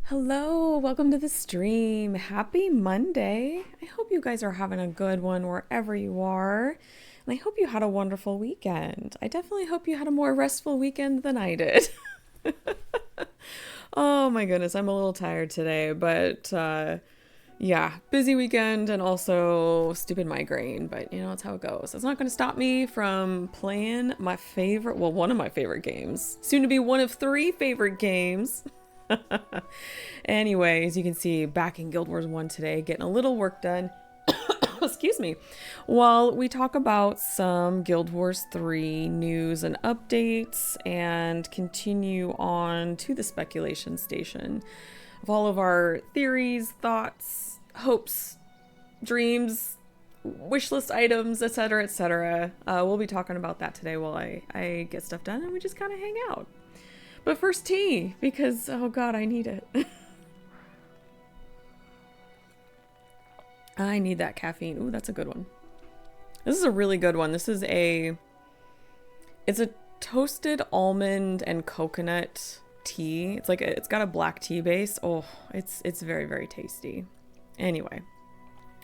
Hello, welcome to the stream. Happy Monday. I hope you guys are having a good one wherever you are. And I hope you had a wonderful weekend. I definitely hope you had a more restful weekend than I did. Oh my goodness, I'm a little tired today, but yeah, busy weekend and also stupid migraine, but you know, that's how it goes. It's not going to stop me from playing my favorite, well, one of my favorite games. Soon to be one of three favorite games. Anyway, as you can see, back in Guild Wars 1 today, getting a little work done. Excuse me. While we talk about some Guild Wars 3 news and updates and continue on to the speculation station of all of our theories, thoughts, hopes, dreams, wish list items, etc., etc. We'll be talking about that today while I get stuff done and we just kind of hang out. But first tea, because, oh god, I need it. I need that caffeine. Ooh, that's a good one. This is a really good one. It's a toasted almond and coconut tea. It's got a black tea base. Oh, it's very, very tasty. Anyway.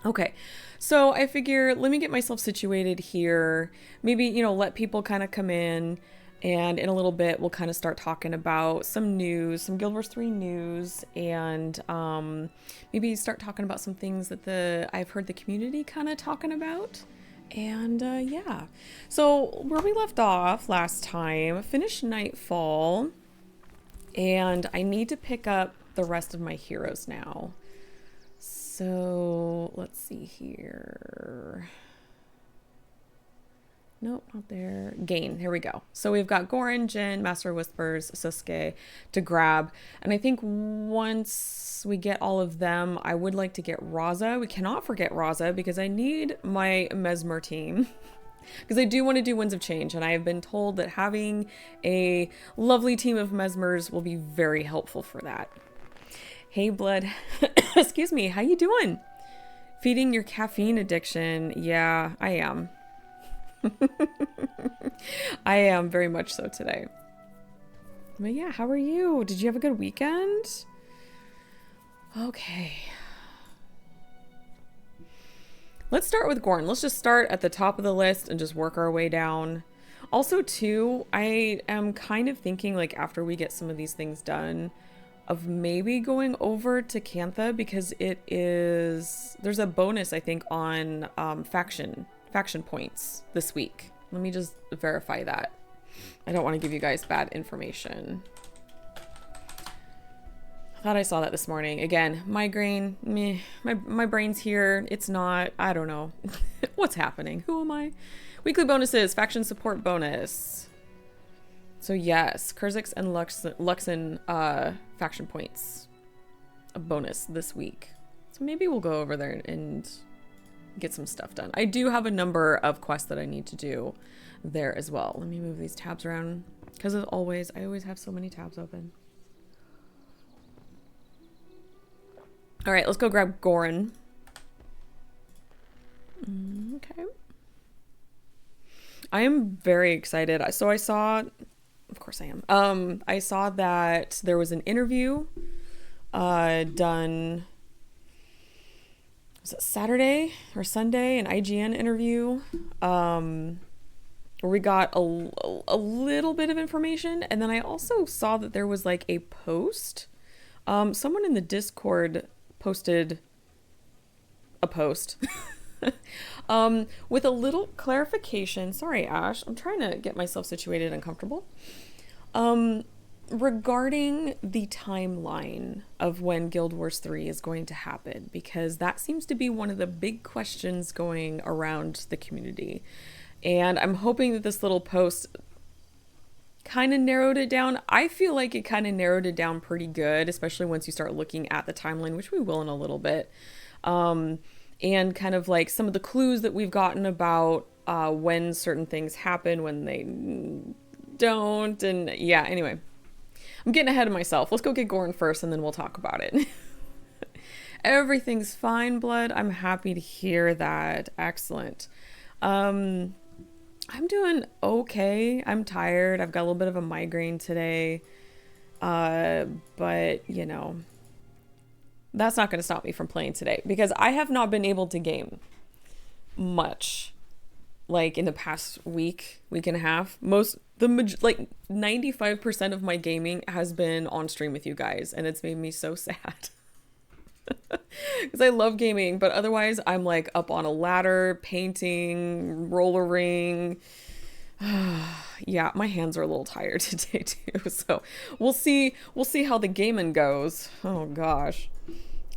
Okay, so I figure let me get myself situated here. Maybe, let people kind of come in. And in a little bit, we'll kind of start talking about some news, some Guild Wars 3 news, and maybe start talking about some things that I've heard the community kind of talking about. And yeah, so where we left off last time, finished Nightfall, and I need to pick up the rest of my heroes now. So let's see here. Nope, not there. Gain. Here we go. So we've got Goran, Jin, Master Whispers, Sasuke to grab. And I think once we get all of them, I would like to get Razah. We cannot forget Razah because I need my Mesmer team. Because I do want to do Winds of Change. And I have been told that having a lovely team of Mesmers will be very helpful for that. Hey, Blood. Excuse me. How you doing? Feeding your caffeine addiction. Yeah, I am. I am very much so today. But yeah, how are you? Did you have a good weekend? Okay. Let's start with Gorn. Let's just start at the top of the list and just work our way down. Also, too, I am kind of thinking, like, after we get some of these things done, of maybe going over to Cantha because there's a bonus, I think, on faction points this week. Let me just verify that. I don't want to give you guys bad information. I thought I saw that this morning. Again, migraine, meh. My brain's here. It's not. I don't know. What's happening? Who am I? Weekly bonuses. Faction support bonus. So yes, Kurzix and Luxon faction points. A bonus this week. So maybe we'll go over there and get some stuff done. I do have a number of quests that I need to do there as well. Let me move these tabs around because as always, I always have so many tabs open. All right, let's go grab Goran. Okay. I am very excited. So I saw, of course I am. I saw that there was an interview done, was it Saturday or Sunday, an IGN interview, where we got a little bit of information. And then I also saw that there was like a post. Someone in the Discord posted a post with a little clarification. Sorry, Ash. I'm trying to get myself situated and comfortable. Regarding the timeline of when Guild Wars 3 is going to happen, because that seems to be one of the big questions going around the community. And I'm hoping that this little post kind of narrowed it down. I feel like it kind of narrowed it down pretty good, especially once you start looking at the timeline, which we will in a little bit. And kind of like some of the clues that we've gotten about when certain things happen, when they don't. And yeah, anyway. I'm getting ahead of myself. Let's go get Goran first and then we'll talk about it. Everything's fine, Blood. I'm happy to hear that. Excellent. I'm doing okay. I'm tired. I've got a little bit of a migraine today. But, you know, that's not going to stop me from playing today because I have not been able to game much like in the past week and a half. Like 95% of my gaming has been on stream with you guys, and it's made me so sad. Because I love gaming, but otherwise I'm like up on a ladder, painting, rollering. Yeah, my hands are a little tired today too. So we'll see how the gaming goes. Oh gosh.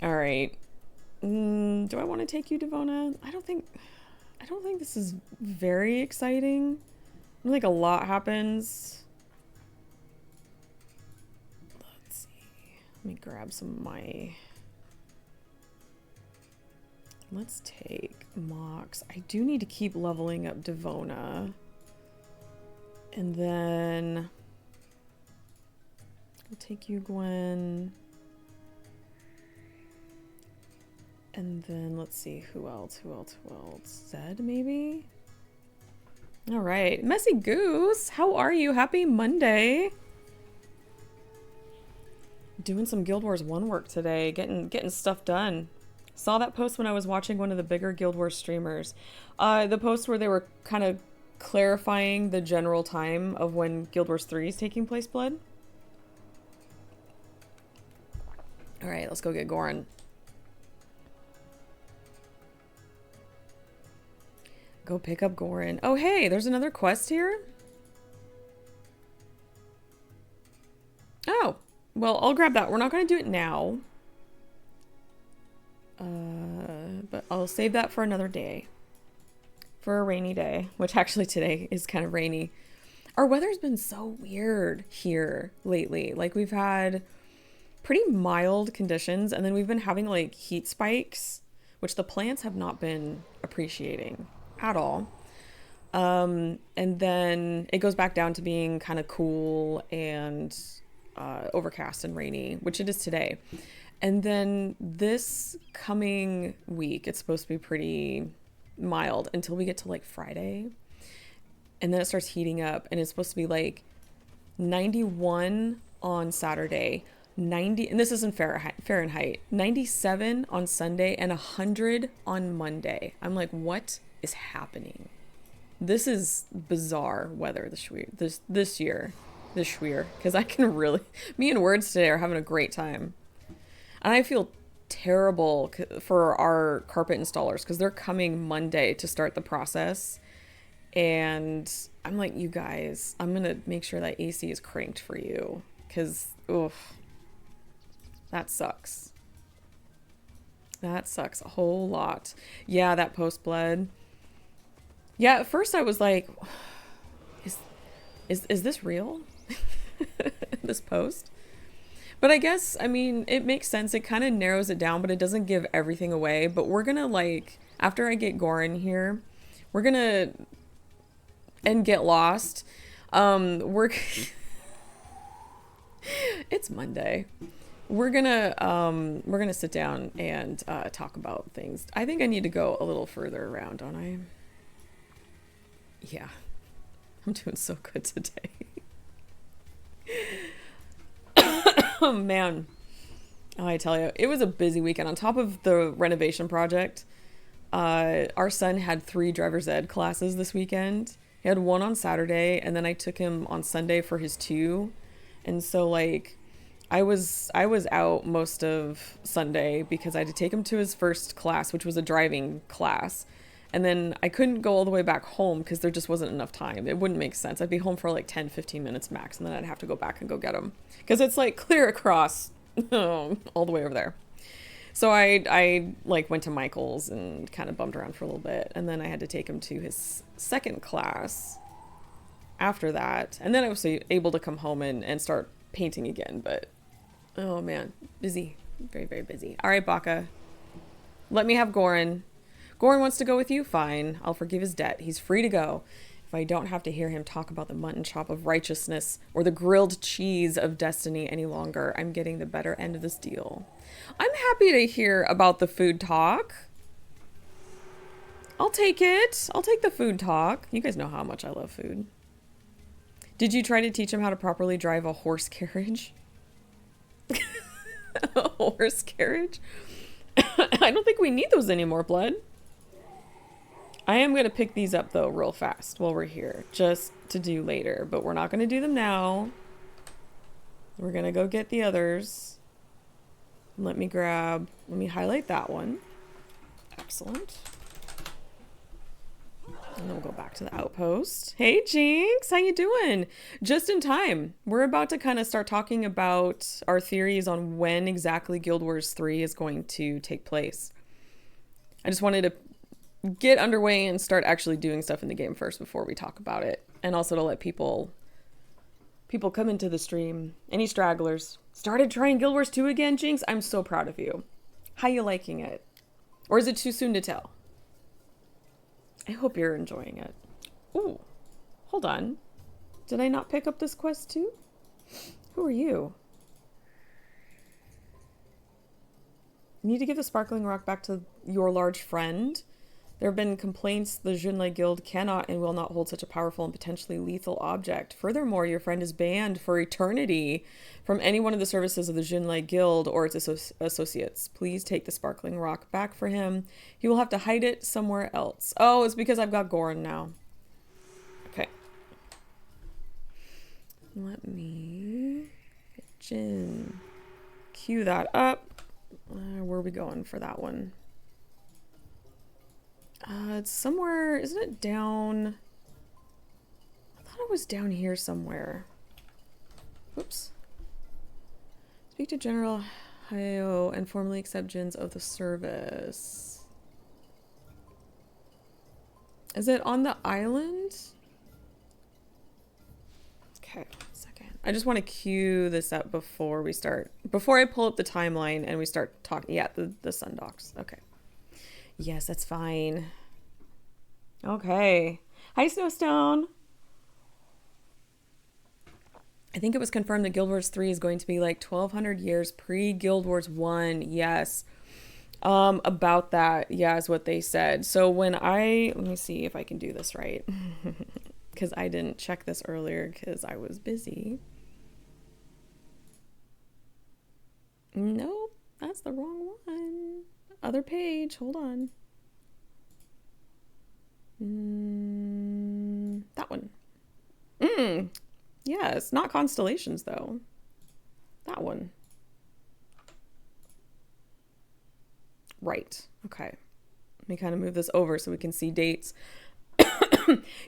All right. Do I want to take you, Devona? I don't think this is very exciting. I don't think a lot happens. Let's see. Let me grab some of my... Let's take Mox. I do need to keep leveling up Devona. And then... I'll take you, Gwen. And then let's see, who else? Zed, maybe? All right. Messy Goose, how are you? Happy Monday. Doing some Guild Wars 1 work today, getting stuff done. Saw that post when I was watching one of the bigger Guild Wars streamers. The post where they were kind of clarifying the general time of when Guild Wars 3 is taking place, Blood. All right, let's go get Goran. Go pick up Goran. Oh, hey, there's another quest here. Oh, well, I'll grab that. We're not going to do it now. But I'll save that for another day. For a rainy day, which actually today is kind of rainy. Our weather's been so weird here lately. Like we've had pretty mild conditions and then we've been having like heat spikes, which the plants have not been appreciating at all. And then it goes back down to being kind of cool and overcast and rainy, which it is today. And then this coming week, it's supposed to be pretty mild until we get to like Friday. And then it starts heating up and it's supposed to be like 91 on Saturday, 90, and this is in Fahrenheit, 97 on Sunday and 100 on Monday. I'm like, what is happening? This is bizarre weather this year, because I can really, me and Words today are having a great time. And I feel terrible for our carpet installers because they're coming Monday to start the process. And I'm like, you guys, I'm going to make sure that AC is cranked for you because, oof, that sucks. That sucks a whole lot. Yeah, that post, Blood. Yeah, at first I was like, is this real? This post? But I guess, I mean, it makes sense. It kind of narrows it down, but it doesn't give everything away. But we're going to, like, after I get Goran here, we're going to, and get lost. It's Monday. We're going to sit down and talk about things. I think I need to go a little further around, don't I? Yeah. I'm doing so good today. Oh man, oh, I tell you, it was a busy weekend. On top of the renovation project, our son had 3 driver's ed classes this weekend. He had 1 on Saturday, and then I took him on Sunday for his 2. And so like, I was out most of Sunday because I had to take him to his first class, which was a driving class. And then I couldn't go all the way back home because there just wasn't enough time. It wouldn't make sense. I'd be home for like 10, 15 minutes max, and then I'd have to go back and go get him. Because it's like clear across all the way over there. So I like went to Michael's and kind of bummed around for a little bit. And then I had to take him to his second class after that. And then I was able to come home and start painting again. But, oh man, busy. Very, very busy. All right, Baka. Let me have Goran. Goran wants to go with you? Fine. I'll forgive his debt. He's free to go. If I don't have to hear him talk about the mutton chop of righteousness or the grilled cheese of destiny any longer, I'm getting the better end of this deal. I'm happy to hear about the food talk. I'll take it. I'll take the food talk. You guys know how much I love food. Did you try to teach him how to properly drive a horse carriage? Oh, horse carriage. I don't think we need those anymore, Blood. I am going to pick these up, though, real fast while we're here, just to do later. But we're not going to do them now. We're going to go get the others. Let me highlight that one. Excellent. And then we'll go back to the outpost. Hey, Jinx, how you doing? Just in time. We're about to kind of start talking about our theories on when exactly Guild Wars 3 is going to take place. I just wanted to get underway and start actually doing stuff in the game first before we talk about it. And also to let people come into the stream. Any stragglers? Started trying Guild Wars 2 again, Jinx? I'm so proud of you. How you liking it? Or is it too soon to tell? I hope you're enjoying it. Ooh, hold on. Did I not pick up this quest too? Who are you? You need to give the sparkling rock back to your large friend. There have been complaints the Junlei Guild cannot and will not hold such a powerful and potentially lethal object. Furthermore, your friend is banned for eternity from any one of the services of the Junlei Guild or its associates. Please take the sparkling rock back for him. He will have to hide it somewhere else. Oh, it's because I've got Goran now. Okay. Let me get Jin. Cue that up. Where are we going for that one? It's somewhere, isn't it down? I thought it was down here somewhere. Oops. Speak to General Hayo and formally accept Jin's oath of service. Is it on the island? Okay, 1 second. I just want to cue this up before I pull up the timeline and we start talking. Yeah, the sun docks. Okay. Yes, that's fine. Okay. Hi, Snowstone. I think it was confirmed that Guild Wars 3 is going to be like 1200 years pre-Guild Wars 1. Yes. About that, yeah, is what they said. So let me see if I can do this right. Because I didn't check this earlier because I was busy. Nope, that's the wrong one. Other page, hold on. That one. Yes, not constellations though. That one. Right, okay. Let me kind of move this over so we can see dates.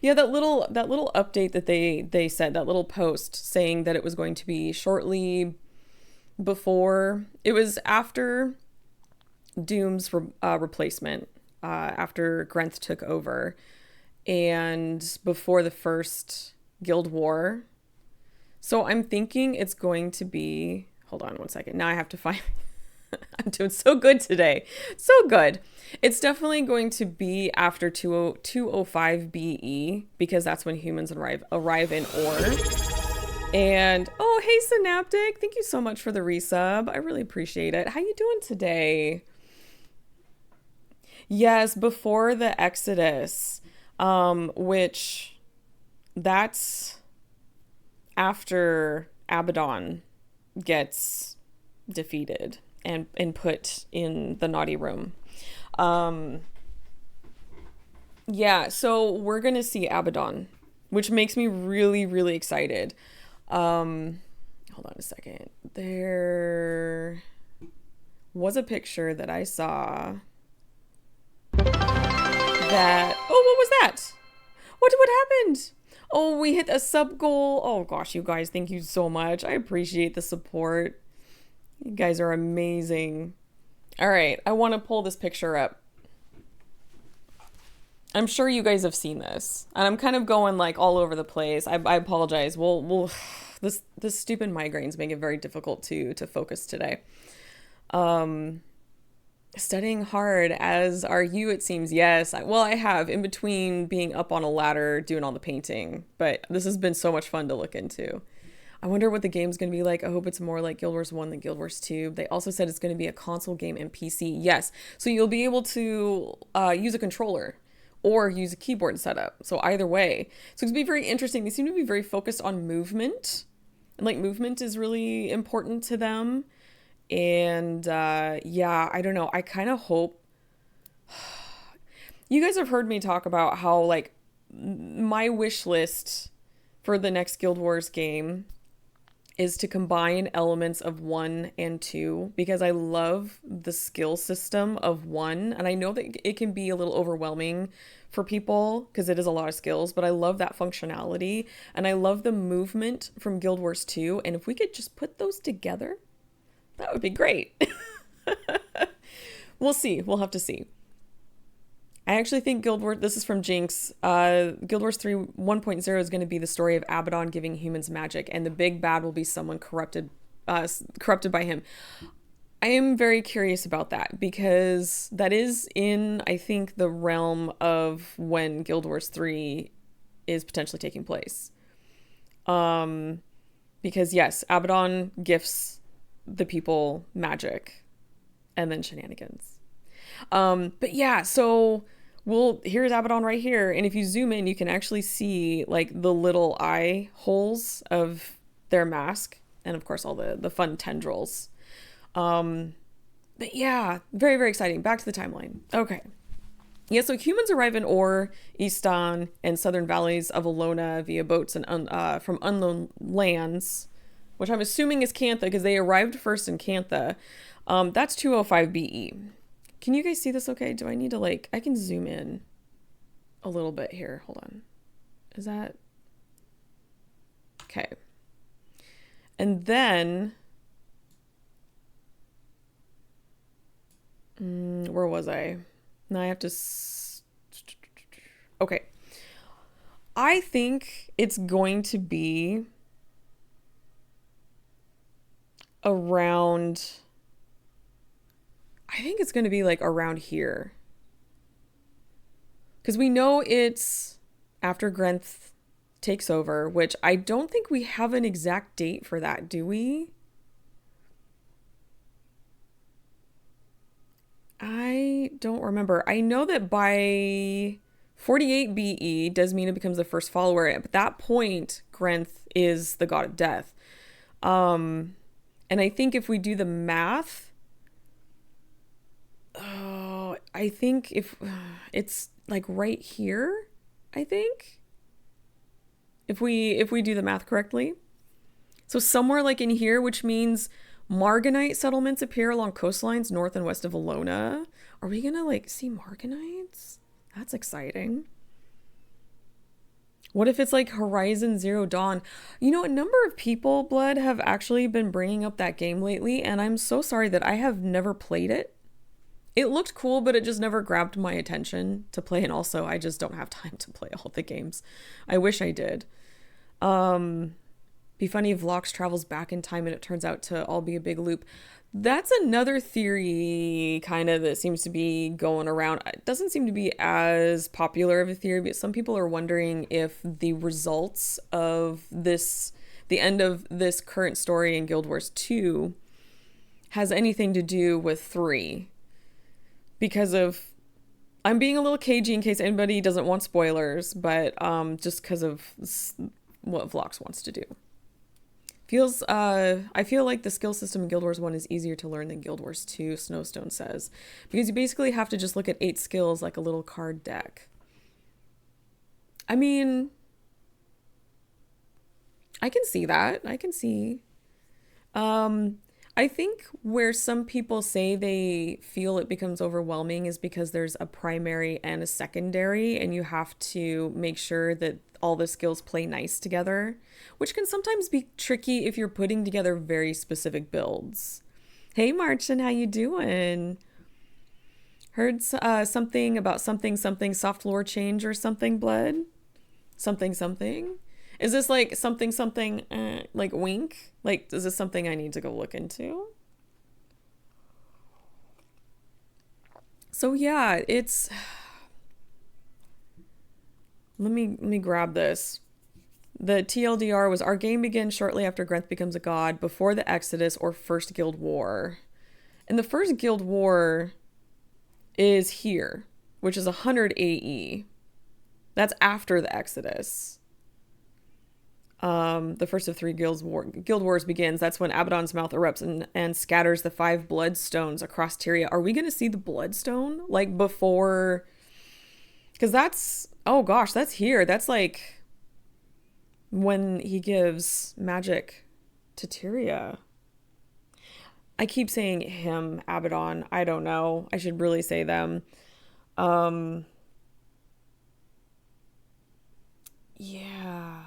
Yeah, that little update that they said, that little post saying that it was going to be shortly before, it was after Doom's replacement, after Grenth took over, and before the first Guild War. So I'm thinking it's going to be, hold on 1 second. Now I have to find, I'm doing so good today. So good. It's definitely going to be after 205 BE, because that's when humans arrive in Ore. And, oh, hey, Synaptic. Thank you so much for the resub. I really appreciate it. How you doing today? Yes, before the Exodus, which that's after Abaddon gets defeated and put in the naughty room. Yeah, so we're gonna see Abaddon, which makes me really, really excited. Hold on a second. There was a picture that I saw that, oh, what was that? What happened? Oh, we hit a sub goal. Oh gosh, you guys, thank you so much. I appreciate the support. You guys are amazing. All right, I want to pull this picture up. I'm sure you guys have seen this, and I'm kind of going like all over the place. I apologize. This stupid migraines make it very difficult to focus today. Studying hard, as are you, it seems. Yes. Well, I have, in between being up on a ladder doing all the painting, but this has been so much fun to look into. I wonder what the game's going to be like. I hope it's more like Guild Wars 1 than Guild Wars 2. They also said it's going to be a console game and PC. Yes. So you'll be able to use a controller or use a keyboard setup. So either way. So it's going to be very interesting. They seem to be very focused on movement. And like movement is really important to them. And yeah, I don't know. I kind of hope you guys have heard me talk about how like my wish list for the next Guild Wars game is to combine elements of 1 and 2 because I love the skill system of 1, and I know that it can be a little overwhelming for people because it is a lot of skills, but I love that functionality and I love the movement from Guild Wars 2, and if we could just put those together, that would be great. We'll see. We'll have to see. I actually think Guild Wars, this is from Jinx, Guild Wars 3 1.0 is going to be the story of Abaddon giving humans magic, and the big bad will be someone corrupted by him. I am very curious about that, because that is in, I think, the realm of when Guild Wars 3 is potentially taking place. Because yes, Abaddon gifts the people magic, and then shenanigans. But yeah, so here's Abaddon right here, and if you zoom in, you can actually see like the little eye holes of their mask, and of course all the fun tendrils. But yeah, very, very exciting. Back to the timeline. Okay. Yeah, so humans arrive in Or, Easton, and southern valleys of Alona via boats and from unknown lands, which I'm assuming is Cantha because they arrived first in Cantha. That's 205 BE. Can you guys see this okay? Do I need to like, I can zoom in a little bit here. Hold on. Is that? Okay. And then, where was I? Now I have to, okay. I think it's going to be around, I think it's going to be like around here. Because we know it's after Grenth takes over, which I don't think we have an exact date for that, do we? I don't remember. I know that by 48 BE, Desmina becomes the first follower. At that point, Grenth is the god of death. And I think if we do the math, I think if it's like right here, I think if we do the math correctly. So somewhere like in here, which means Marganite settlements appear along coastlines north and west of Alona. Are we gonna like see Marganites? That's exciting. What if it's like Horizon Zero Dawn? You know, a number of people, Blood, have actually been bringing up that game lately, and I'm so sorry that I have never played it. It looked cool, but it just never grabbed my attention to play, and also I just don't have time to play all the games. I wish I did. Be funny if Lox travels back in time and it turns out to all be a big loop. That's another theory kind of that seems to be going around. It doesn't seem to be as popular of a theory, but some people are wondering if the results of this, the end of this current story in Guild Wars 2 has anything to do with 3. Because of, I'm being a little cagey in case anybody doesn't want spoilers, but just because of what Vlox wants to do. I feel like the skill system in Guild Wars 1 is easier to learn than Guild Wars 2, Snowstone says. Because you basically have to just look at 8 skills like a little card deck. I mean, I can see that. I can see. I think where some people say they feel it becomes overwhelming is because there's a primary and a secondary, and you have to make sure that all the skills play nice together, which can sometimes be tricky if you're putting together very specific builds. Hey Marchin, how you doing? Heard something about something soft lore change or something, Blood? Something? Is this like something like wink? Like, is this something I need to go look into? So yeah, it's, let me grab this. The TLDR was, our game begins shortly after Grenth becomes a god, before the Exodus or First Guild War. And the First Guild War is here, which is 100 AE. That's after the Exodus. The first of three guild wars begins. That's when Abaddon's mouth erupts and scatters the 5 bloodstones across Tyria. Are we going to see the bloodstone? Like before... Because that's... Oh gosh, that's here. That's like... when he gives magic to Tyria. I keep saying him, Abaddon. I don't know. I should really say them. Yeah.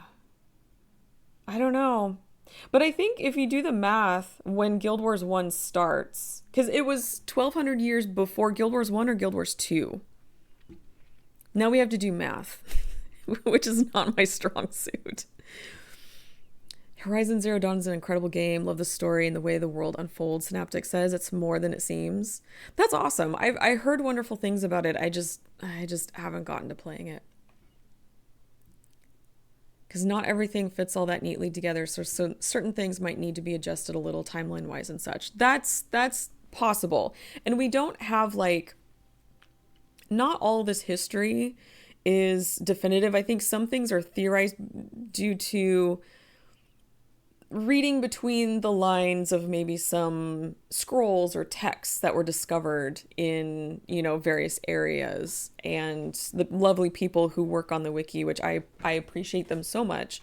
I don't know. But I think if you do the math, when Guild Wars 1 starts, because it was 1200 years before Guild Wars 1 or Guild Wars 2. Now we have to do math, which is not my strong suit. Horizon Zero Dawn is an incredible game. Love the story and the way the world unfolds. Synaptic says it's more than it seems. That's awesome. I heard wonderful things about it. I just haven't gotten to playing it. Because not everything fits all that neatly together. So certain things might need to be adjusted a little timeline-wise and such. That's possible. And we don't have, like... Not all this history is definitive. I think some things are theorized due to reading between the lines of maybe some scrolls or texts that were discovered in, you know, various areas, and the lovely people who work on the wiki, which I appreciate them so much,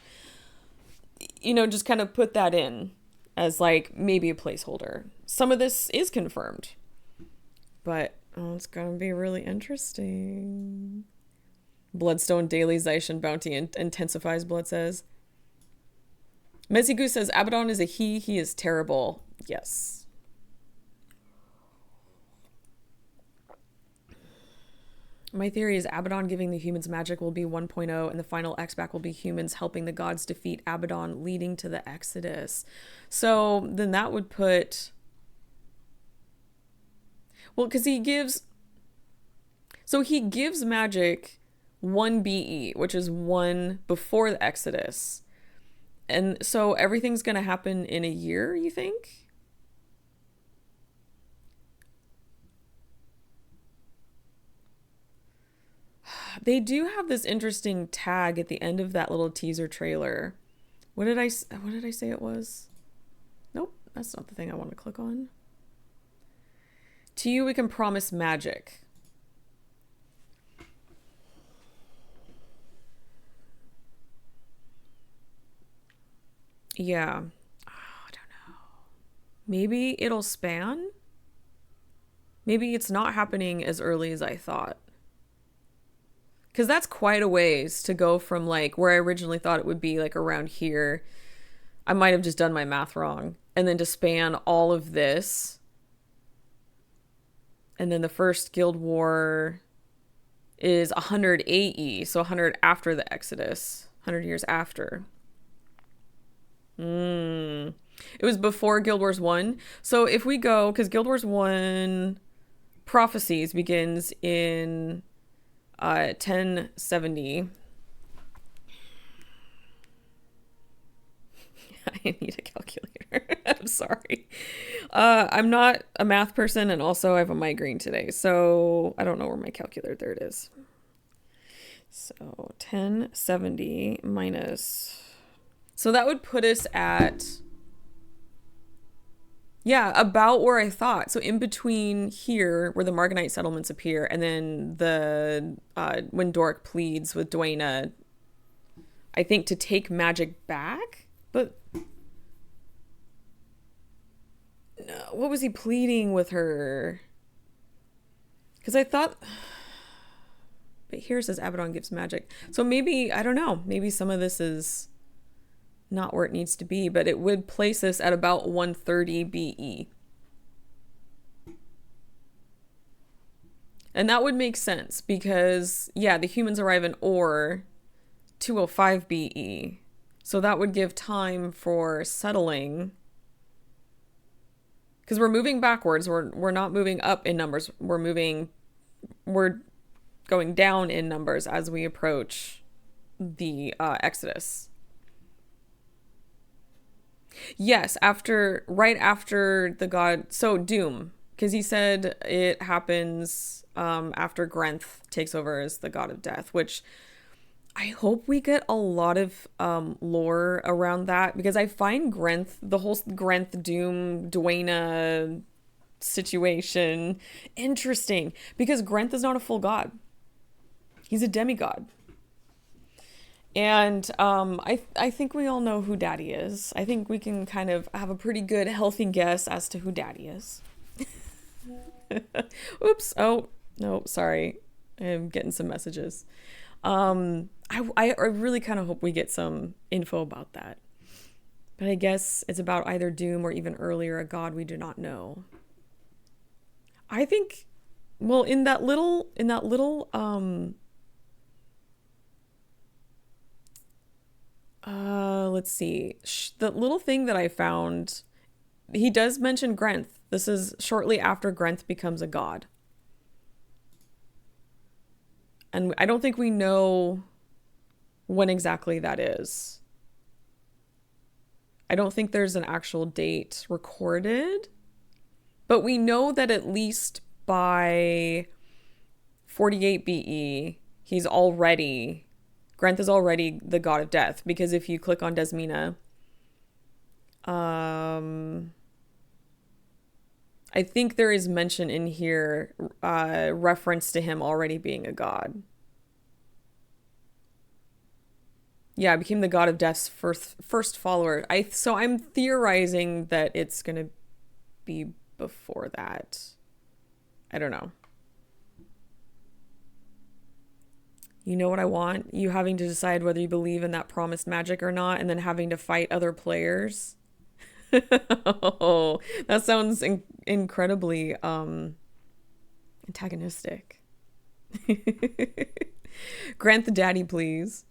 you know, just kind of put that in as like maybe a placeholder. Some of this is confirmed, but it's gonna be really interesting. Bloodstone daily Zaishan bounty intensifies, Blood says. Messy Goose says, Abaddon is a he is terrible. Yes. My theory is Abaddon giving the humans magic will be 1.0 and the final X-Back will be humans helping the gods defeat Abaddon, leading to the Exodus. So then that would put... Well, because he gives... So he gives magic 1 BE, which is 1 before the Exodus. And so everything's going to happen in a year, you think? They do have this interesting tag at the end of that little teaser trailer. What did I say it was? Nope, that's not the thing I want to click on. To you we can promise magic. Yeah. Oh, I don't know. Maybe it'll span? Maybe it's not happening as early as I thought. Because that's quite a ways to go from like where I originally thought it would be, like around here. I might have just done my math wrong. And then to span all of this. And then the first Guild War is 100 AE. So 100 after the Exodus. 100 years after. It was before Guild Wars 1. So if we go, because Guild Wars 1 Prophecies begins in 1070. I need a calculator. I'm sorry. I'm not a math person, and also I have a migraine today, so I don't know where my calculator... There it is. So 1070 minus... So that would put us at... Yeah, about where I thought. So in between here, where the Marganite settlements appear, and then the when Doric pleads with Dwayna, I think to take magic back? But... No, what was he pleading with her? Because I thought... But here it says Abaddon gives magic. So maybe, I don't know, maybe some of this is not where it needs to be, but it would place us at about 130 BE. And that would make sense because, yeah, the humans arrive in Ore 205 BE. So that would give time for settling. Because we're moving backwards. We're not moving up in numbers. We're going down in numbers as we approach the Exodus. Yes, right after the god, so Doom, because he said it happens after Grenth takes over as the god of death, which I hope we get a lot of lore around that because I find Grenth, the whole Grenth Doom Dwayna situation interesting because Grenth is not a full god. He's a demigod. And I think we all know who Daddy is. I think we can kind of have a pretty good, healthy guess as to who Daddy is. Oops. Oh, no, sorry. I'm getting some messages. I really kind of hope we get some info about that. But I guess it's about either Doom or even earlier, a god we do not know. I think, well, in that little, let's see. The little thing that I found, he does mention Grenth. This is shortly after Grenth becomes a god. And I don't think we know when exactly that is. I don't think there's an actual date recorded. But we know that at least by 48 BE, Grenth is already the god of death. Because if you click on Desmina, I think there is mention in here, reference to him already being a god. Yeah, I became the god of death's first follower. So I'm theorizing that it's going to be before that. I don't know. You know what I want? You having to decide whether you believe in that promised magic or not, and then having to fight other players. Oh, that sounds incredibly antagonistic. Grant the daddy, please.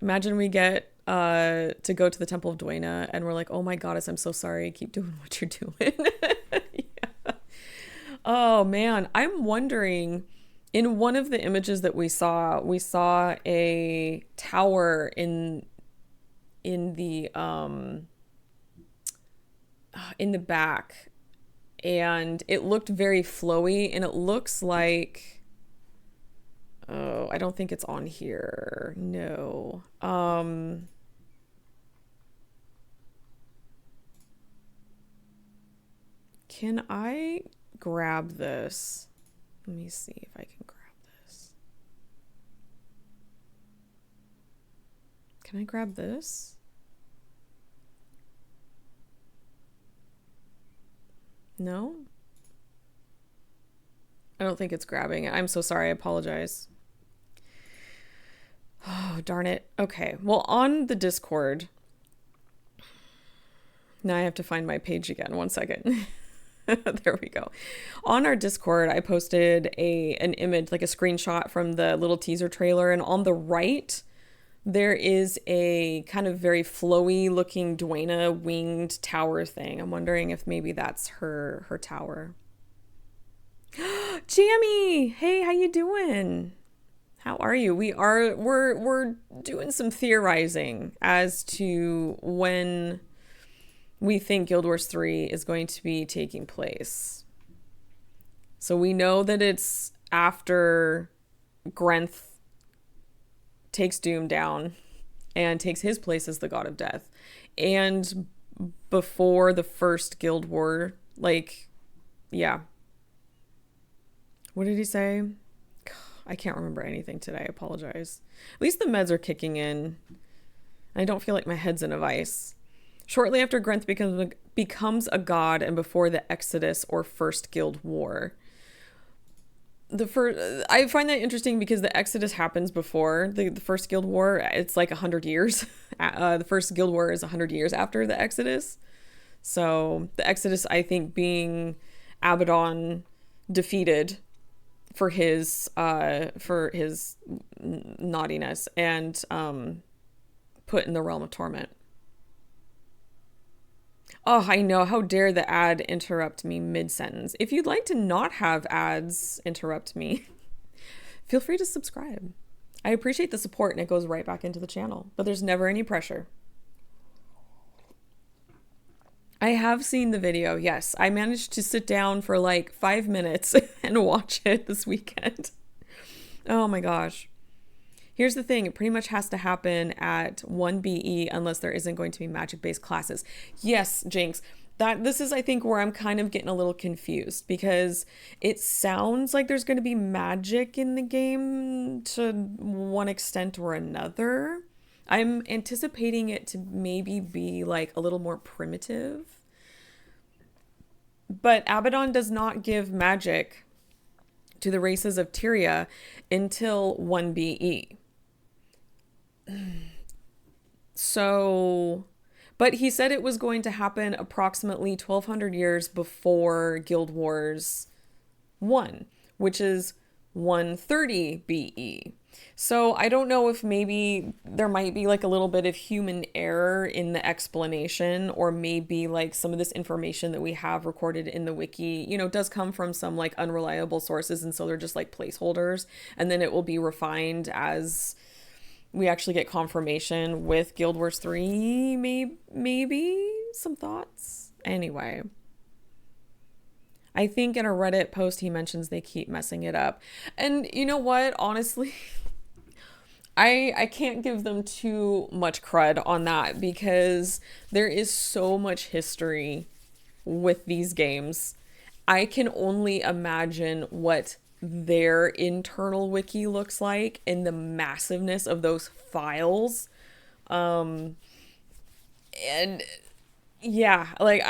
Imagine we get to go to the Temple of Dwayna and we're like, oh my goddess, I'm so sorry. Keep doing what you're doing. Yeah. Oh man, I'm wondering, in one of the images that we saw a tower in the back, and it looked very flowy, and it looks like, oh, I don't think it's on here. No. Can I grab this? Let me see if I can grab this. Can I grab this? No? I don't think it's grabbing it. I'm so sorry. I apologize. Oh, darn it. Okay. Well, on the Discord, now I have to find my page again. One second. There we go. On our Discord, I posted an image, like a screenshot from the little teaser trailer, and on the right, there is a kind of very flowy looking Dwayna winged tower thing. I'm wondering if maybe that's her tower. Jamie, hey, how you doing? How are you? We're doing some theorizing as to when we think Guild Wars 3 is going to be taking place. So we know that it's after Grenth takes Doom down and takes his place as the god of death, and before the first Guild War. Like, yeah. What did he say? I can't remember anything today. I apologize. At least the meds are kicking in. I don't feel like my head's in a vice. Shortly after Grenth becomes a god, and before the Exodus or First Guild War. I find that interesting because the Exodus happens before the First Guild War. It's like 100 years. The First Guild War is 100 years after the Exodus. So the Exodus, I think, being Abaddon defeated for his naughtiness and put in the realm of torment. Oh, I know. How dare the ad interrupt me mid-sentence. If you'd like to not have ads interrupt me, feel free to subscribe. I appreciate the support, and it goes right back into the channel, but there's never any pressure. I have seen the video, yes. I managed to sit down for like 5 minutes and watch it this weekend. Oh my gosh. Here's the thing, it pretty much has to happen at 1 BE unless there isn't going to be magic-based classes. Yes, Jinx, this is, I think, where I'm kind of getting a little confused, because it sounds like there's going to be magic in the game to one extent or another. I'm anticipating it to maybe be like a little more primitive. But Abaddon does not give magic to the races of Tyria until 1 BE. So, but he said it was going to happen approximately 1200 years before Guild Wars 1, which is 130 BE. So I don't know if maybe there might be like a little bit of human error in the explanation, or maybe like some of this information that we have recorded in the wiki, you know, does come from some like unreliable sources, and so they're just like placeholders, and then it will be refined as we actually get confirmation with Guild Wars 3, maybe some thoughts. Anyway, I think in a Reddit post he mentions they keep messing it up. And you know what? Honestly, I can't give them too much cred on that, because there is so much history with these games. I can only imagine what their internal wiki looks like and the massiveness of those files. And yeah, like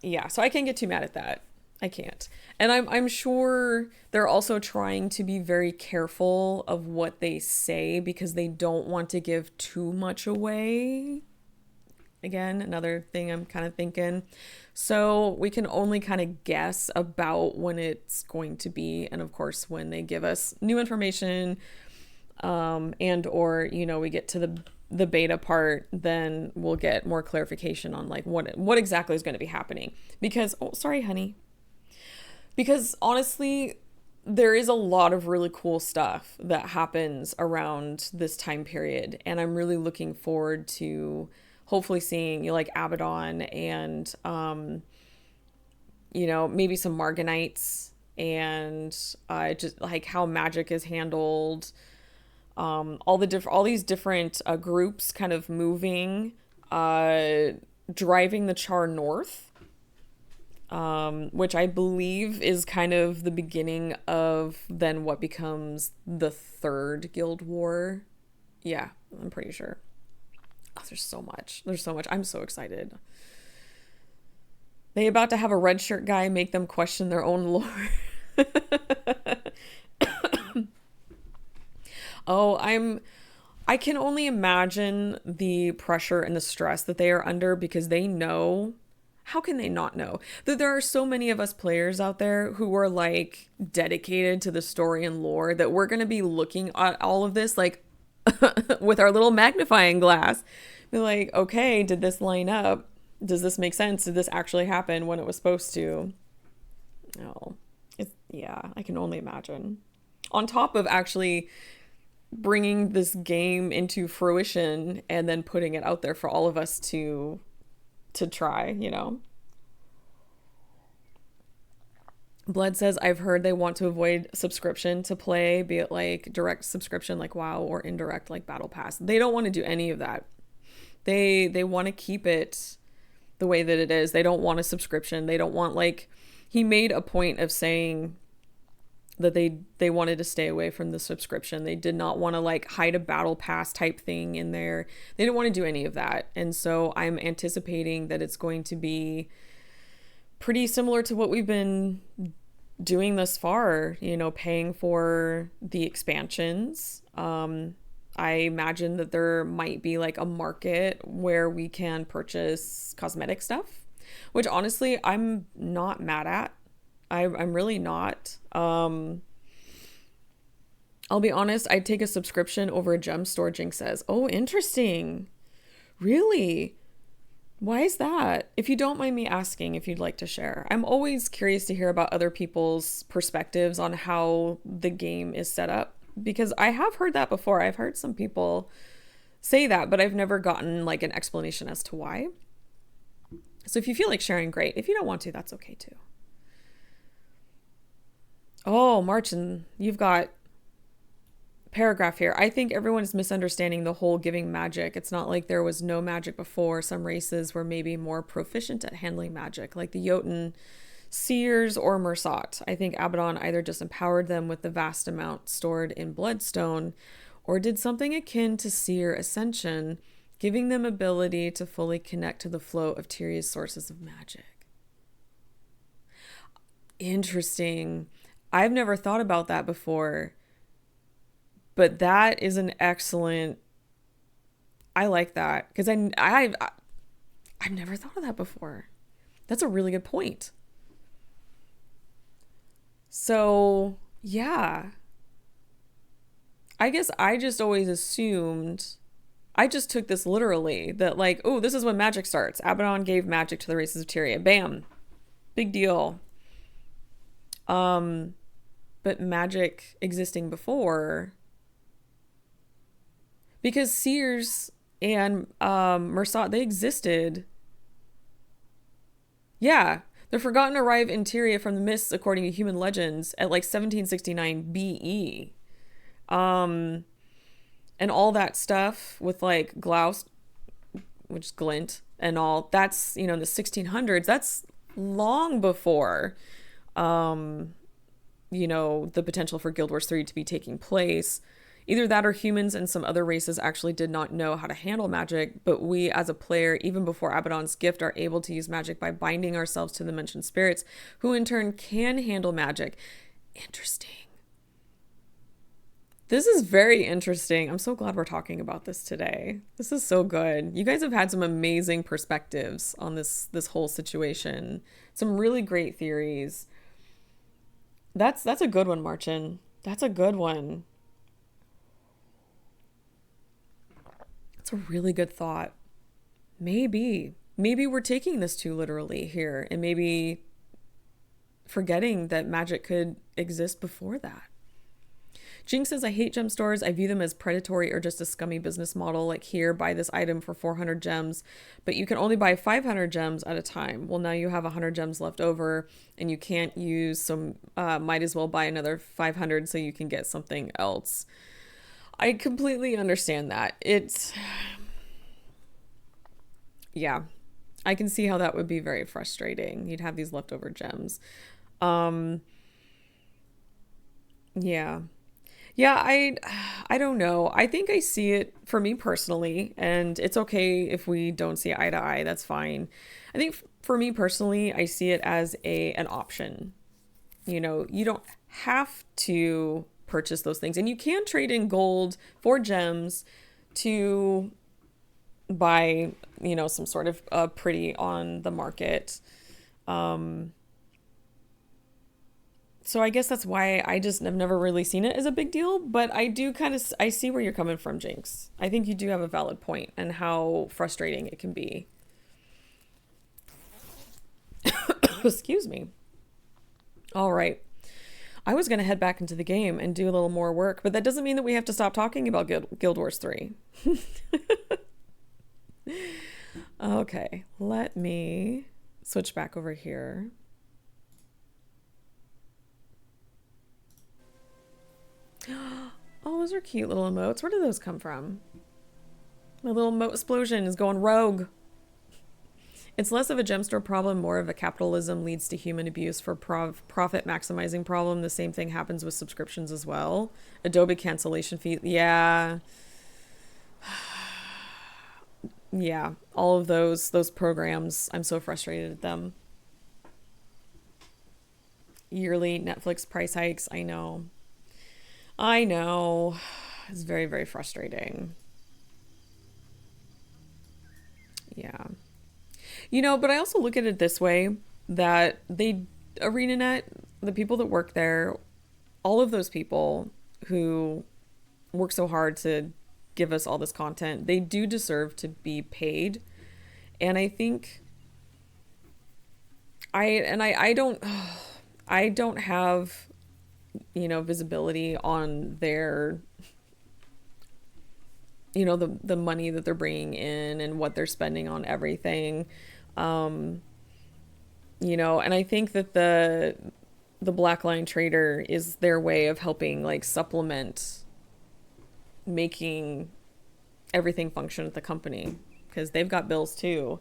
yeah, so I can't get too mad at that. I can't. And I'm sure they're also trying to be very careful of what they say, because they don't want to give too much away. Again, another thing I'm kind of thinking. So we can only kind of guess about when it's going to be. And of course, when they give us new information, and or, you know, we get to the beta part, then we'll get more clarification on like what exactly is going to be happening. Because, oh, sorry, honey. Because honestly, there is a lot of really cool stuff that happens around this time period. And I'm really looking forward to hopefully seeing, you know, like Abaddon and, you know, maybe some Marganites, and just like how magic is handled. All these different groups kind of moving, driving the Char north. Which I believe is kind of the beginning of then what becomes the third Guild War. Yeah, I'm pretty sure. Oh, there's so much. There's so much. I'm so excited. They about to have a red shirt guy make them question their own lore. Oh, I can only imagine the pressure and the stress that they are under, because they know, how can they not know that there are so many of us players out there who are like dedicated to the story and lore, that we're going to be looking at all of this like with our little magnifying glass. Be like, okay, did this line up? Does this make sense? Did this actually happen when it was supposed to? Oh, yeah, I can only imagine. On top of actually bringing this game into fruition and then putting it out there for all of us to try, you know. Blood says, I've heard they want to avoid subscription to play, be it like direct subscription like WoW, or indirect like Battle Pass. They don't want to do any of that. They want to keep it the way that it is. They don't want a subscription. They don't want, like, he made a point of saying that they wanted to stay away from the subscription. They did not want to like hide a battle pass type thing in there. They didn't want to do any of that. And so I'm anticipating that it's going to be pretty similar to what we've been doing thus far, you know, paying for the expansions. I imagine that there might be like a market where we can purchase cosmetic stuff, which honestly I'm not mad at. I'm really not. I'll be honest, I'd take a subscription over a gem store, Jinx says. Oh, interesting. Really? Why is that? If you don't mind me asking, if you'd like to share. I'm always curious to hear about other people's perspectives on how the game is set up, because I have heard that before. I've heard some people say that, but I've never gotten like an explanation as to why. So if you feel like sharing, great. If you don't want to, that's okay too. Oh, Martin, you've got paragraph here. I think everyone is misunderstanding the whole giving magic. It's not like there was no magic before. Some races were maybe more proficient at handling magic, like the Jotun, Seers, or Mersat. I think Abaddon either just empowered them with the vast amount stored in Bloodstone, or did something akin to Seer Ascension, giving them ability to fully connect to the flow of Tyrion's sources of magic. Interesting. I've never thought about that before, but that is an excellent. I like that because I've never thought of that before. That's a really good point. So, yeah. I guess I just always assumed, I just took this literally that, like, oh, this is when magic starts. Abaddon gave magic to the races of Tyria. Bam. Big deal. But magic existing before, because Seers and Mersat, they existed. Yeah. The Forgotten arrive in Tyria from the mists, according to human legends, at like 1769 BE. And all that stuff with like Glaus, which is glint, and all that's, in the 1600s. That's long before, the potential for Guild Wars 3 to be taking place. Either that or humans and some other races actually did not know how to handle magic, but we as a player, even before Abaddon's gift, are able to use magic by binding ourselves to the mentioned spirits, who in turn can handle magic. Interesting. This is very interesting. I'm so glad we're talking about this today. This is so good. You guys have had some amazing perspectives on this whole situation. Some really great theories. That's a good one, Marchin. That's a good one. It's a really good thought. Maybe we're taking this too literally here, and maybe forgetting that magic could exist before that. Jinx says, I hate gem stores. I view them as predatory or just a scummy business model. Like, here, buy this item for 400 gems, but you can only buy 500 gems at a time. Well, now you have 100 gems left over and you can't use some, might as well buy another 500 so you can get something else. I completely understand that. Yeah, I can see how that would be very frustrating. You'd have these leftover gems. Yeah. Yeah, I don't know. I think I see it for me personally, and it's okay if we don't see eye to eye. That's fine. I think for me personally, I see it as an option. You don't have to purchase those things, and you can trade in gold for gems to buy, some sort of pretty on the market. So I guess that's why I just have never really seen it as a big deal, but I do I see where you're coming from, Jinx. I think you do have a valid point and how frustrating it can be. Excuse me. All right. I was going to head back into the game and do a little more work, but that doesn't mean that we have to stop talking about Guild Wars 3. Okay, let me switch back over here. Oh, those are cute little emotes. Where did those come from? My little emote explosion is going rogue. It's less of a gem store problem, more of a capitalism leads to human abuse for profit maximizing problem. The same thing happens with subscriptions as well. Adobe cancellation fee. Yeah. Yeah. All of those programs, I'm so frustrated at them. Yearly Netflix price hikes. I know. It's very, very frustrating. Yeah. But I also look at it this way, that ArenaNet, the people that work there, all of those people who work so hard to give us all this content, they do deserve to be paid. And I think I don't have visibility on their, the money that they're bringing in and what they're spending on everything. And I think that the Black Line Trader is their way of helping like supplement making everything function at the company, because they've got bills too.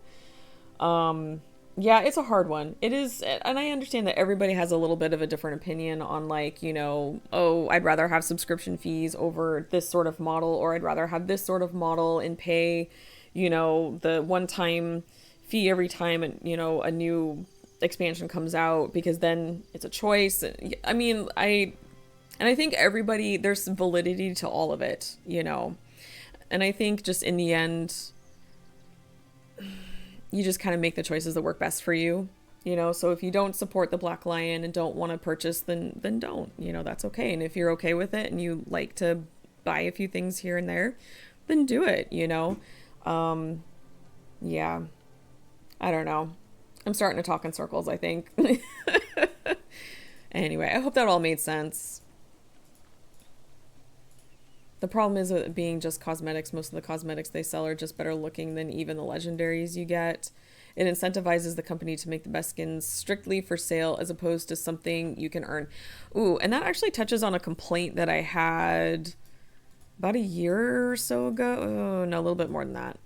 Yeah, it's a hard one. It is, and I understand that everybody has a little bit of a different opinion on, like, you know, oh, I'd rather have subscription fees over this sort of model, or I'd rather have this sort of model and pay, you know, the one-time fee every time, and, you know, a new expansion comes out, because then it's a choice. I mean, I think everybody, there's validity to all of it, you know. And I think just in the end, you just kind of make the choices that work best for you, you know. So if you don't support the Black Lion and don't want to purchase, then don't, you know, that's okay. And if you're okay with it and you like to buy a few things here and there, then do it, you know. Yeah, I don't know, I'm starting to talk in circles, I think. Anyway, I hope that all made sense. The problem is with it being just cosmetics. Most of the cosmetics they sell are just better looking than even the legendaries you get. It incentivizes the company to make the best skins strictly for sale as opposed to something you can earn. Ooh, and that actually touches on a complaint that I had about a year or so ago. Oh, no, a little bit more than that.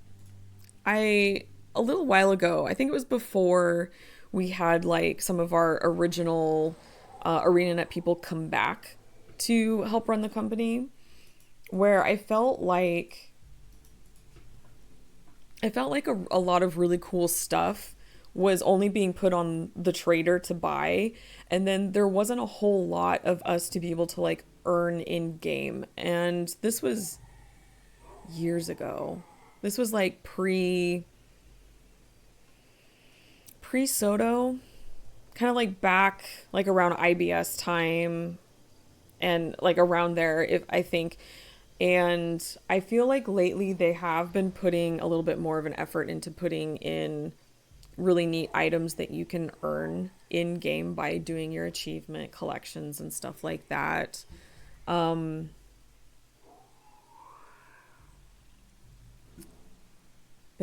A little while ago, I think it was before we had like some of our original ArenaNet people come back to help run the company, where I felt like a lot of really cool stuff was only being put on the trader to buy, and then there wasn't a whole lot of us to be able to like earn in game. And this was years ago. This was like pre Soto, kind of like back like around IBS time, and like around there, if I think. And I feel like lately they have been putting a little bit more of an effort into putting in really neat items that you can earn in game by doing your achievement collections and stuff like that. But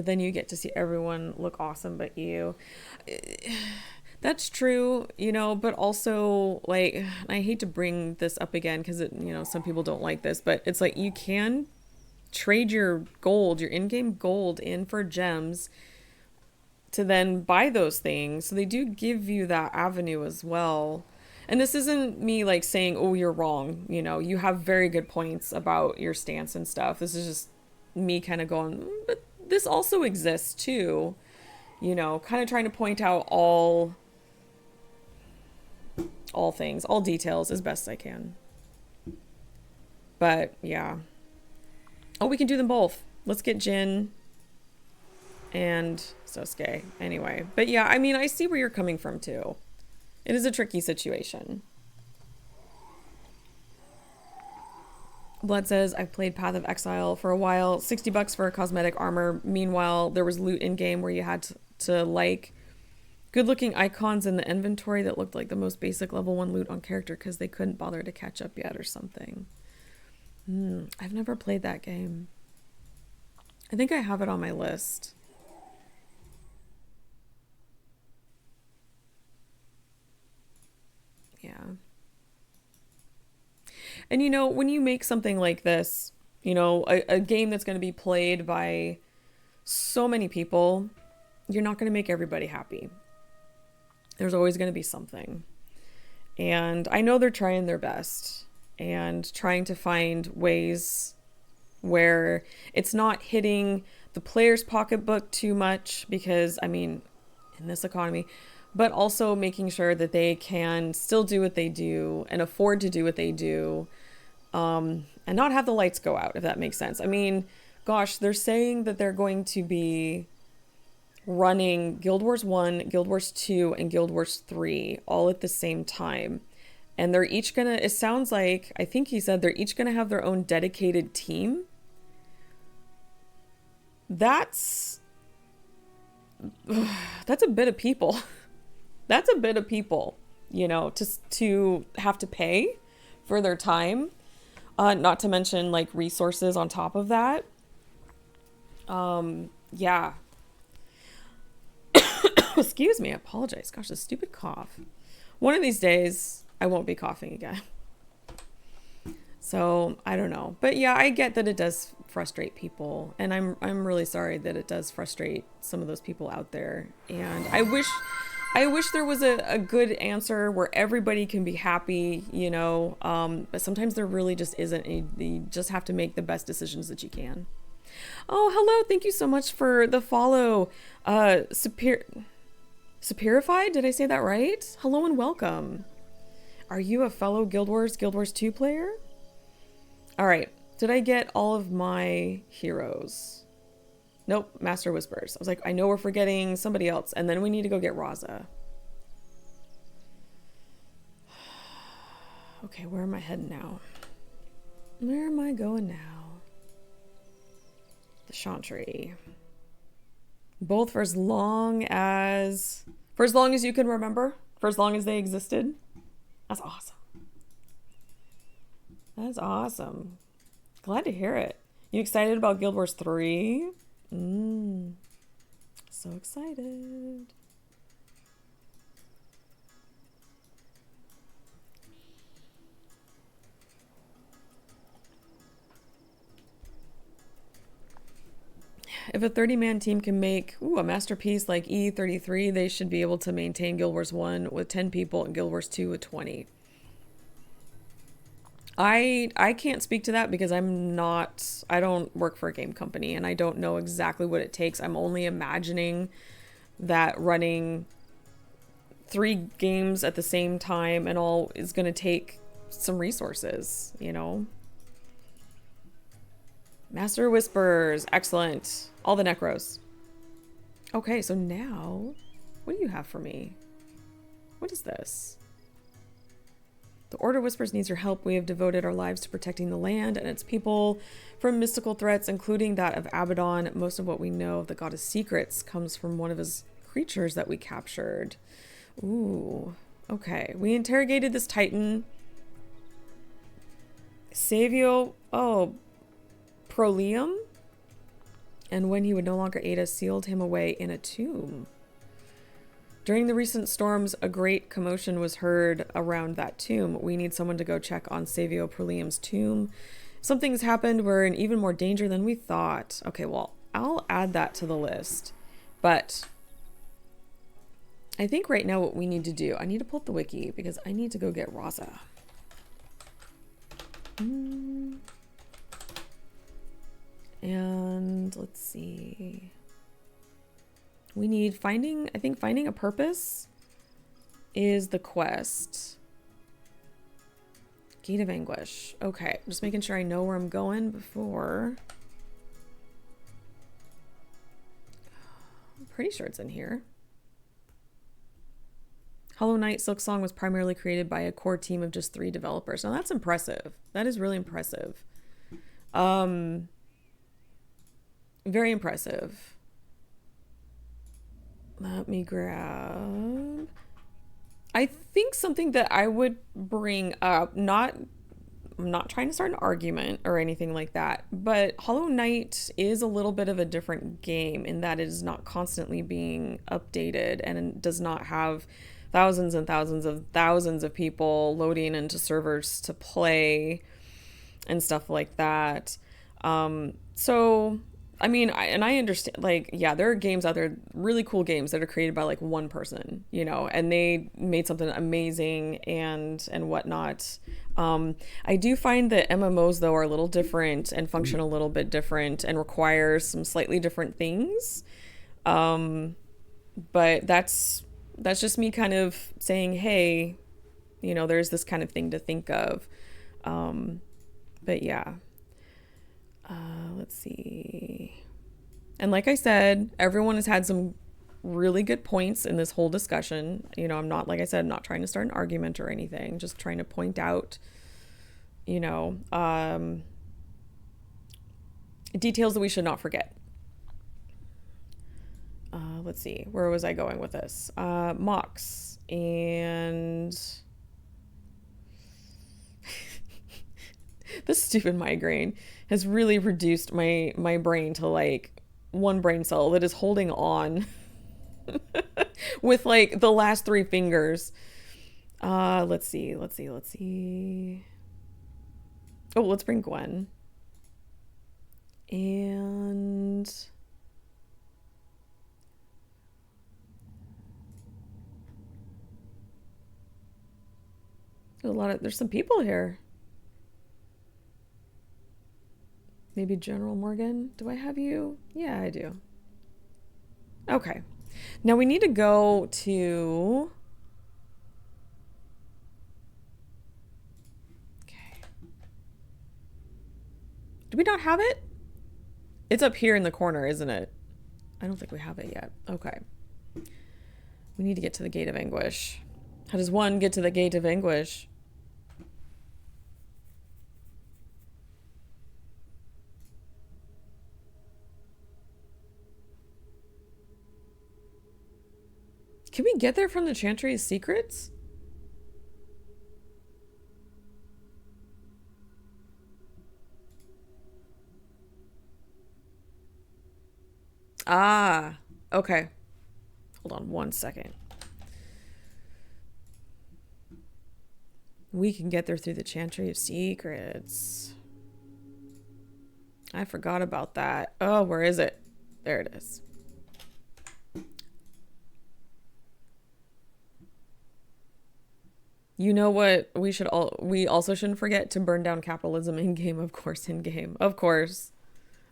then you get to see everyone look awesome but you. That's true, you know, but also, like, I hate to bring this up again because, you know, some people don't like this, but it's like you can trade your gold, your in-game gold, in for gems to then buy those things. So they do give you that avenue as well. And this isn't me, like, saying, oh, you're wrong. You know, you have very good points about your stance and stuff. This is just me kind of going, but this also exists, too. You know, kind of trying to point out all things, all details as best I can. But yeah. Oh, we can do them both. Let's get Jin and Sosuke. Anyway. But yeah, I mean, I see where you're coming from too. It is a tricky situation. Blood says, I've played Path of Exile for a while. $60 for a cosmetic armor. Meanwhile, there was loot in game where you had to like good looking icons in the inventory that looked like the most basic level 1 loot on character because they couldn't bother to catch up yet or something. I've never played that game. I think I have it on my list. Yeah. And you know, when you make something like this, you know, a game that's going to be played by so many people, you're not going to make everybody happy. There's always going to be something. And I know they're trying their best and trying to find ways where it's not hitting the player's pocketbook too much, because, I mean, in this economy, but also making sure that they can still do what they do and afford to do what they do, and not have the lights go out, if that makes sense. I mean, gosh, they're saying that they're going to be running Guild Wars 1, Guild Wars 2, and Guild Wars 3 all at the same time. And they're each gonna, it sounds like, I think he said they're each gonna have their own dedicated team. That's a bit of people. That's a bit of people, you know, to have to pay for their time. Not to mention like resources on top of that. Yeah. Excuse me, I apologize. Gosh, this stupid cough. One of these days, I won't be coughing again. So I don't know, but yeah, I get that it does frustrate people, and I'm really sorry that it does frustrate some of those people out there. And I wish there was a good answer where everybody can be happy, you know. But sometimes there really just isn't. You just have to make the best decisions that you can. Oh, hello! Thank you so much for the follow. Superified? Did I say that right? Hello and welcome. Are you a fellow Guild Wars 2 player? All right. Did I get all of my heroes? Nope. Master Whispers. I was like, I know we're forgetting somebody else. And then we need to go get Razah. Okay, where am I heading now? Where am I going now? The Chantry. Both for as long as you can remember. For as long as they existed. That's awesome. That's awesome. Glad to hear it. You excited about Guild Wars 3? So excited. If a 30-man team can make a masterpiece like E33, they should be able to maintain Guild Wars 1 with 10 people and Guild Wars 2 with 20. I can't speak to that because I don't work for a game company and I don't know exactly what it takes. I'm only imagining that running 3 games at the same time and all is going to take some resources, you know. Master Whispers, excellent. All the Necros. Okay, so now, what do you have for me? What is this? The Order Whispers needs your help. We have devoted our lives to protecting the land and its people from mystical threats, including that of Abaddon. Most of what we know of the Goddess Secrets comes from one of his creatures that we captured. Ooh, okay. We interrogated this Titan. Savio, Proleum? And when he would no longer aid us, sealed him away in a tomb. During the recent storms, a great commotion was heard around that tomb. We need someone to go check on Savio Proleum's tomb. Something's happened. We're in even more danger than we thought. Okay, well, I'll add that to the list. But I think right now what we need to do, I need to pull up the wiki because I need to go get Razah. And let's see. We need finding a purpose is the quest. Gate of Anguish. Okay, just making sure I know where I'm going before. I'm pretty sure it's in here. Hollow Knight Silksong was primarily created by a core team of just 3 developers. Now that's impressive. That is really impressive. Very impressive. Let me grab. I think something that I would bring up, I'm not trying to start an argument or anything like that, but Hollow Knight is a little bit of a different game in that it is not constantly being updated and does not have thousands and thousands of people loading into servers to play and stuff like that. So I mean, I understand, like, yeah, there are games out there, really cool games that are created by like one person, you know, and they made something amazing and whatnot. I do find that MMOs though are a little different and function a little bit different and require some slightly different things. But that's just me kind of saying, hey, you know, there's this kind of thing to think of. But yeah. Let's see. And like I said, everyone has had some really good points in this whole discussion. You know, I'm not, like I said, I'm not trying to start an argument or anything, just trying to point out, you know, details that we should not forget. Let's see, where was I going with this? Mox and this stupid migraine has really reduced my brain to like one brain cell that is holding on with like the last 3 fingers. Let's see. Oh, let's bring Gwen. And there's some people here. Maybe General Morgan. Do I have you? Yeah, I do. Okay. Now we need to go to... Okay. Do we not have it? It's up here in the corner, isn't it? I don't think we have it yet. Okay. We need to get to the Gate of Anguish. How does one get to the Gate of Anguish? Can we get there from the Chantry's secrets? Ah, okay. Hold on one second. We can get there through the Chantry of Secrets. I forgot about that. Oh, where is it? There it is. You know what? We also shouldn't forget to burn down capitalism in game, of course, in game. Of course.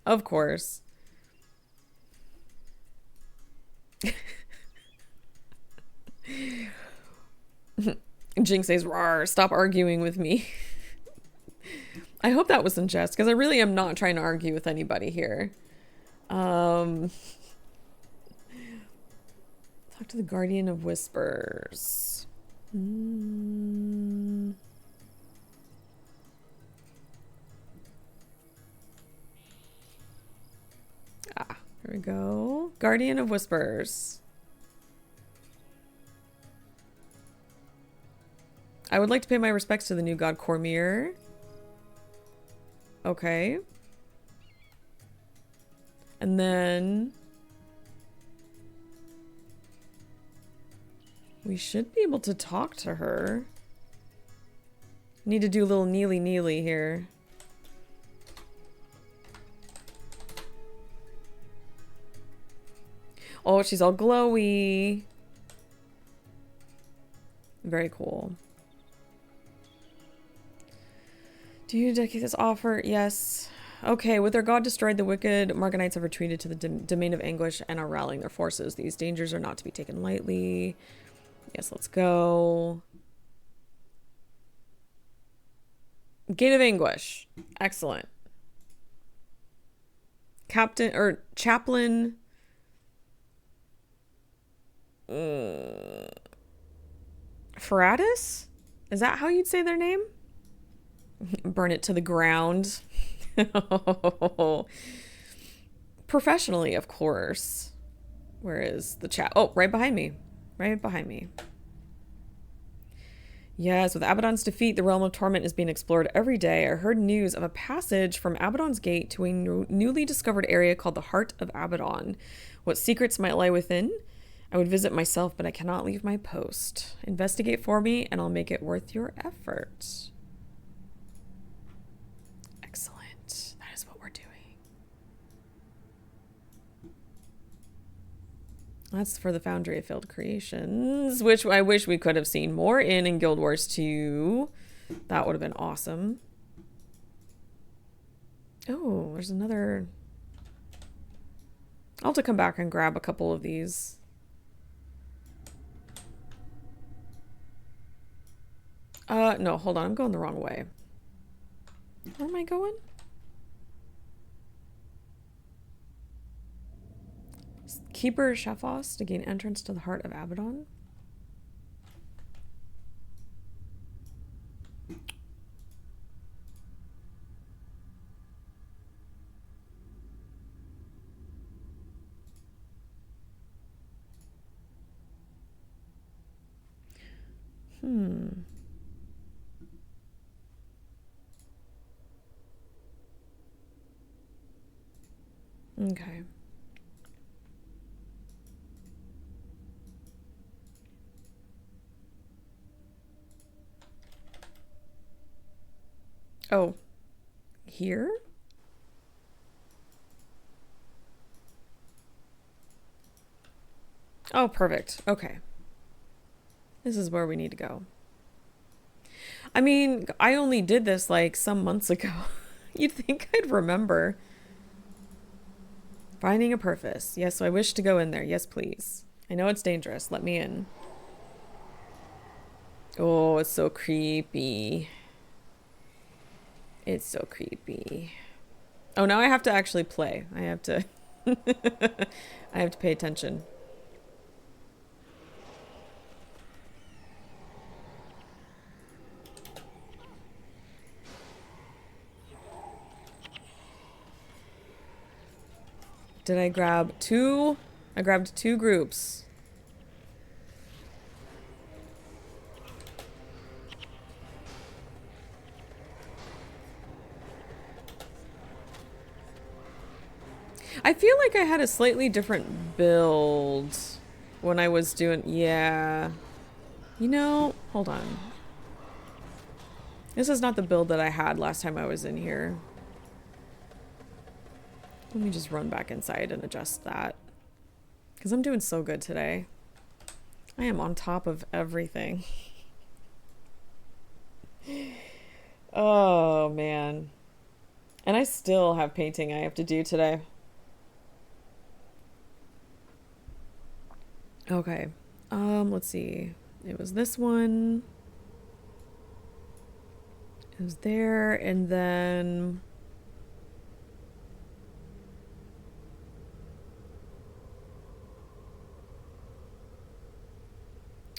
Of course. Jinx says, "Rawr, stop arguing with me." I hope that was in jest, because I really am not trying to argue with anybody here. Talk to the Guardian of Whispers. Ah, here we go. Guardian of Whispers. I would like to pay my respects to the new god Cormier. Okay. And then we should be able to talk to her. Need to do a little neely here. Oh, she's all glowy. Very cool. Do you dedicate this offer? Yes. Okay, with their god destroyed, the wicked Morganites have retreated to the domain of anguish and are rallying their forces. These dangers are not to be taken lightly. Yes, let's go. Gate of Anguish. Excellent. Captain or Chaplain. Feratus? Is that how you'd say their name? Burn it to the ground. Professionally, of course. Where is the chat? Oh, right behind me. Right behind me. Yes, with Abaddon's defeat, the realm of torment is being explored every day. I heard news of a passage from Abaddon's gate to a newly discovered area called the Heart of Abaddon. What secrets might lie within? I would visit myself, but I cannot leave my post. Investigate for me, and I'll make it worth your effort. Excellent. That is what we're doing. That's for the Foundry of Failed Creations, which I wish we could have seen more in Guild Wars 2. That would have been awesome. Oh, there's another... I'll have to come back and grab a couple of these. No, hold on. I'm going the wrong way. Where am I going? Keeper Shafos to gain entrance to the Heart of Abaddon. Okay. Oh, here? Oh, perfect. Okay. This is where we need to go. I mean, I only did this like some months ago. You'd think I'd remember. Finding a purpose. Yes, so I wish to go in there. Yes, please. I know it's dangerous. Let me in. Oh, it's so creepy. It's so creepy. Oh, now I have to actually play. I have to I have to pay attention. Did I grab two? I grabbed two groups. I feel like I had a slightly different build when I was doing... Yeah. You know, hold on. This is not the build that I had last time I was in here. Let me just run back inside and adjust that. Because I'm doing so good today. I am on top of everything. Oh, man. And I still have painting I have to do today. Okay. Let's see. It was this one. It was there, and then...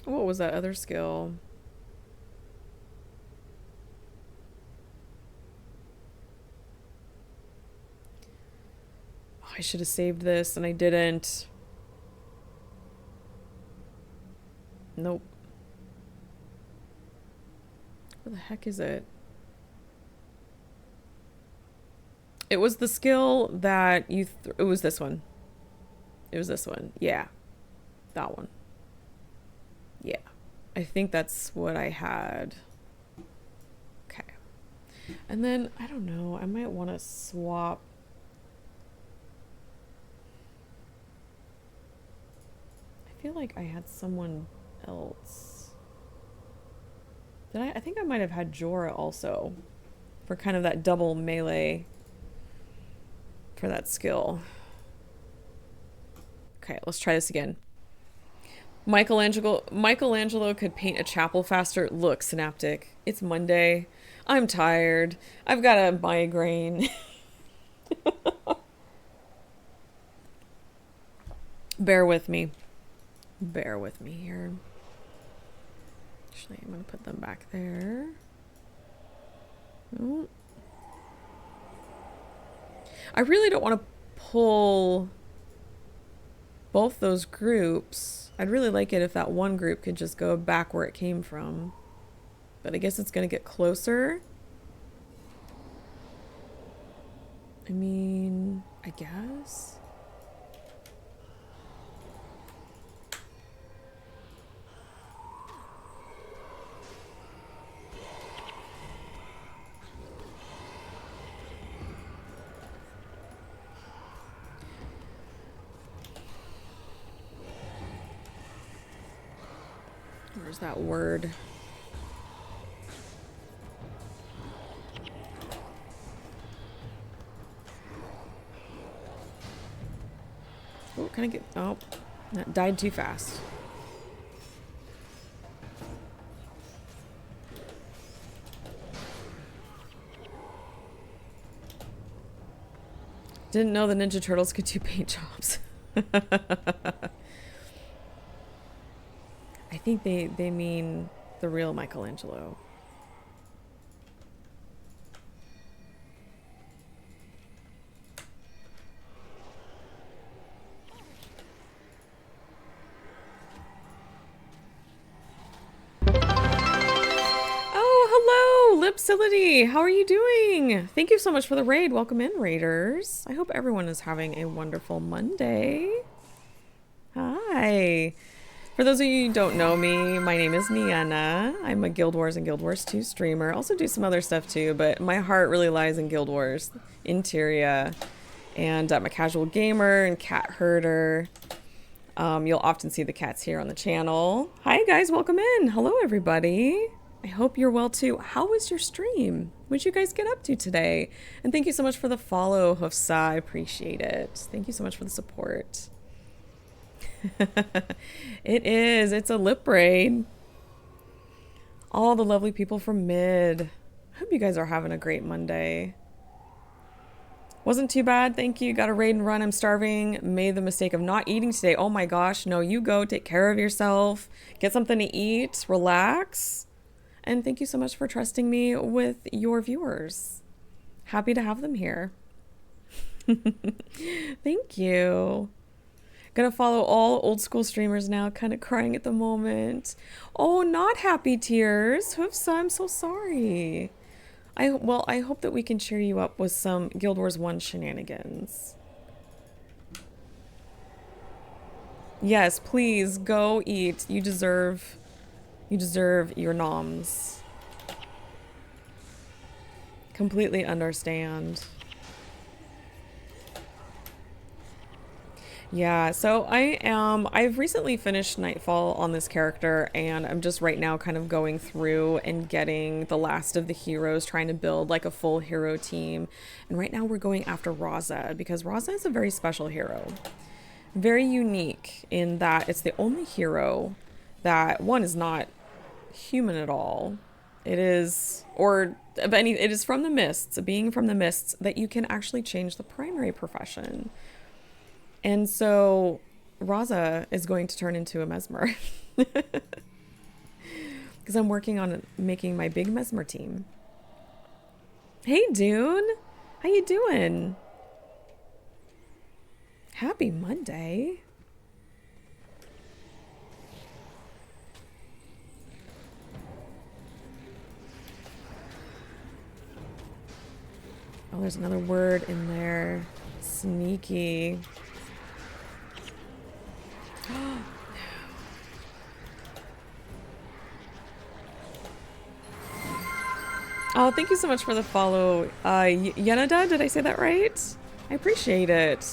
What was that other skill? Oh, I should have saved this and I didn't. Nope. Where the heck is it? It was the skill that you... It was this one. It was this one. Yeah. That one. Yeah. I think that's what I had. Okay. And then, I don't know. I might want to swap... I feel like I had someone else. Did I? I think I might have had Jorah also. For kind of that double melee. For that skill. Okay, let's try this again. Michelangelo could paint a chapel faster. Look, Synaptic. It's Monday. I'm tired. I've got a migraine. Bear with me. Bear with me here. Actually, I'm going to put them back there. Oh. I really don't want to pull both those groups. I'd really like it if that one group could just go back where it came from. But I guess it's going to get closer. I mean, I guess. Where's that word? Oh, can I get... Oh, that died too fast. Didn't know the Ninja Turtles could do paint jobs. I think they mean the real Michelangelo. Oh, hello, Lipsility. How are you doing? Thank you so much for the raid. Welcome in, raiders. I hope everyone is having a wonderful Monday. Hi. For For those of you who don't know me, my name is Nienna. I'm a Guild Wars and Guild Wars 2 streamer. Also do some other stuff too, but my heart really lies in Guild Wars, Interior, and I'm a casual gamer and cat herder. You'll often see the cats here on the channel. Hi guys, welcome in. Hello everybody. I hope you're well too. How was your stream? What'd you guys get up to today? And thank you so much for the follow, Hufsa. I appreciate it. Thank you so much for the support. It is. It's a lip raid. All the lovely people from Mid. Hope you guys are having a great Monday. Wasn't too bad, thank you. Got a raid and run. I'm starving. Made the mistake of not eating today. Oh my gosh. No, you go. Take care of yourself. Get something to eat. Relax. And thank you so much for trusting me with your viewers. Happy to have them here. Thank you. Gonna follow all old school streamers now. Kind of crying at the moment. Oh, not happy tears. Hoofsa, I'm so sorry. I hope that we can cheer you up with some Guild Wars 1 shenanigans. Yes, please go eat. You deserve your noms. Completely understand. Yeah, so I've recently finished Nightfall on this character, and I'm just right now kind of going through and getting the last of the heroes, trying to build like a full hero team. And right now we're going after Razah, because Razah is a very special hero. Very unique in that it's the only hero that, one, is not human at all. It is, or it is from the mists, being from the mists, that you can actually change the primary profession. And so Razah is going to turn into a mesmer. Because I'm working on making my big mesmer team. Hey Dune, how you doing? Happy Monday. Oh, there's another word in there. Sneaky. Oh, thank you so much for the follow. Yenada, did I say that right? I appreciate it.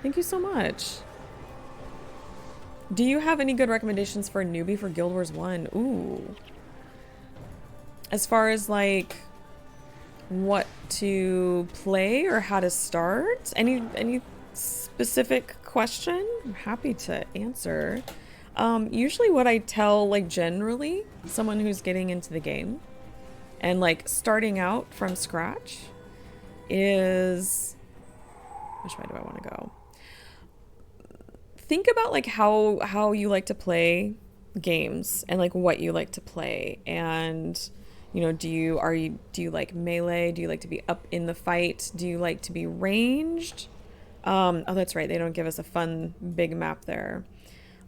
Thank you so much. Do you have any good recommendations for a newbie for Guild Wars 1? Ooh. As far as like what to play or how to start? Any specific question? I'm happy to answer. Usually what I tell, like, generally someone who's getting into the game and like starting out from scratch is, which way do I want to go? Think about like how you like to play games and like what you like to play, and you know, do you like melee? Do you like to be up in the fight? Do you like to be ranged? Oh, that's right. They don't give us a fun big map there.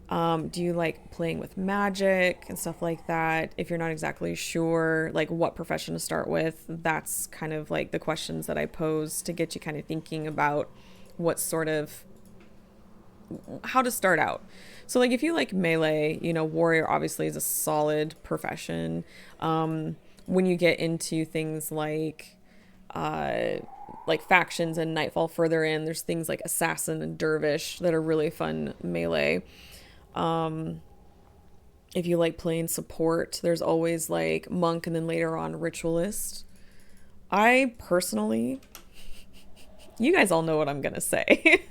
Do you like playing with magic and stuff like that? If you're not exactly sure, like what profession to start with, that's kind of like the questions that I pose to get you kind of thinking about what sort of, how to start out. So like if you like melee, you know, warrior obviously is a solid profession. When you get into things like factions and Nightfall further in, there's things like assassin and dervish that are really fun melee. If you like playing support, there's always like monk and then later on ritualist. I personally, you guys all know what I'm gonna say.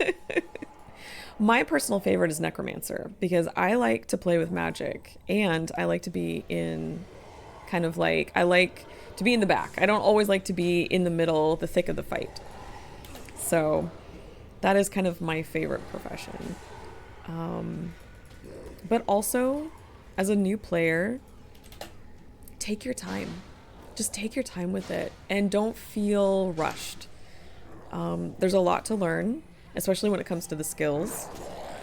My personal favorite is necromancer, because I like to play with magic and I like to be in kind of like, I like to be in the back. I don't always like to be in the middle, the thick of the fight. So that is kind of my favorite profession. But also, as a new player, take your time. Just take your time with it and don't feel rushed. There's a lot to learn, especially when it comes to the skills.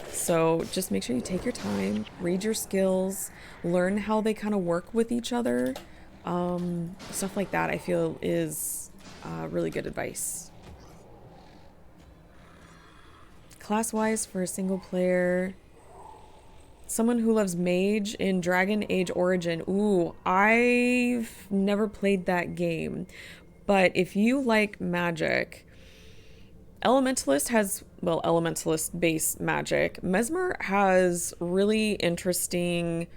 So just make sure you take your time, read your skills, learn how they kind of work with each other. Stuff like that I feel is really good advice. Class-wise for a single player, Someone who loves Mage in Dragon Age Origin. Ooh, I've never played that game. But if you like magic, Elementalist has, well, Elementalist base magic. Mesmer has really interesting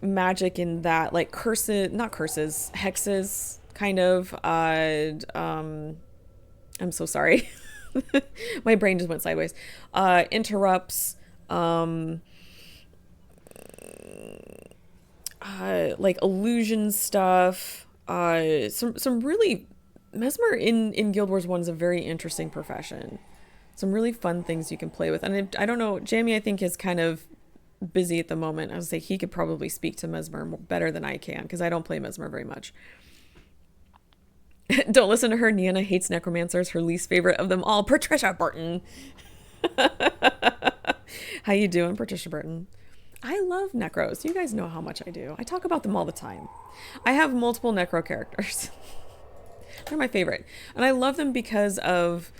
magic in that, like curses, not curses, hexes, kind of. I'm so sorry. My brain just went sideways. Interrupts, like illusion stuff. Some really Mesmer in Guild Wars 1 is a very interesting profession. Some really fun things you can play with. And I don't know, Jamie I think is kind of busy at the moment. I would say he could probably speak to Mesmer better than I can because I don't play Mesmer very much. Don't listen to her. Niana hates necromancers. Her least favorite of them all. Patricia Burton. How you doing, Patricia Burton? I love necros. You guys know how much I do. I talk about them all the time. I have multiple necro characters. They're my favorite. And I love them because of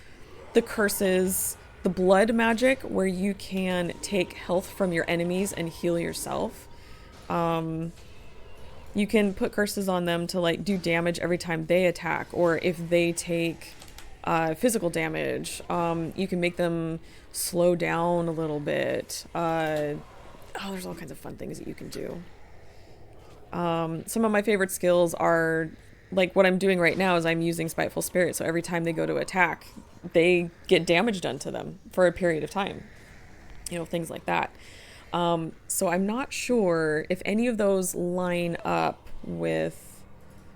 the curses, the blood magic, where you can take health from your enemies and heal yourself. You can put curses on them to like do damage every time they attack, or if they take physical damage, you can make them slow down a little bit. There's all kinds of fun things that you can do. Some of my favorite skills are like what I'm doing right now is I'm using Spiteful Spirit. So every time they go to attack, they get damage done to them for a period of time. You know, things like that. So I'm not sure if any of those line up with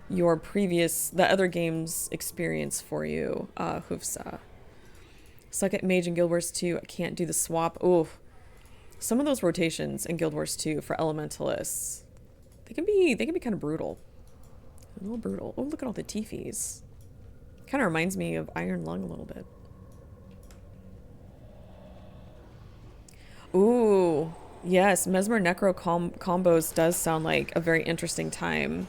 your the other game's experience for you, Hoofsa. Suck at Mage in Guild Wars 2. I can't do the swap. Ooh. Some of those rotations in Guild Wars 2 for Elementalists, they can be kind of brutal. A little brutal. Oh, look at all the Tifis. Kind of reminds me of Iron Lung a little bit. Ooh, yes, Mesmer Necro combos does sound like a very interesting time.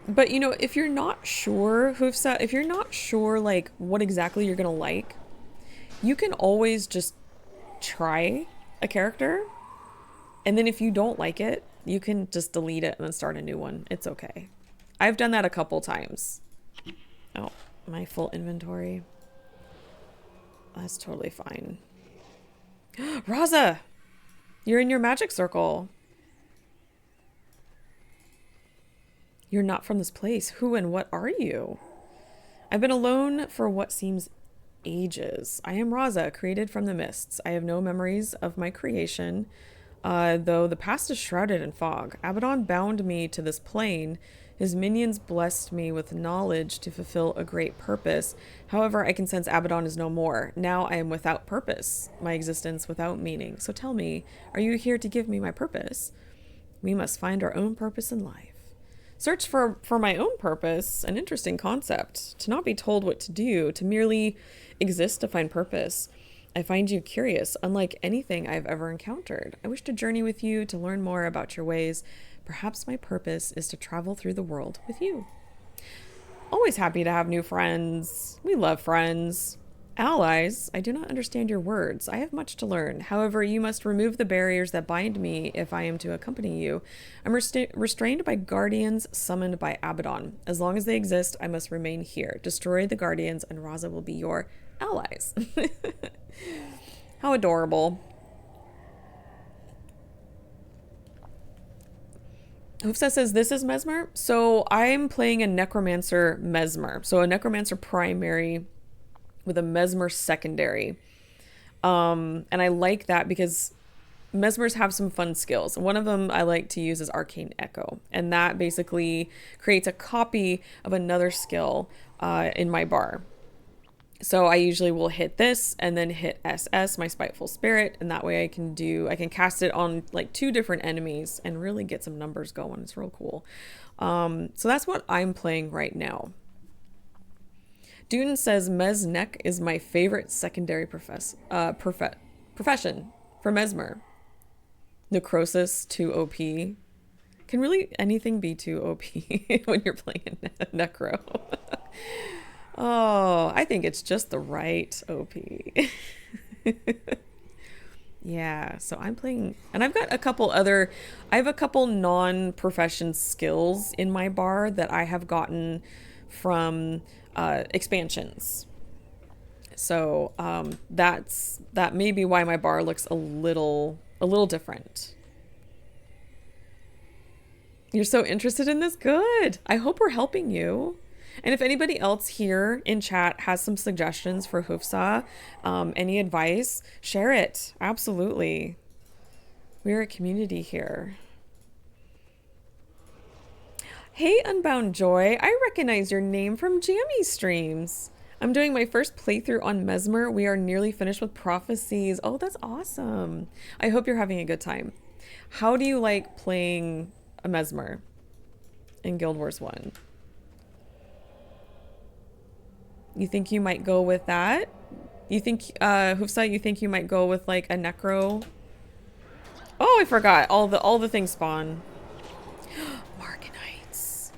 But, you know, if you're not sure, Hoofsa, if you're not sure, like, what exactly you're gonna like, you can always just try a character, and then if you don't like it, you can just delete it and then start a new one. It's okay. I've done that a couple times. Oh, my full inventory. That's totally fine. Razah! You're in your magic circle. You're not from this place. Who and what are you? I've been alone for what seems ages. I am Razah, created from the mists. I have no memories of my creation, though the past is shrouded in fog. Abaddon bound me to this plane. His minions blessed me with knowledge to fulfill a great purpose. However, I can sense Abaddon is no more. Now I am without purpose, my existence without meaning. So tell me, are you here to give me my purpose? We must find our own purpose in life. Search for my own purpose, an interesting concept. To not be told what to do, to merely exist to find purpose. I find you curious, unlike anything I've ever encountered. I wish to journey with you, to learn more about your ways. Perhaps my purpose is to travel through the world with you. Always happy to have new friends. We love friends. Allies, I do not understand your words. I have much to learn. However, you must remove the barriers that bind me if I am to accompany you. I'm restrained by guardians summoned by Abaddon. As long as they exist, I must remain here. Destroy the guardians and Razah will be your allies. How adorable. Hoofsa says, this is Mesmer. So I'm playing a Necromancer Mesmer. So a Necromancer primary with a Mesmer secondary. And I like that because Mesmers have some fun skills. One of them I like to use is Arcane Echo. And that basically creates a copy of another skill in my bar. So I usually will hit this and then hit SS, my Spiteful Spirit. And that way I can cast it on like 2 different enemies and really get some numbers going. It's real cool. So that's what I'm playing right now. Dune says Mesnec is my favorite secondary profession for Mesmer. Necrosis too OP. Can really anything be too OP when you're playing Necro? Oh, I think it's just the right OP. Yeah, so I'm playing, and I've got a couple other, I have a couple non-profession skills in my bar that I have gotten from expansions. So that may be why my bar looks a little different. You're so interested in this? Good. I hope we're helping you. And if anybody else here in chat has some suggestions for Hoofsa, any advice, share it. Absolutely. We're a community here. Hey, Unbound Joy. I recognize your name from Jammy streams. I'm doing my first playthrough on Mesmer. We are nearly finished with Prophecies. Oh, that's awesome. I hope you're having a good time. How do you like playing a Mesmer in Guild Wars 1? You think you might go with that? You think, Hoofsa, you think you might go with like a Necro? Oh, I forgot. All the things spawn. Marganites.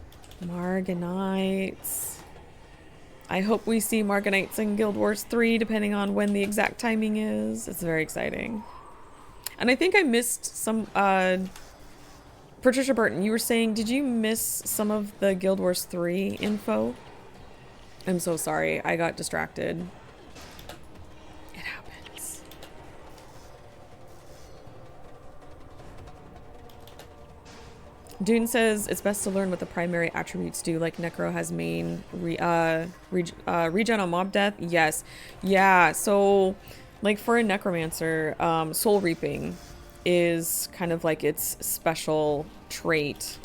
Marganites. I hope we see Marganites in Guild Wars 3, depending on when the exact timing is. It's very exciting. And I think I missed some, Patricia Burton, you were saying, did you miss some of the Guild Wars 3 info? I'm so sorry. I got distracted. It happens. Dune says it's best to learn what the primary attributes do, like Necro has main regen on mob death. Yes. Yeah, so like for a Necromancer, Soul Reaping is kind of like its special trait.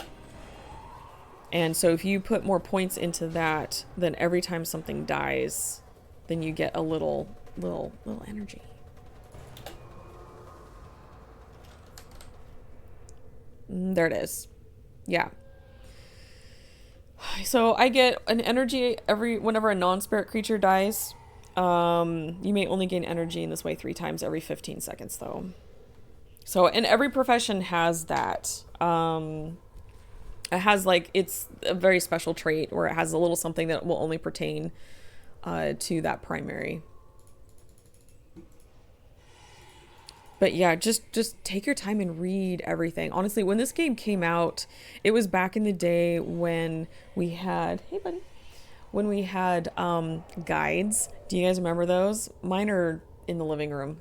And so if you put more points into that, then every time something dies, then you get a little energy. There it is. Yeah. So I get an energy whenever a non-spirit creature dies. You may only gain energy in this way 3 times every 15 seconds though. So, and every profession has that. It has like, it's a very special trait where it has a little something that will only pertain to that primary. But yeah, just take your time and read everything. Honestly, when this game came out, it was back in the day when we had, hey buddy, when we had guides. Do you guys remember those? Mine are in the living room.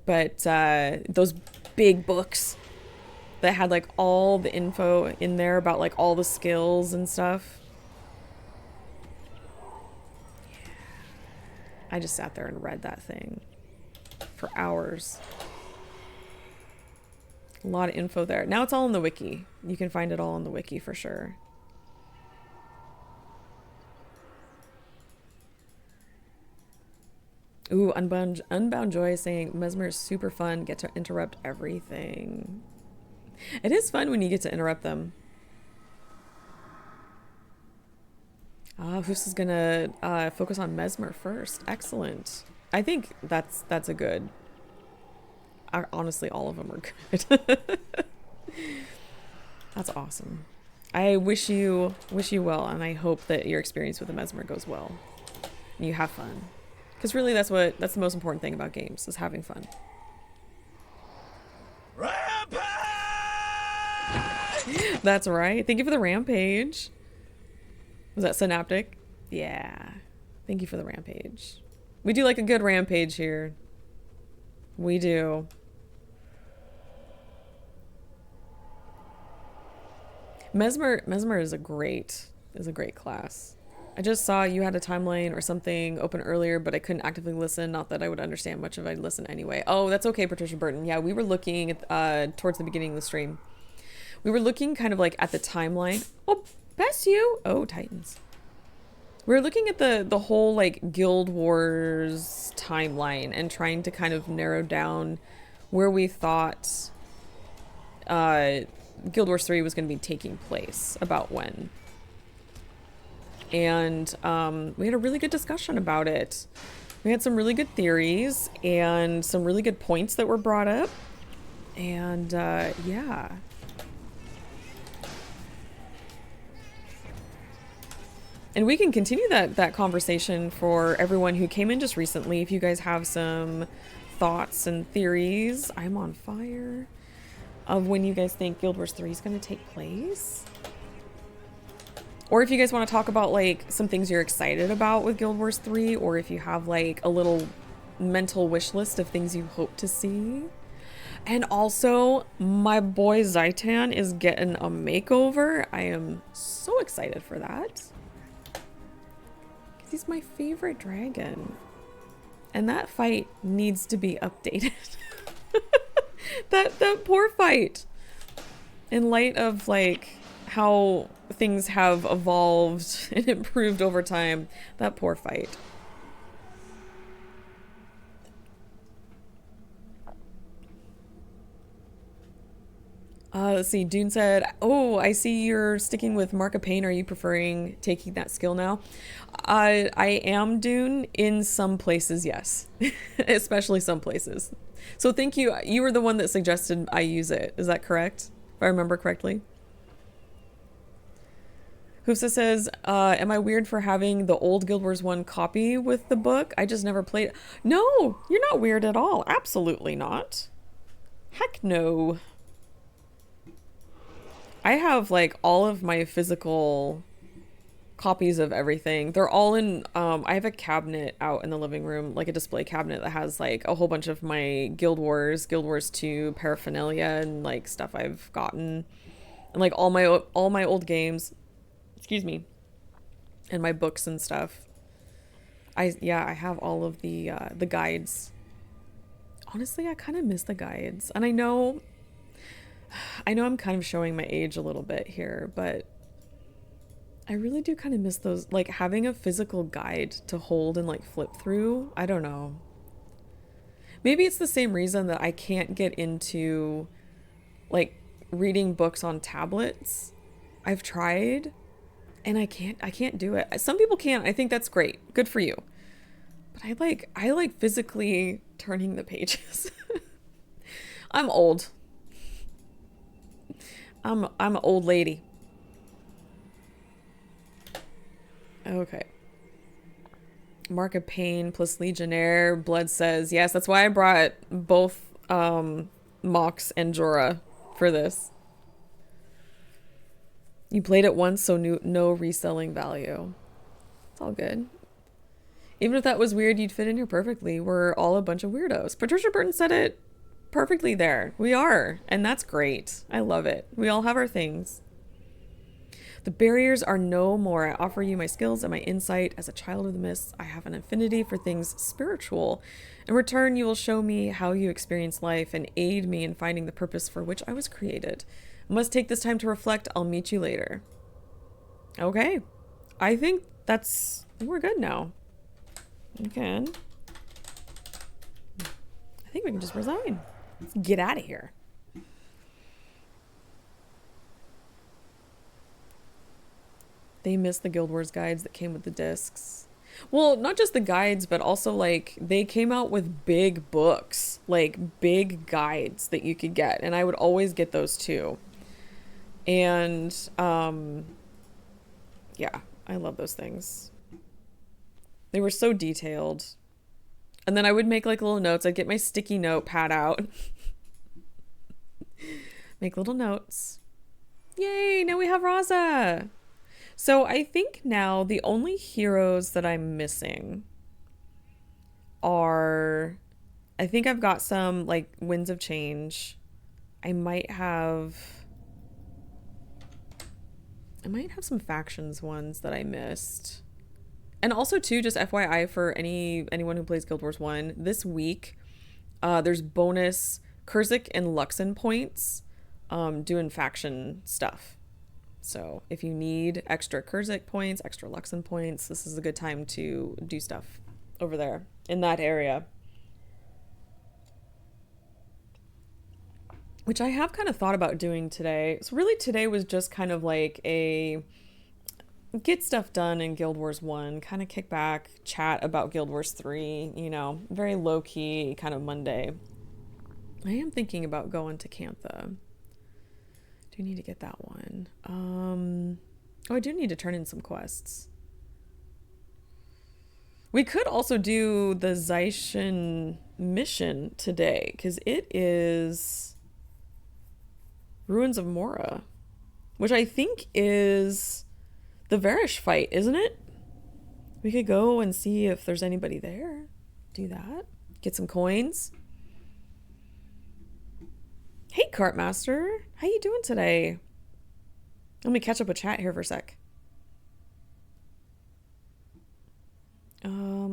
But those big books that had like all the info in there about like all the skills and stuff. Yeah. I just sat there and read that thing for hours. A lot of info there. Now it's all in the wiki. You can find it all in the wiki for sure. Ooh, Unbound Joy is saying Mesmer is super fun. Get to interrupt everything. It is fun when you get to interrupt them. Hoos is gonna focus on Mesmer first. Excellent. I think that's a good. Honestly, all of them are good. That's awesome. I wish you well, and I hope that your experience with the Mesmer goes well. And you have fun, because really that's the most important thing about games, is having fun. Rampage! That's right. Thank you for the rampage. Was that Synaptic? Yeah. Thank you for the rampage. We do like a good rampage here. We do. Mesmer is a great class. I just saw you had a timeline or something open earlier, but I couldn't actively listen. Not that I would understand much if I listen anyway. Oh, that's okay, Patricia Burton. Yeah, we were looking at towards the beginning of the stream. We were looking kind of like at the timeline. Oh, bless you. Oh, Titans. We were looking at the whole like Guild Wars timeline and trying to kind of narrow down where we thought Guild Wars 3 was going to be taking place, about when. And we had a really good discussion about it. We had some really good theories and some really good points that were brought up. And yeah. And we can continue that conversation for everyone who came in just recently. If you guys have some thoughts and theories, I'm on fire, of when you guys think Guild Wars 3 is going to take place. Or if you guys want to talk about like some things you're excited about with Guild Wars 3, or if you have like a little mental wish list of things you hope to see. And also, my boy Zaitan is getting a makeover. I am so excited for that. Because he's my favorite dragon. And that fight needs to be updated. that poor fight. In light of like how things have evolved and improved over time, that poor fight. Let's see. Dune said, "Oh, I see you're sticking with Mark of Pain. Are you preferring taking that skill now?" I am, Dune, in some places, yes. Especially some places. So thank you. You were the one that suggested I use it. Is that correct? If I remember correctly. Hoofsa says, am I weird for having the old Guild Wars 1 copy with the book? I just never played. No, you're not weird at all. Absolutely not. Heck no. I have like all of my physical copies of everything. They're all in, I have a cabinet out in the living room, like a display cabinet that has like a whole bunch of my Guild Wars 2 paraphernalia and like stuff I've gotten. And like all my old games, excuse me, and my books and stuff. I have all of the guides. Honestly, I kind of miss the guides. And I know I'm kind of showing my age a little bit here, but I really do kind of miss those, like having a physical guide to hold and like flip through. I don't know. Maybe it's the same reason that I can't get into like reading books on tablets. I've tried and I can't do it. Some people can. I think that's great. Good for you. But I like physically turning the pages. I'm old. I'm an old lady. Okay. Mark of Pain plus Legionnaire. Blood says, yes, that's why I brought both Mox and Jorah for this. You played it once, so no reselling value. It's all good. Even if that was weird, you'd fit in here perfectly. We're all a bunch of weirdos. Patricia Burton said it perfectly there. We are, and that's great. I love it. We all have our things. The barriers are no more. I offer you my skills and my insight. As a child of the mists, I have an affinity for things spiritual. In return, you will show me how you experience life and aid me in finding the purpose for which I was created. I must take this time to reflect. I'll meet you later. Okay. I think we're good now. Okay. I think we can just resign. Let's get out of here. They missed the Guild Wars guides that came with the discs. Well, not just the guides, but also like they came out with big books, like big guides that you could get. And I would always get those too. And yeah, I love those things. They were so detailed. And then I would make like little notes. I'd get my sticky note pad out. Make little notes. Yay, now we have Razah. So I think now the only heroes that I'm missing are, I think I've got some like Winds of Change. I might have some factions ones that I missed. And also too, just FYI for anyone who plays Guild Wars 1, this week there's bonus Kurzik and Luxon points doing faction stuff. So if you need extra Kurzik points, extra Luxon points, this is a good time to do stuff over there in that area. Which I have kind of thought about doing today. So really today was just kind of like a get stuff done in Guild Wars 1, kind of kick back, chat about Guild Wars 3, you know, very low-key, kind of Monday. I am thinking about going to Cantha. Do need to get that one. Oh, I do need to turn in some quests. We could also do the Zaishin mission today, because it is Ruins of Mora, which I think is the Varish fight, isn't it? We could go and see if there's anybody there. Do that. Get some coins. Hey, Cartmaster. How you doing today? Let me catch up with chat here for a sec.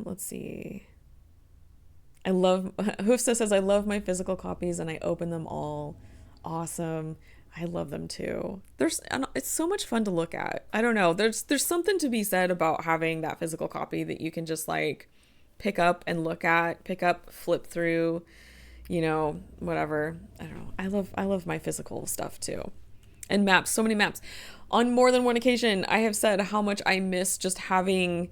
Let's see. I love Hoofsta says I love my physical copies and I open them all. Awesome. I love them too. It's so much fun to look at. I don't know. There's something to be said about having that physical copy that you can just like pick up and look at, pick up, flip through, you know, whatever. I don't know. I love my physical stuff too. And maps, so many maps. On more than one occasion, I have said how much I miss just having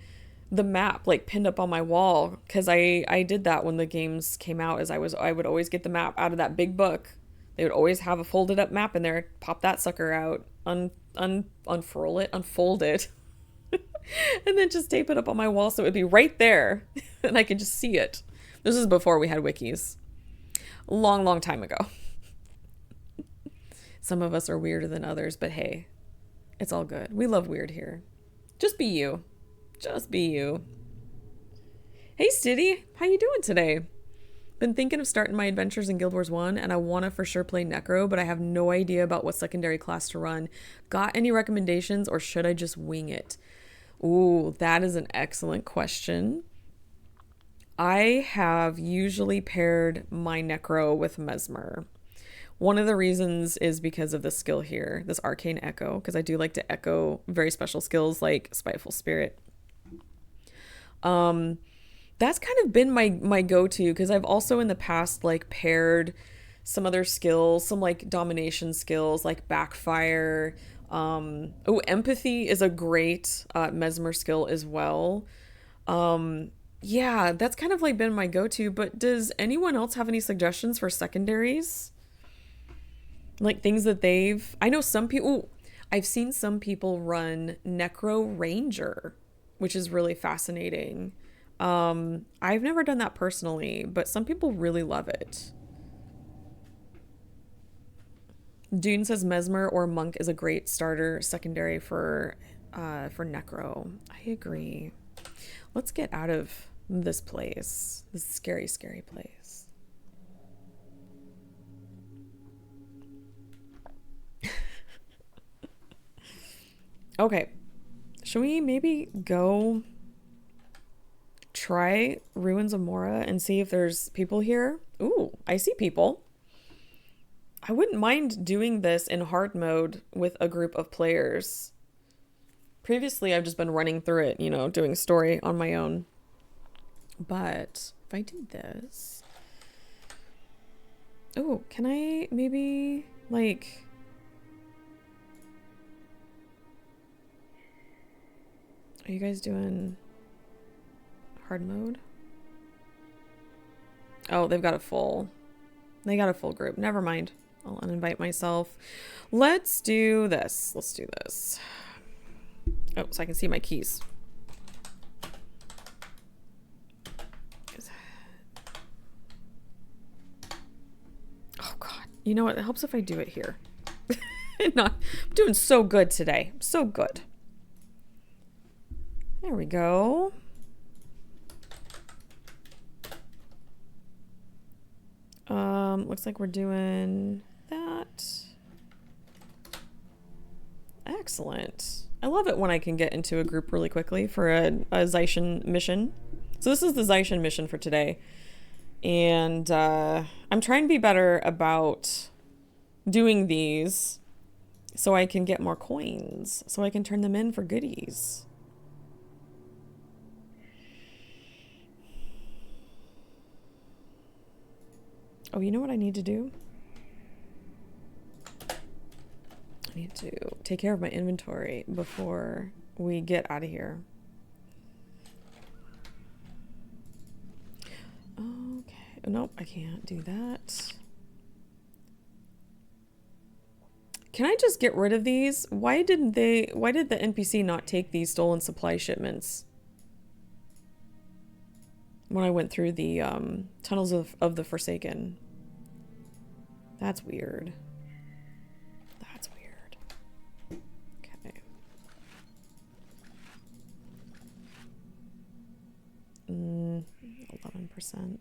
the map like pinned up on my wall, because I did that when the games came out. I would always get the map out of that big book. They would always have a folded up map in there. Pop that sucker out, unfurl it, unfold it, and then just tape it up on my wall so it would be right there and I could just see it. This is before we had wikis. Long, long time ago. Some of us are weirder than others, but hey, it's all good. We love weird here. Just be you. Just be you. Hey, Stiddy. How you doing today? Been thinking of starting my adventures in Guild Wars 1, and I want to for sure play Necro, but I have no idea about what secondary class to run. Got any recommendations, or should I just wing it? Ooh, that is an excellent question. I have usually paired my Necro with Mesmer. One of the reasons is because of the skill here, this Arcane Echo, because I do like to echo very special skills like Spiteful Spirit. That's kind of been my go-to, because I've also in the past like paired some other skills, some like domination skills like Backfire. Empathy is a great Mesmer skill as well. Yeah, that's kind of like been my go-to, but does anyone else have any suggestions for secondaries? Like things that I know some people, I've seen some people run Necro Ranger, which is really fascinating. I've never done that personally, but some people really love it. Dune says Mesmer or Monk is a great starter secondary for Necro. I agree. Let's get out of this place. This scary, scary place. Okay. Should we maybe go try Ruins of Mora and see if there's people here? Ooh, I see people. I wouldn't mind doing this in hard mode with a group of players. Previously, I've just been running through it, you know, doing story on my own. But if I do this... Oh, can I maybe, like... Are you guys doing hard mode? Oh, they got a full group. Never mind. I'll uninvite myself. Let's do this. Let's do this. Oh, so I can see my keys. Oh God. You know what? It helps if I do it here. I'm doing so good today. So good. There we go. Looks like we're doing that. Excellent. I love it when I can get into a group really quickly for a Zaishin mission. So this is the Zaishin mission for today. And I'm trying to be better about doing these so I can get more coins, so I can turn them in for goodies. Oh, you know what I need to do? I need to take care of my inventory before we get out of here. Okay. Nope, I can't do that. Can I just get rid of these? Why did the NPC not take these stolen supply shipments? when I went through the tunnels of the Forsaken. That's weird. That's weird. Okay. 11%.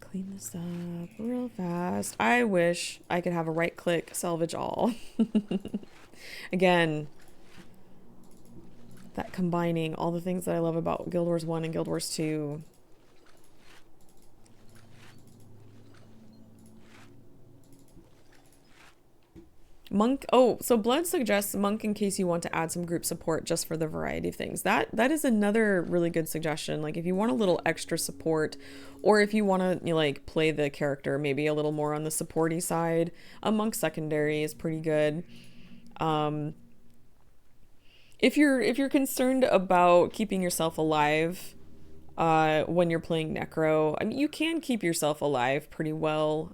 Clean this up real fast. I wish I could have a right click salvage all. Again, that combining all the things that I love about Guild Wars 1 and Guild Wars 2. Monk, oh, so Blood suggests Monk in case you want to add some group support just for the variety of things. That is another really good suggestion. Like if you want a little extra support, or if you want to, you know, like play the character maybe a little more on the supporty side, a Monk secondary is pretty good. If you're concerned about keeping yourself alive when you're playing Necro, I mean, you can keep yourself alive pretty well,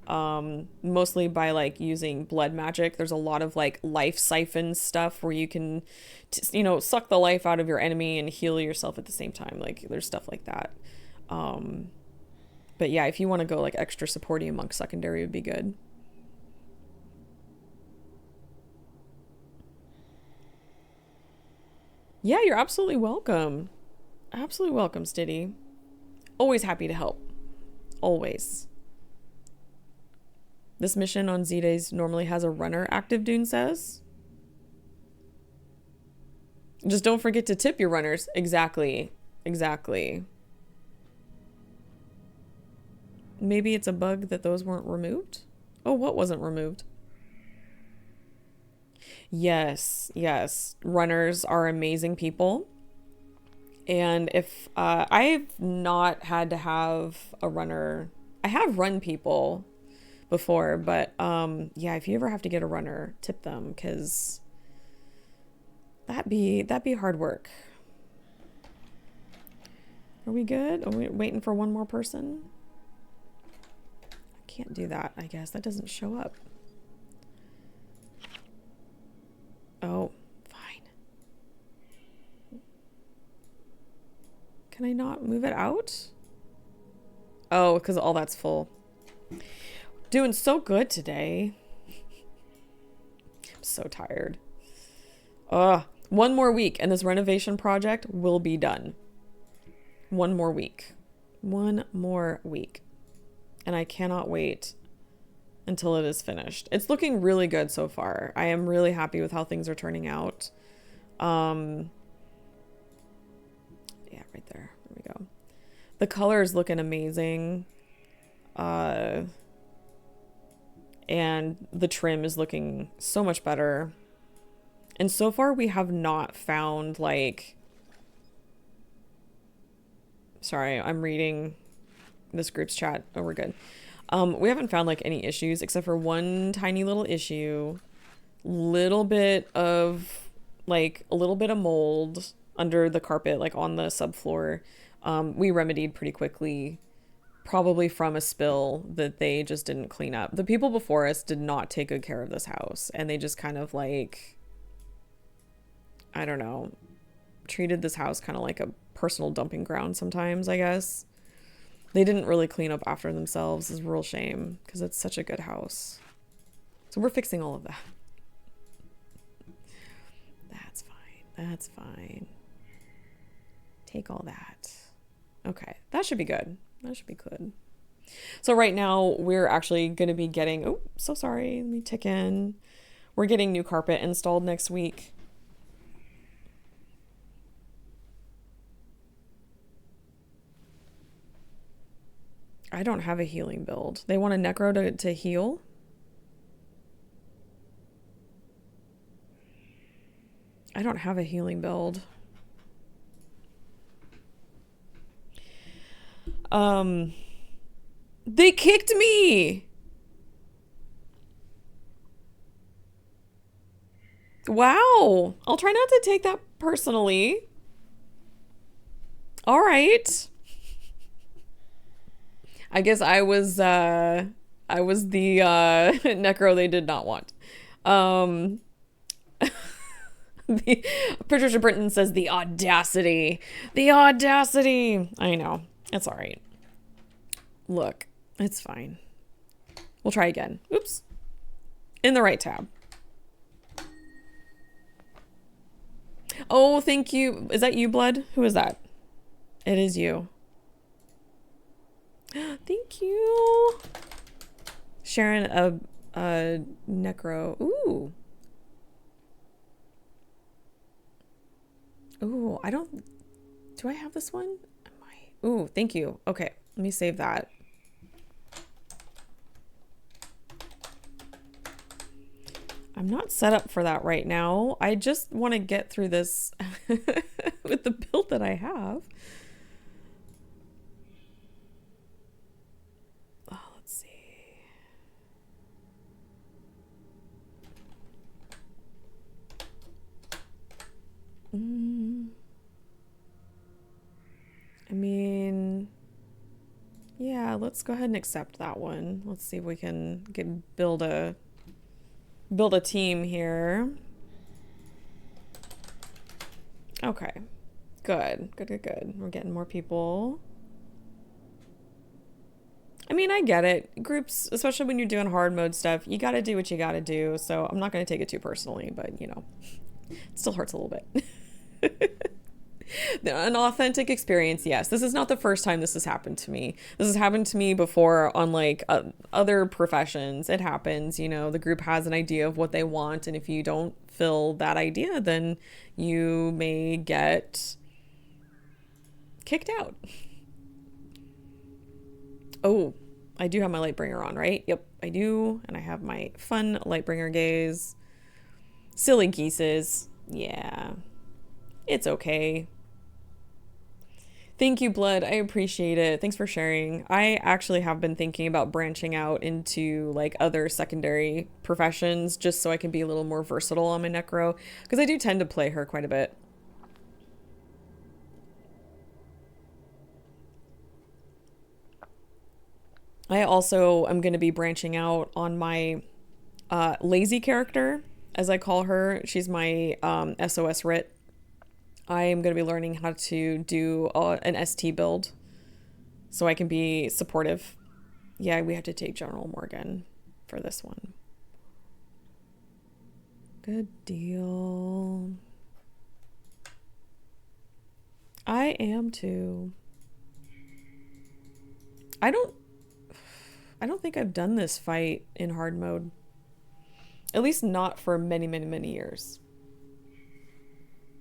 mostly by like using blood magic. There's a lot of like life siphon stuff where you can, you know, suck the life out of your enemy and heal yourself at the same time. Like there's stuff like that. But yeah, if you want to go like extra supporty, Monk secondary would be good. Yeah, you're absolutely welcome. Absolutely welcome, Stiddy. Always happy to help. Always. This mission on Z-Days normally has a runner active, Dune says. Just don't forget to tip your runners. Exactly. Exactly. Maybe it's a bug that those weren't removed? Oh, what wasn't removed? Yes, yes. Runners are amazing people. And if I've not had to have a runner, I have run people before, but yeah, if you ever have to get a runner, tip them, because that'd be hard work. Are we good? Are we waiting for one more person? I can't do that, I guess. That doesn't show up. Oh, fine. Can I not move it out? Oh, because all that's full. Doing so good today. I'm so tired. One more week and this renovation project will be done. One more week. One more week. And I cannot wait until it is finished. It's looking really good so far. I am really happy with how things are turning out. Yeah, right there. There we go. The color is looking amazing. And the trim is looking so much better. And so far we have not found like... Sorry, I'm reading this group's chat. Oh, we're good. We haven't found like any issues except for one tiny little issue. Little bit of like a little bit of mold under the carpet, like on the subfloor. We remedied pretty quickly, probably from a spill that they just didn't clean up. The people before us did not take good care of this house, and they just kind of like, I don't know, treated this house kind of like a personal dumping ground sometimes, I guess. They didn't really clean up after themselves. It's a real shame because it's such a good house. So we're fixing all of that. That's fine. That's fine. Take all that. Okay, that should be good. That should be good. So right now we're actually going to be getting, oh, so sorry. Let me tick in. We're getting new carpet installed next week. I don't have a healing build. They want a necro to heal? I don't have a healing build. They kicked me! Wow. I'll try not to take that personally. All right. I guess I was the necro they did not want. Patricia Britton says the audacity. The audacity. I know. It's all right. Look, it's fine. We'll try again. Oops. In the right tab. Oh, thank you. Is that you, Blood? Who is that? It is you. Thank you. Sharon, a necro. Ooh. Ooh, I don't... Do I have this one? Ooh, thank you. Okay, let me save that. I'm not set up for that right now. I just want to get through this with the build that I have. Oh, let's see. I mean, yeah, let's go ahead and accept that one. Let's see if we can build a team here. Okay. Good. We're getting more people. I mean, I get it. Groups, especially when you're doing hard mode stuff, you got to do what you got to do. So I'm not going to take it too personally, but you know, it still hurts a little bit. An authentic experience, yes. This is not the first time this has happened to me. This has happened to me before on like other professions. It happens, you know, the group has an idea of what they want, and if you don't fill that idea, then you may get kicked out. Oh, I do have my Lightbringer on, right? Yep, I do. And I have my fun Lightbringer gaze. Silly geeses. Yeah. It's okay. Thank you, Blood. I appreciate it. Thanks for sharing. I actually have been thinking about branching out into like other secondary professions just so I can be a little more versatile on my Necro, because I do tend to play her quite a bit. I also am going to be branching out on my lazy character, as I call her. She's my SOS Rit. I am going to be learning how to do an ST build so I can be supportive. Yeah, we have to take General Morgan for this one. Good deal. I am too. I don't think I've done this fight in hard mode. At least not for many, many, many years.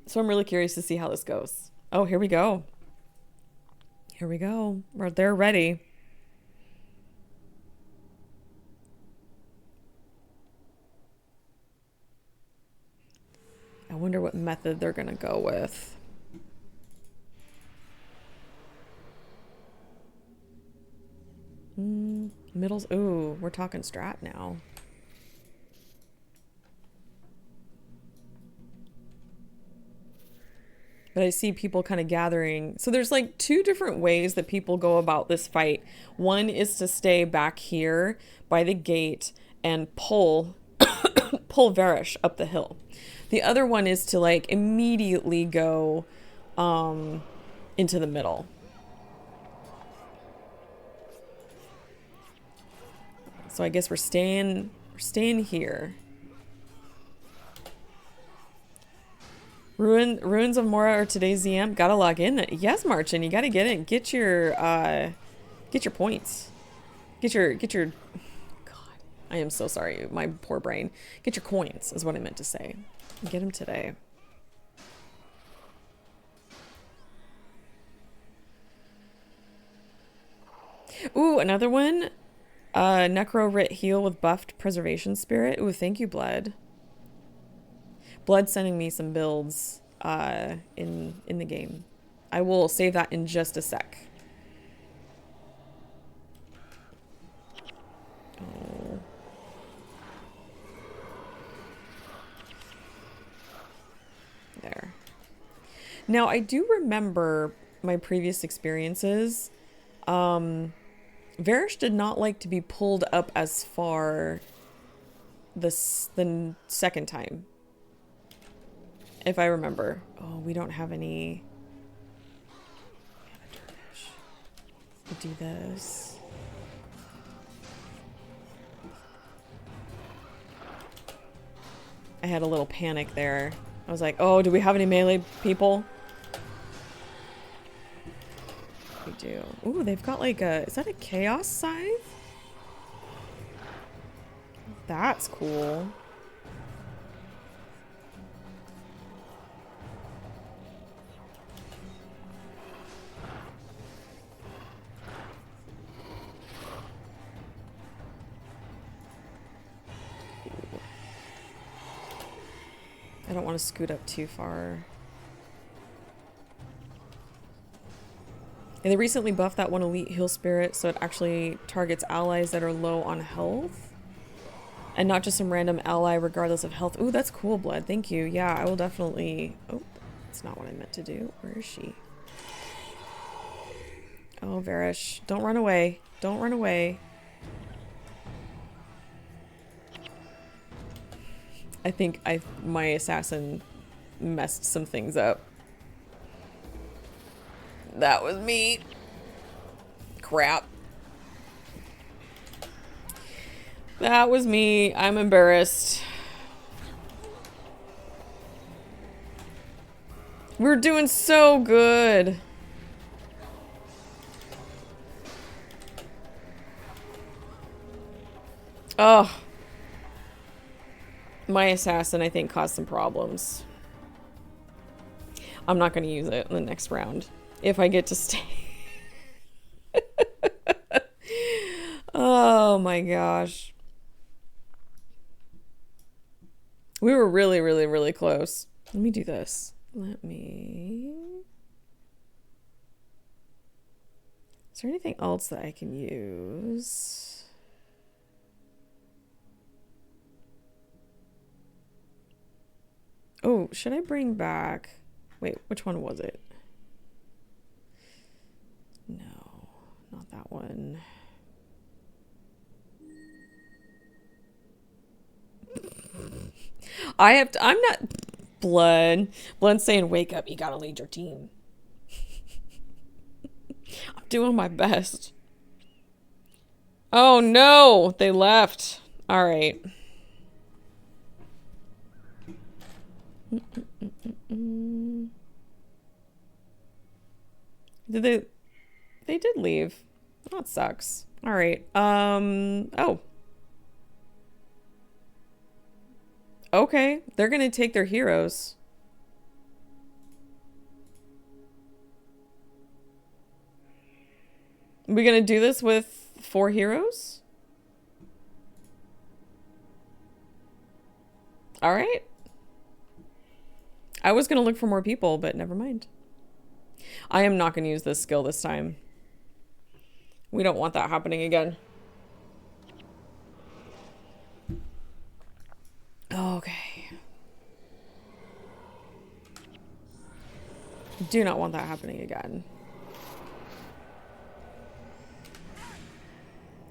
So I'm really curious to see how this goes. Oh, here we go. Here we go. They're ready. I wonder what method they're gonna go with. Middles. Ooh, we're talking strat now. But I see people kind of gathering. So there's like two different ways that people go about this fight. One is to stay back here by the gate and pull Varish up the hill. The other one is to like immediately go into the middle. So I guess we're staying here. Ruins of Mora are today's ZM. Gotta log in. Yes, Marchin, you gotta get in. Get your points. Get your God, I am so sorry, my poor brain. Get your coins is what I meant to say. Get them today. Ooh, another one. Necro Rit heal with buffed preservation spirit. Ooh, thank you, Blood. Blood sending me some builds in the game. I will save that in just a sec. Oh. There. Now, I do remember my previous experiences. Varish did not like to be pulled up as far the second time. If I remember. Oh, we don't have any. We have a dervish. We'll do this. I had a little panic there. I was like, oh, do we have any melee people? We do. Ooh, they've got like a, is that a chaos scythe? That's cool. I don't want to scoot up too far. And they recently buffed that one elite heal spirit so it actually targets allies that are low on health. And not just some random ally regardless of health. Ooh, that's cool, Blood. Thank you. Yeah, I will definitely... Oh, that's not what I meant to do. Where is she? Oh, Varish. Don't run away. Don't run away. I think my assassin messed some things up. That was me. Crap. That was me. I'm embarrassed. We're doing so good. Oh. My assassin, I think, caused some problems. I'm not going to use it in the next round. If I get to stay. Oh my gosh. We were really, really, really close. Let me do this. Let me... Is there anything else that I can use? Oh, should I bring back... Wait, which one was it? No, not that one. I'm not... Blood. Blood's saying, wake up, you gotta lead your team. I'm doing my best. Oh no, they left. All right. Did they... They did leave. That sucks. All right. Oh. Okay. They're going to take their heroes. Are we going to do this with 4 heroes? All right. I was going to look for more people, but never mind. I am not going to use this skill this time. We don't want that happening again. Okay. Do not want that happening again.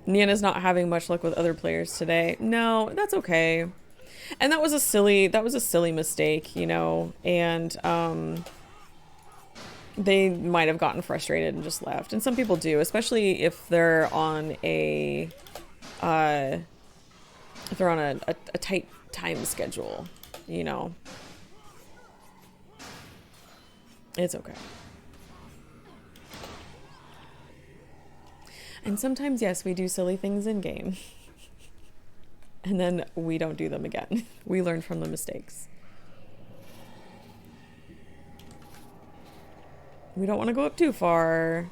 Niana's not having much luck with other players today. No, that's okay. And that was a silly mistake, you know, and they might have gotten frustrated and just left. And some people do, especially if they're on a tight time schedule, you know. It's okay. And sometimes, yes, we do silly things in game. And then we don't do them again. We learn from the mistakes. We don't want to go up too far.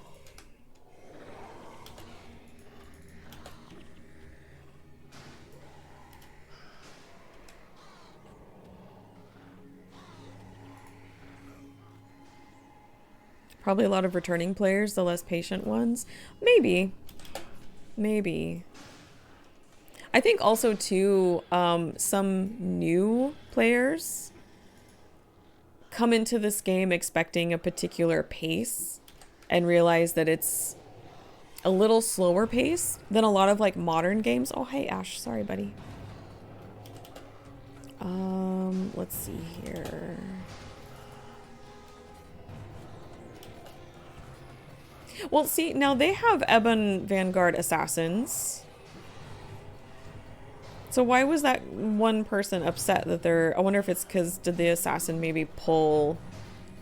Probably a lot of returning players, the less patient ones. Maybe. Maybe. I think also too, some new players come into this game expecting a particular pace and realize that it's a little slower pace than a lot of like modern games. Oh, hey Ash, sorry buddy. Let's see here. Well, see, now they have Ebon Vanguard assassins. So why was that one person upset that they're... I wonder if it's because did the assassin maybe pull...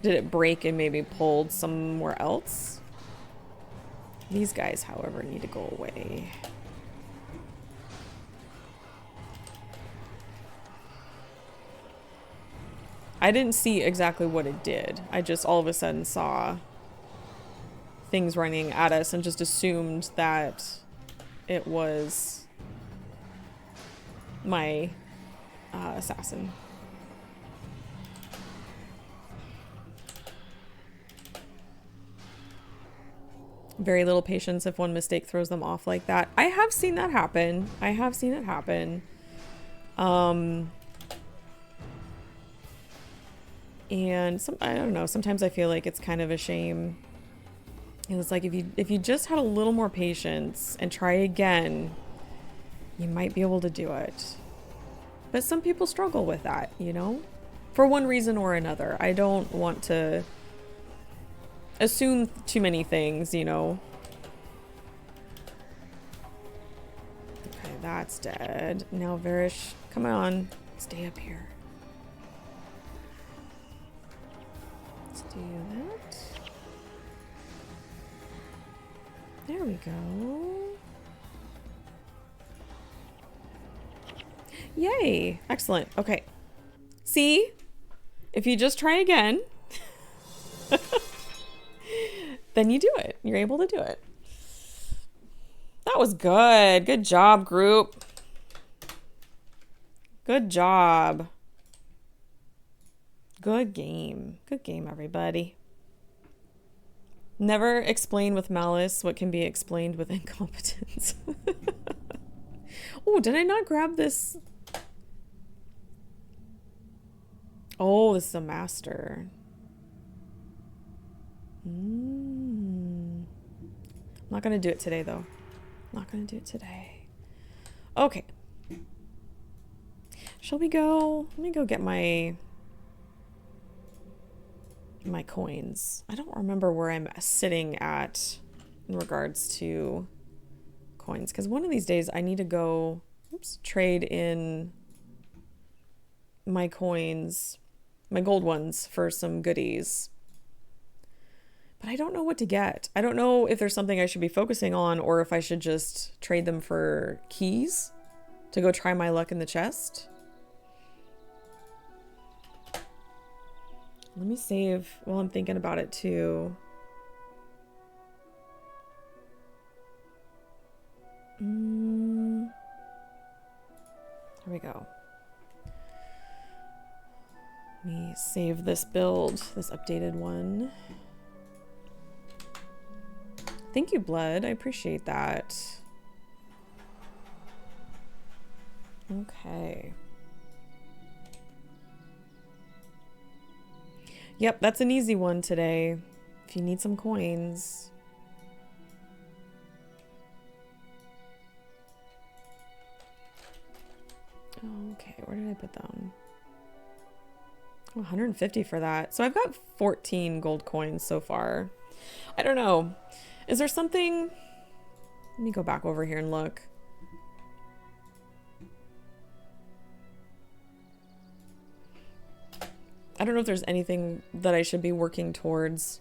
Did it break and maybe pulled somewhere else? These guys, however, need to go away. I didn't see exactly what it did. I just all of a sudden saw things running at us and just assumed that it was my assassin. Very little patience if one mistake throws them off like that. I have seen that happen. I have seen it happen. And I don't know, sometimes I feel like it's kind of a shame. It's like if you just had a little more patience and try again, you might be able to do it. But some people struggle with that, you know? For one reason or another. I don't want to assume too many things, you know? Okay, that's dead. Now Varish, come on. Stay up here. Let's do that. There we go. Yay! Excellent. Okay. See? If you just try again, then you do it. You're able to do it. That was good. Good job, group. Good job. Good game. Good game, everybody. Never explain with malice what can be explained with incompetence. Oh, did I not grab this? Oh, this is a master. I'm not gonna do it today, though. Not gonna do it today. Okay. Shall we go? Let me go get my coins. I don't remember where I'm sitting at in regards to coins, because one of these days I need to go trade in my coins, my gold ones, for some goodies. But I don't know what to get. I don't know if there's something I should be focusing on or if I should just trade them for keys to go try my luck in the chest. Let me save while I'm thinking about it too. Here we go. Let me save this build, this updated one. Thank you, Blood. I appreciate that. Okay. Yep, that's an easy one today. If you need some coins. Okay, where did I put them? Oh, 150 for that. So I've got 14 gold coins so far. I don't know. Is there something... Let me go back over here and look. I don't know if there's anything that I should be working towards.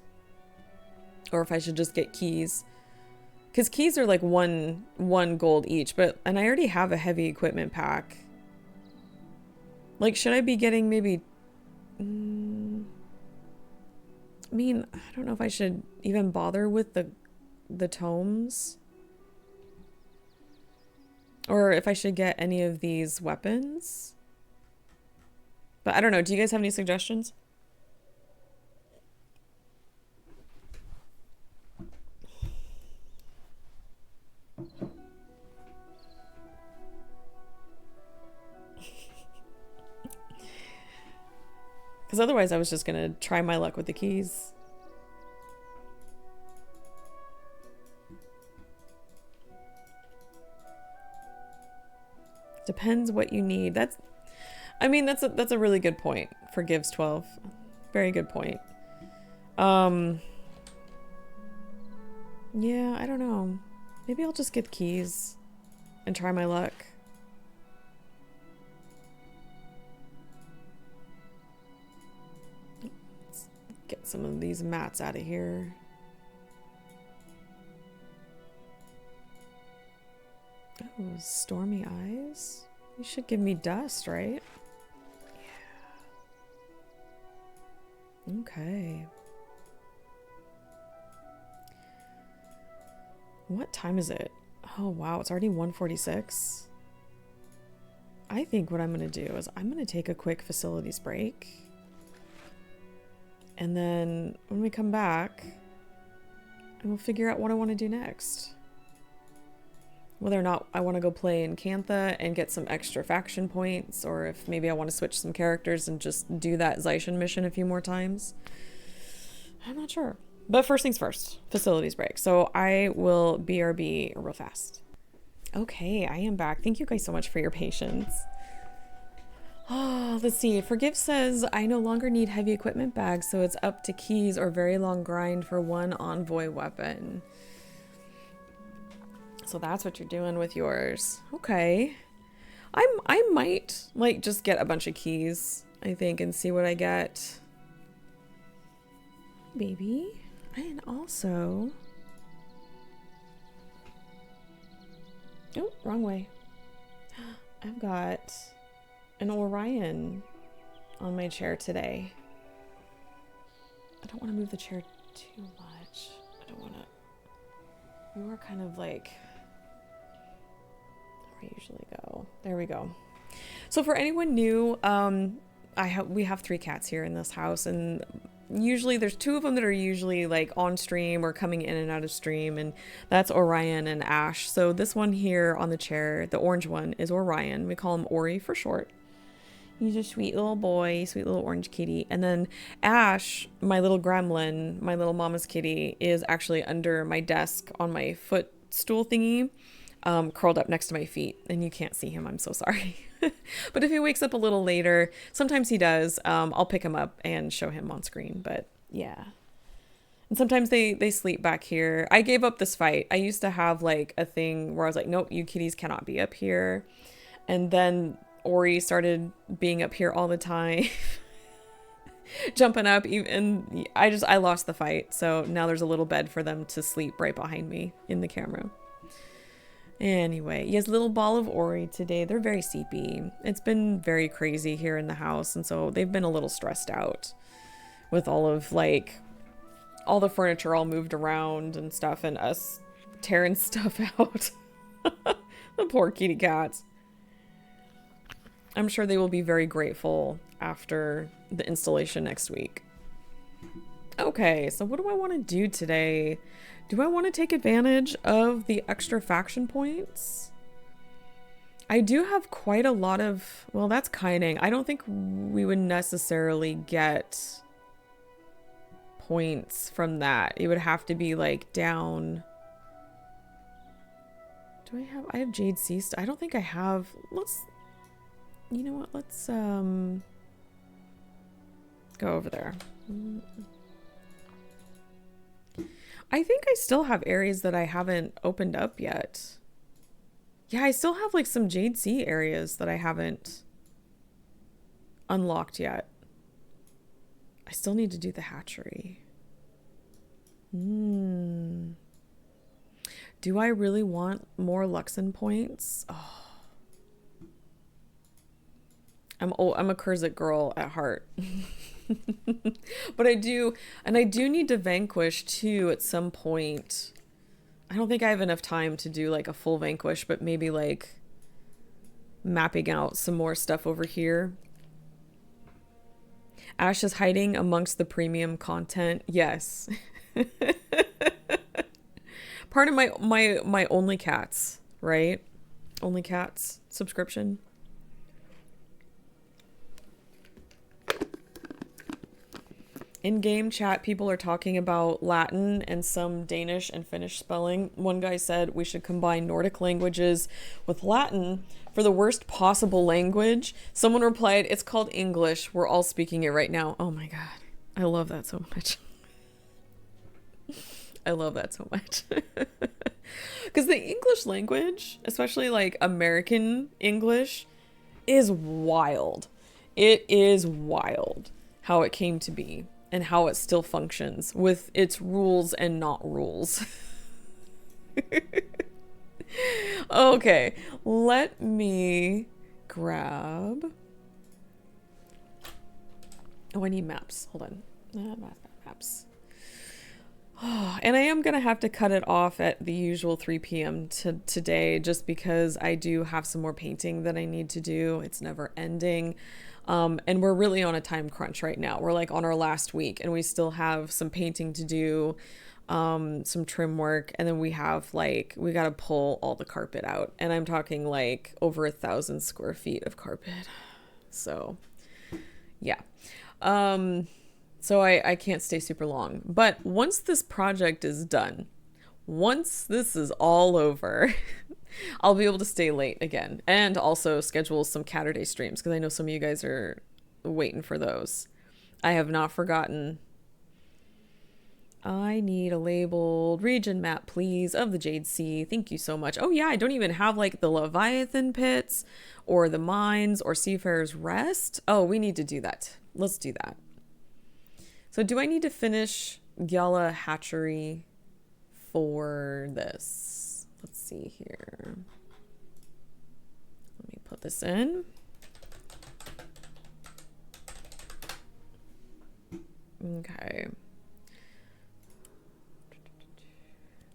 Or if I should just get keys. Because keys are like one gold each. And I already have a heavy equipment pack. Like, should I be getting maybe... I mean, I don't know if I should even bother with the tomes. Or if I should get any of these weapons. But I don't know. Do you guys have any suggestions? Because otherwise I was just going to try my luck with the keys. Depends what you need. I mean, that's a really good point for Gives 12. Very good point. Yeah, I don't know. Maybe I'll just get keys and try my luck. Let's get some of these mats out of here. Oh, stormy eyes? You should give me dust, right? Yeah. Okay. What time is it? Oh, wow. It's already 1:46. I think what I'm going to do is I'm going to take a quick facilities break. And then when we come back, we'll figure out what I want to do next. Whether or not I want to go play in Cantha and get some extra faction points, or if maybe I want to switch some characters and just do that Zaishan mission a few more times. I'm not sure. But first things first, facilities break. So I will BRB real fast. Okay, I am back. Thank you guys so much for your patience. Oh, let's see. Forgive says, I no longer need heavy equipment bags, so it's up to keys or very long grind for one envoy weapon. So that's what you're doing with yours. Okay. I might like just get a bunch of keys, I think, and see what I get. Baby. And also... Oh, wrong way. I've got an Orion on my chair today. I don't want to move the chair too much. I don't want to... We were kind of like... where I usually go. There we go. So for anyone new, we have 3 cats here in this house, and usually there's 2 of them that are usually like on stream or coming in and out of stream, and that's Orion and Ash. So this one here on the chair, the orange one, is Orion. We call him Ori for short. He's a sweet little boy, sweet little orange kitty. And then Ash, my little gremlin, my little mama's kitty, is actually under my desk on my footstool thingy, curled up next to my feet, and you can't see him. I'm so sorry. But if he wakes up a little later, sometimes he does, I'll pick him up and show him on screen. But yeah. And sometimes they sleep back here. I gave up this fight. I used to have like a thing where I was like, nope, you kitties cannot be up here. And then Ori started being up here all the time. Jumping up, and I lost the fight. So now there's a little bed for them to sleep right behind me in the camera. Anyway, he has a little ball of Ori today. They're very sleepy. It's been very crazy here in the house, and so they've been a little stressed out with all of like all the furniture all moved around and stuff, and us tearing stuff out. The poor kitty cats. I'm sure they will be very grateful after the installation next week. Okay, so what do I want to do today? Do I want to take advantage of the extra faction points? I do have quite a lot of... Well, that's kiting. I don't think we would necessarily get points from that. It would have to be like down... Do I have... I have Jade Sea. I don't think I have... Let's... You know what? Let's go over there. I think I still have areas that I haven't opened up yet. Yeah, I still have like some Jade Sea areas that I haven't unlocked yet. I still need to do the hatchery. Do I really want more Luxon points? Oh. I'm a Kurzit girl at heart. But I do need to vanquish too at some point. I don't think I have enough time to do like a full vanquish, but maybe like mapping out some more stuff over here. Ash is hiding amongst the premium content. Yes. Part of my Only Cats, right? Only Cats subscription. In game chat, people are talking about Latin and some Danish and Finnish spelling. One guy said we should combine Nordic languages with Latin for the worst possible language. Someone replied, it's called English. We're all speaking it right now. Oh my God. I love that so much. I love that so much. Because the English language, especially like American English, is wild. It is wild how it came to be and how it still functions with its rules and not rules. Okay, let me grab... Oh, I need maps. Hold on. Maps. Oh, and I am going to have to cut it off at the usual 3 p.m. today just because I do have some more painting that I need to do. It's never ending. And we're really on a time crunch right now. We're like on our last week and we still have some painting to do, some trim work. And then we have like, we got to pull all the carpet out. And I'm talking like over 1,000 square feet of carpet. So yeah. So I can't stay super long, but once this project is done, once this is all over, I'll be able to stay late again and also schedule some Saturday streams because I know some of you guys are waiting for those. I have not forgotten. I need a labeled region map, please, of the Jade Sea. Thank you so much. Oh yeah, I don't even have like the Leviathan pits or the mines or Seafarer's Rest. Oh, we need to do that. Let's do that. So do I need to finish Gyala Hatchery for this? Let's see here. Let me put this in. Okay.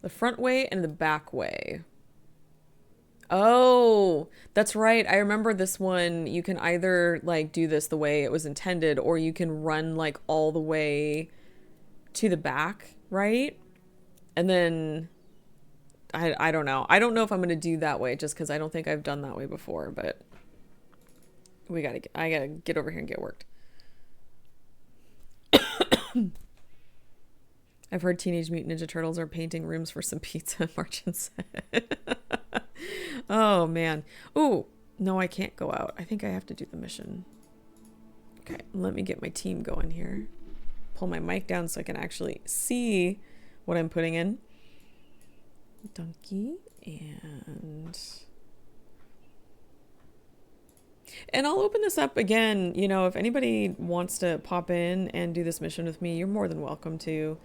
The front way and the back way. Oh, that's right. I remember this one. You can either like do this the way it was intended or you can run like all the way to the back, right? And then I don't know. I don't know if I'm going to do that way just because I don't think I've done that way before, but I gotta get over here and get worked. I've heard Teenage Mutant Ninja Turtles are painting rooms for some pizza, Martin said. Oh, man. Ooh, no, I can't go out. I think I have to do the mission. Okay, let me get my team going here. Pull my mic down so I can actually see what I'm putting in. Donkey and I'll open this up again. You know, if anybody wants to pop in and do this mission with me, you're more than welcome to.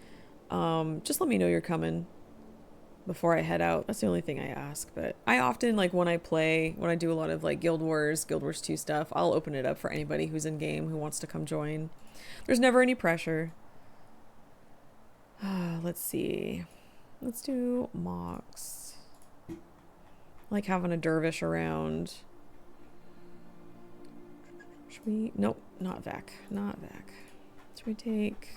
Just let me know you're coming before I head out. That's the only thing I ask. But I often, like, when I do a lot of like Guild Wars 2 stuff, I'll open it up for anybody who's in game who wants to come join. There's never any pressure. Let's see. Let's do Mox. I like having a dervish around. Should we? Nope, not Vec. Not Vec. Should we take...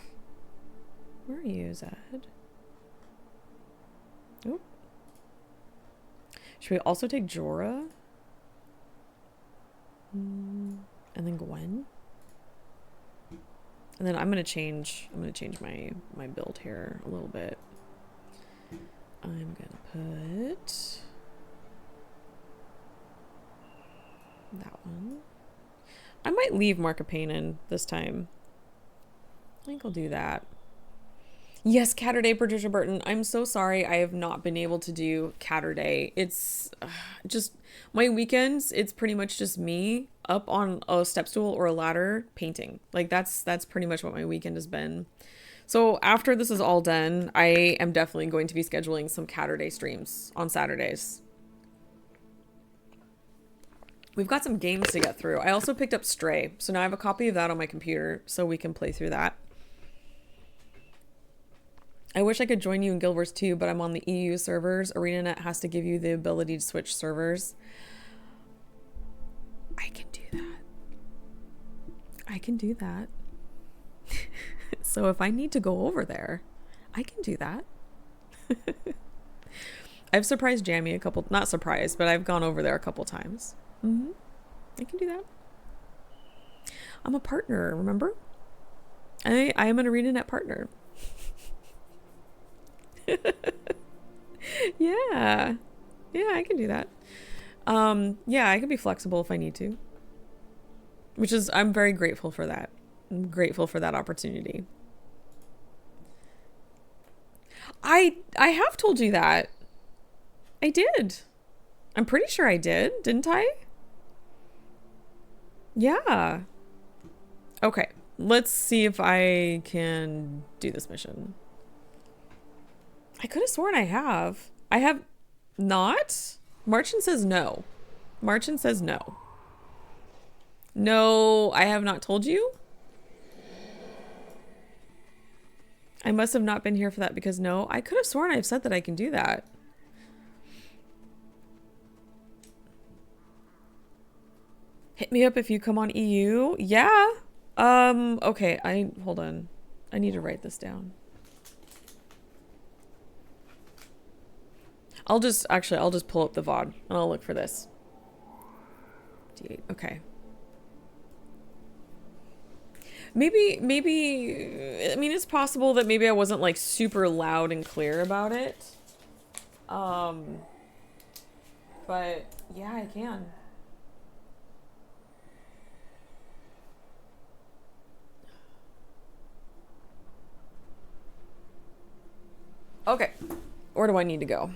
Where are you, Zed? Oh. Should we also take Jorah? And then Gwen? And then I'm gonna change my build here a little bit. I'm gonna put that one. I might leave Mark-a-Pain in this time. I think I'll do that. Yes, Catterday, Patricia Burton. I'm so sorry I have not been able to do Catterday. It's just my weekends. It's pretty much just me up on a step stool or a ladder painting. Like that's pretty much what my weekend has been. So after this is all done, I am definitely going to be scheduling some Catterday streams on Saturdays. We've got some games to get through. I also picked up Stray, so now I have a copy of that on my computer so we can play through that. I wish I could join you in Guild Wars 2, but I'm on the EU servers. ArenaNet has to give you the ability to switch servers. I can do that. I can do that. So if I need to go over there, I can do that. I've surprised Jamie a couple, not surprised, but I've gone over there a couple times. I can do that. I'm a partner, remember? I am an ArenaNet partner. Yeah. Yeah, I can do that. Yeah, I can be flexible if I need to. Which is, I'm very grateful for that. I'm grateful for that opportunity. I have told you that. I did. I'm pretty sure I did, didn't I? Yeah. Okay, let's see if I can do this mission. I could have sworn I have. I have not? Marchand says no. Marchand says no. No, I have not told you? I must have not been here for that because no, I could have sworn I've said that I can do that. Hit me up if you come on EU. Yeah. Okay, hold on. I need to write this down. I'll just pull up the VOD and I'll look for this. D8, okay. Maybe, I mean, it's possible that maybe I wasn't like super loud and clear about it. But yeah, I can. Okay, where do I need to go?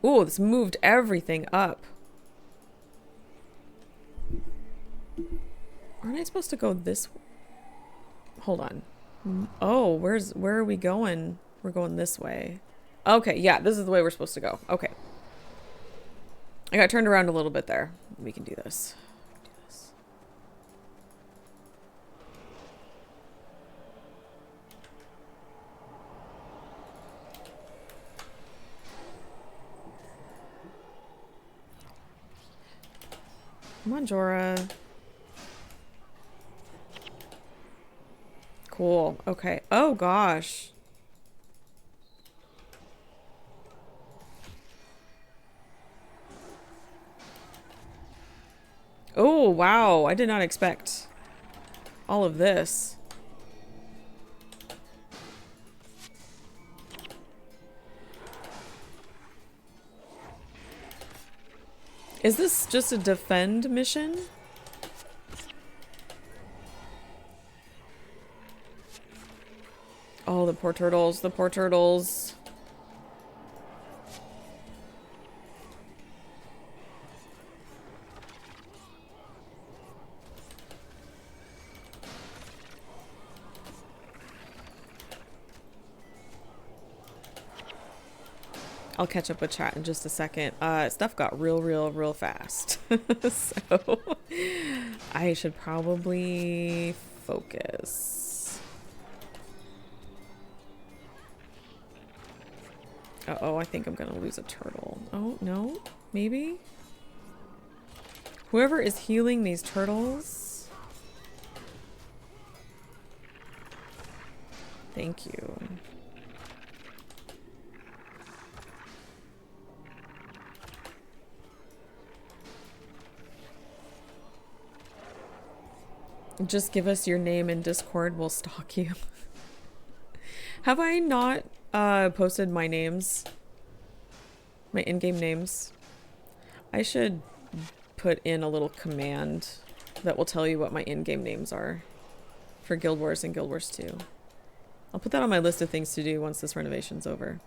Ooh, this moved everything up. Aren't I supposed to go this way? Hold on. Oh, where are we going? We're going this way. Okay, yeah, this is the way we're supposed to go. Okay. I got turned around a little bit there. We can do this. Come on, Jorah. Cool. Okay. Oh, gosh. Oh, wow. I did not expect all of this. Is this just a defend mission? Oh, the poor turtles. The poor turtles. I'll catch up with chat in just a second. Stuff got real fast. So I should probably focus. Uh-oh, I think I'm gonna lose a turtle. Oh, no? Maybe? Whoever is healing these turtles. Thank you. Just give us your name in Discord, we'll stalk you. Have I not posted my names? My in-game names? I should put in a little command that will tell you what my in-game names are for Guild Wars and Guild Wars 2. I'll put that on my list of things to do once this renovation's over.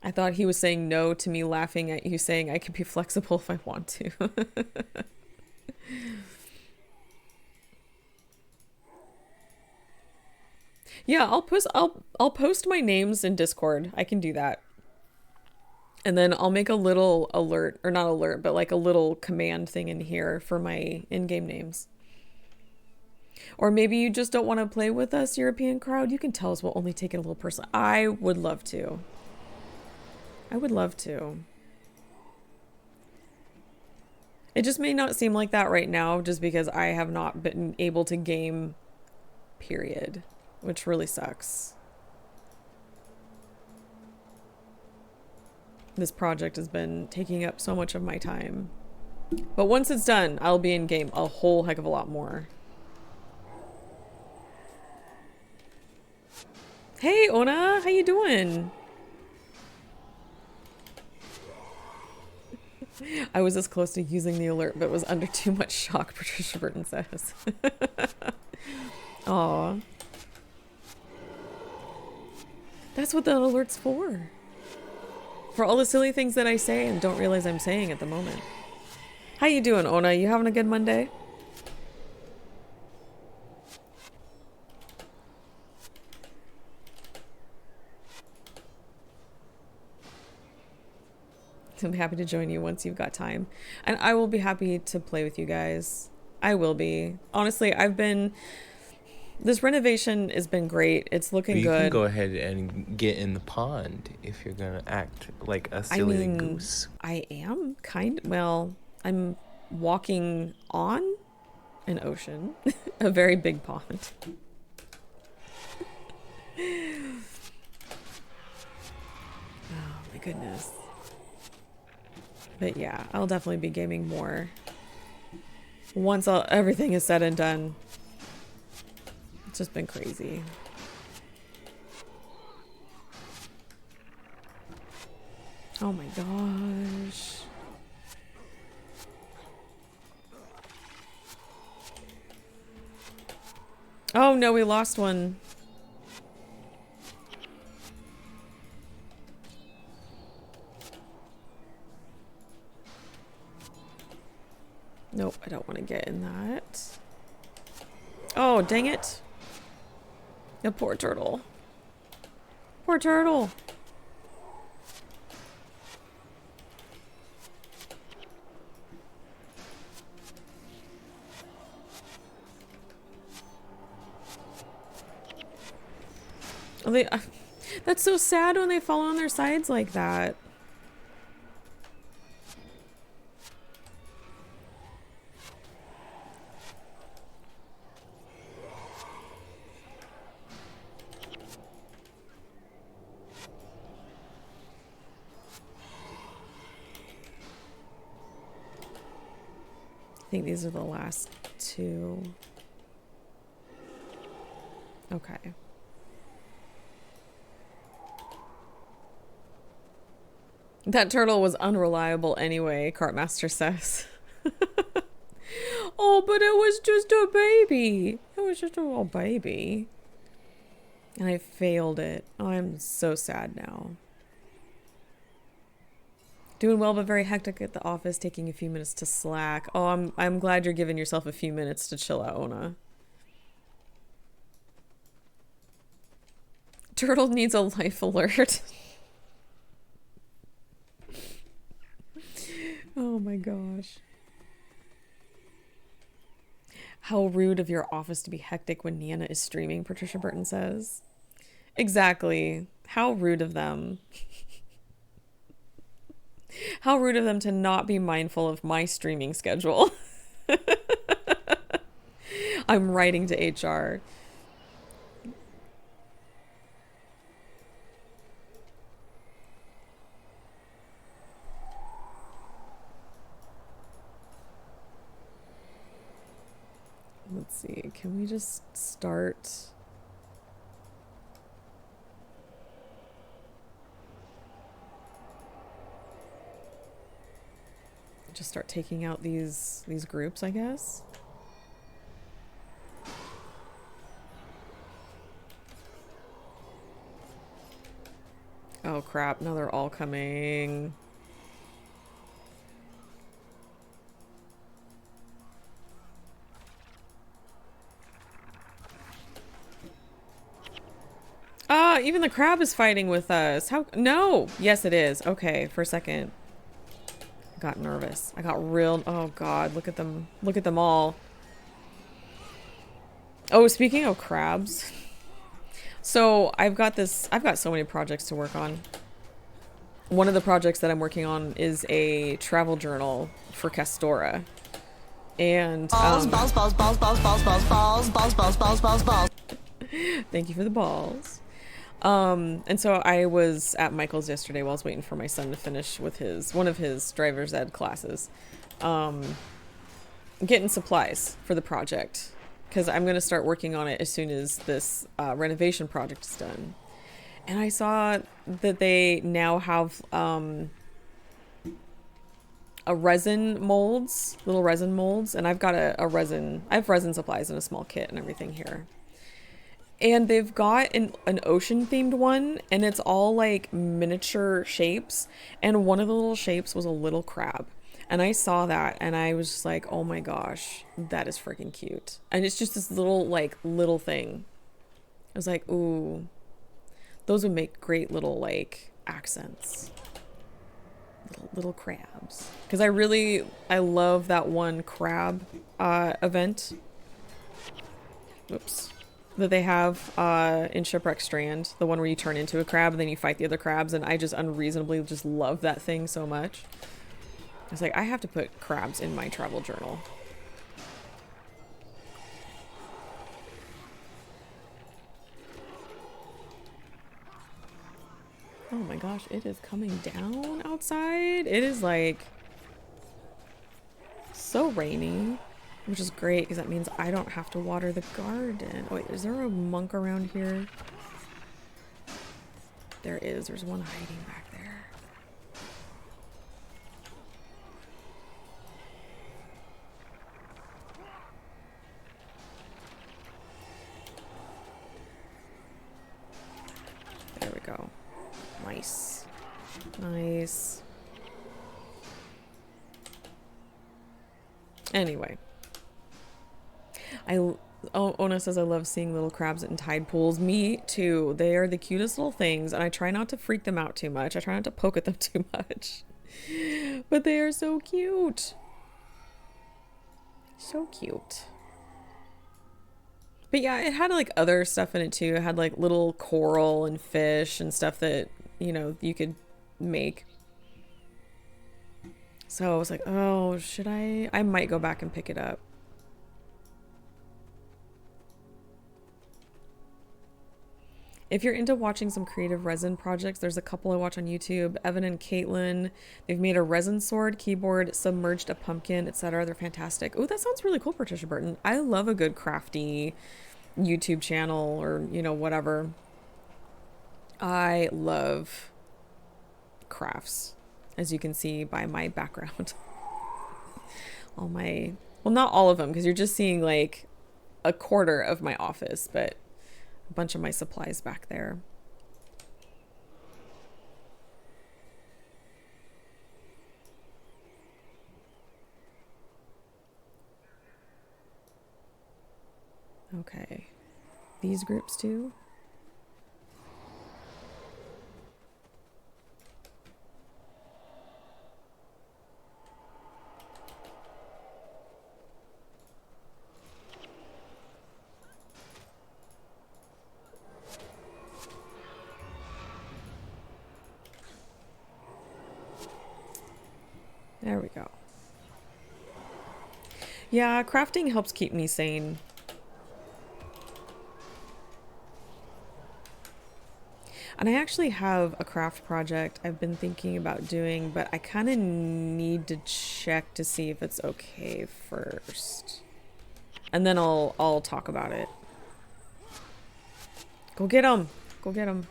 I thought he was saying no to me laughing at you saying I can be flexible if I want to. Yeah, I'll post my names in Discord. I can do that. And then I'll make a little alert, or not alert, but like a little command thing in here for my in-game names. Or maybe you just don't want to play with us, European crowd. You can tell us, we'll only take it a little personal. I would love to. I would love to. It just may not seem like that right now just because I have not been able to game, period. which really sucks. This project has been taking up so much of my time. But once it's done, I'll be in game a whole heck of a lot more. Hey, Ona, how you doing? I was this close to using the alert, but was under too much shock, Patricia Burton says. Aw. That's what the alert's for. For all the silly things that I say and don't realize I'm saying at the moment. How you doing, Ona? You having a good Monday? I'm happy to join you once you've got time. And I will be happy to play with you guys. I will be. Honestly, this renovation has been great. It's looking good. You can go ahead and get in the pond if you're gonna act like a silly goose. I am well, I'm walking on an ocean. A very big pond. Oh my goodness. But yeah, I'll definitely be gaming more once everything is said and done. It's just been crazy. Oh my gosh. Oh no, we lost one. Nope, I don't want to get in that. Oh, dang it. The poor turtle. Poor turtle. Oh, that's so sad when they fall on their sides like that. I think these are the last two. Okay. That turtle was unreliable anyway, Cartmaster says. Oh, but it was just a baby. It was just a little baby. And I failed it. Oh, I'm so sad now. Doing well, but very hectic at the office, taking a few minutes to slack. Oh, I'm glad you're giving yourself a few minutes to chill out, Ona. Turtle needs a life alert. Oh my gosh. How rude of your office to be hectic when Nana is streaming, Patricia Burton says. Exactly. How rude of them. How rude of them to not be mindful of my streaming schedule. I'm writing to HR. Let's see, can we just start? Just start taking out these groups, I guess. Oh crap, now they're all coming. Ah, even the crab is fighting with us. How? No! Yes, it is. Okay, for a second. I got nervous. I got real... Oh god, look at them. Look at them all. Oh, speaking of crabs. So, I've got so many projects to work on. One of the projects that I'm working on is a travel journal for Castora. And, Thank you for the balls. And so I was at Michael's yesterday while I was waiting for my son to finish with one of his driver's ed classes. Getting supplies for the project because I'm going to start working on it as soon as this renovation project is done. And I saw that they now have a little resin molds, and I've got I have resin supplies in a small kit and everything here. And they've got an ocean themed one, and it's all like miniature shapes. And one of the little shapes was a little crab. And I saw that and I was just like, oh my gosh, that is freaking cute. And it's just this little thing. I was like, ooh, those would make great little like accents. Little crabs. Because I love that one crab event. Oops. That they have in Shipwreck Strand, the one where you turn into a crab and then you fight the other crabs, and I just unreasonably just love that thing so much. It's like, I have to put crabs in my travel journal. Oh my gosh, it is coming down outside. It is like so rainy. Which is great, because that means I don't have to water the garden. Oh wait, is there a monk around here? There is. There's one hiding back there. There we go. Nice. Nice. Anyway. Ona says, I love seeing little crabs in tide pools. Me too. They are the cutest little things, and I try not to freak them out too much. I try not to poke at them too much. But they are so cute. So cute. But yeah, it had like other stuff in it too. It had like little coral and fish and stuff that, you could make. So I was like, oh, should I? I might go back and pick it up. If you're into watching some creative resin projects, there's a couple I watch on YouTube. Evan and Caitlin, they've made a resin sword, keyboard, submerged a pumpkin, etc. They're fantastic. Oh, that sounds really cool, Patricia Burton. I love a good crafty YouTube channel or, whatever. I love crafts, as you can see by my background. Well, not all of them, because you're just seeing like a quarter of my office, but a bunch of my supplies back there. Okay. These groups too? There we go. Yeah, crafting helps keep me sane. And I actually have a craft project I've been thinking about doing, but I kind of need to check to see if it's okay first. And then I'll talk about it. Go get him! Go get him.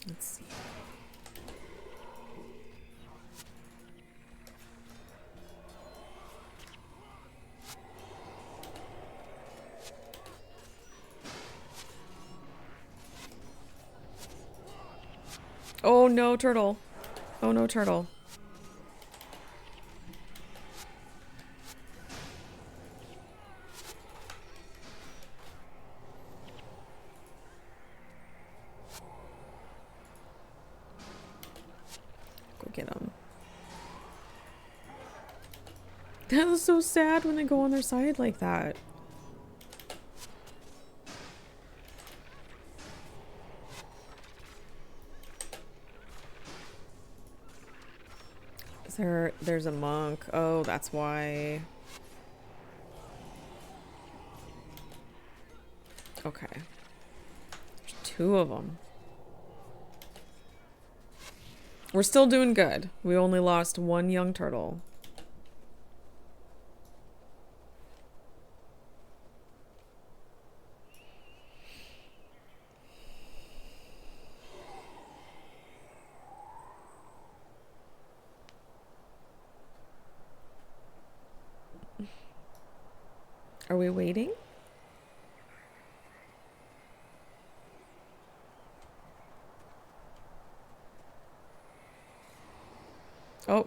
Let's see. Oh no, turtle. Oh no, turtle. Go get him. That was so sad when they go on their side like that. There's a monk. Oh, that's why. Okay. There's two of them. We're still doing good. We only lost one young turtle. Are we waiting? Oh,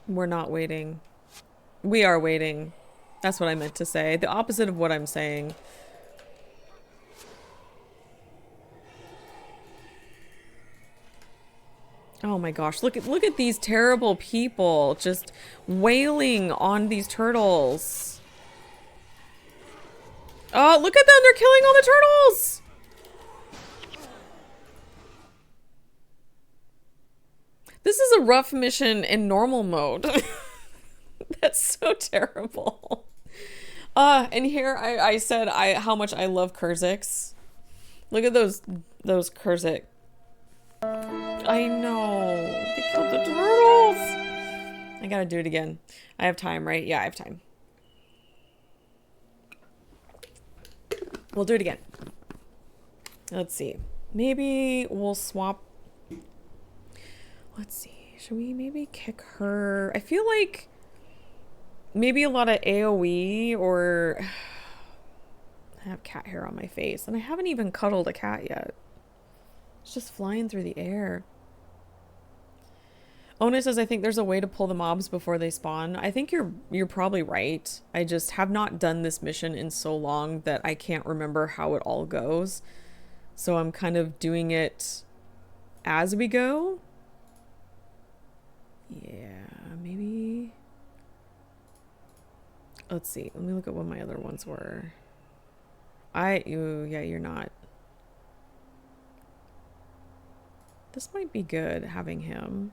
we're not waiting. We are waiting. That's what I meant to say. The opposite of what I'm saying. Oh my gosh, look at these terrible people just wailing on these turtles. Oh, look at them, they're killing all the turtles. This is a rough mission in normal mode. That's so terrible. And here I said how much I love Kurziks. Look at those Kurzik. I know. They killed the turtles. I gotta do it again. I have time, right? Yeah, I have time. We'll do it again. Let's see. Maybe we'll swap. Let's see. Should we maybe kick her? I feel like maybe a lot of AoE or... I have cat hair on my face and I haven't even cuddled a cat yet. It's just flying through the air. Ona says, I think there's a way to pull the mobs before they spawn. I think you're probably right. I just have not done this mission in so long that I can't remember how it all goes. So I'm kind of doing it as we go. Yeah, maybe. Let's see. Let me look at what my other ones were. Yeah, you're not. This might be good, having him.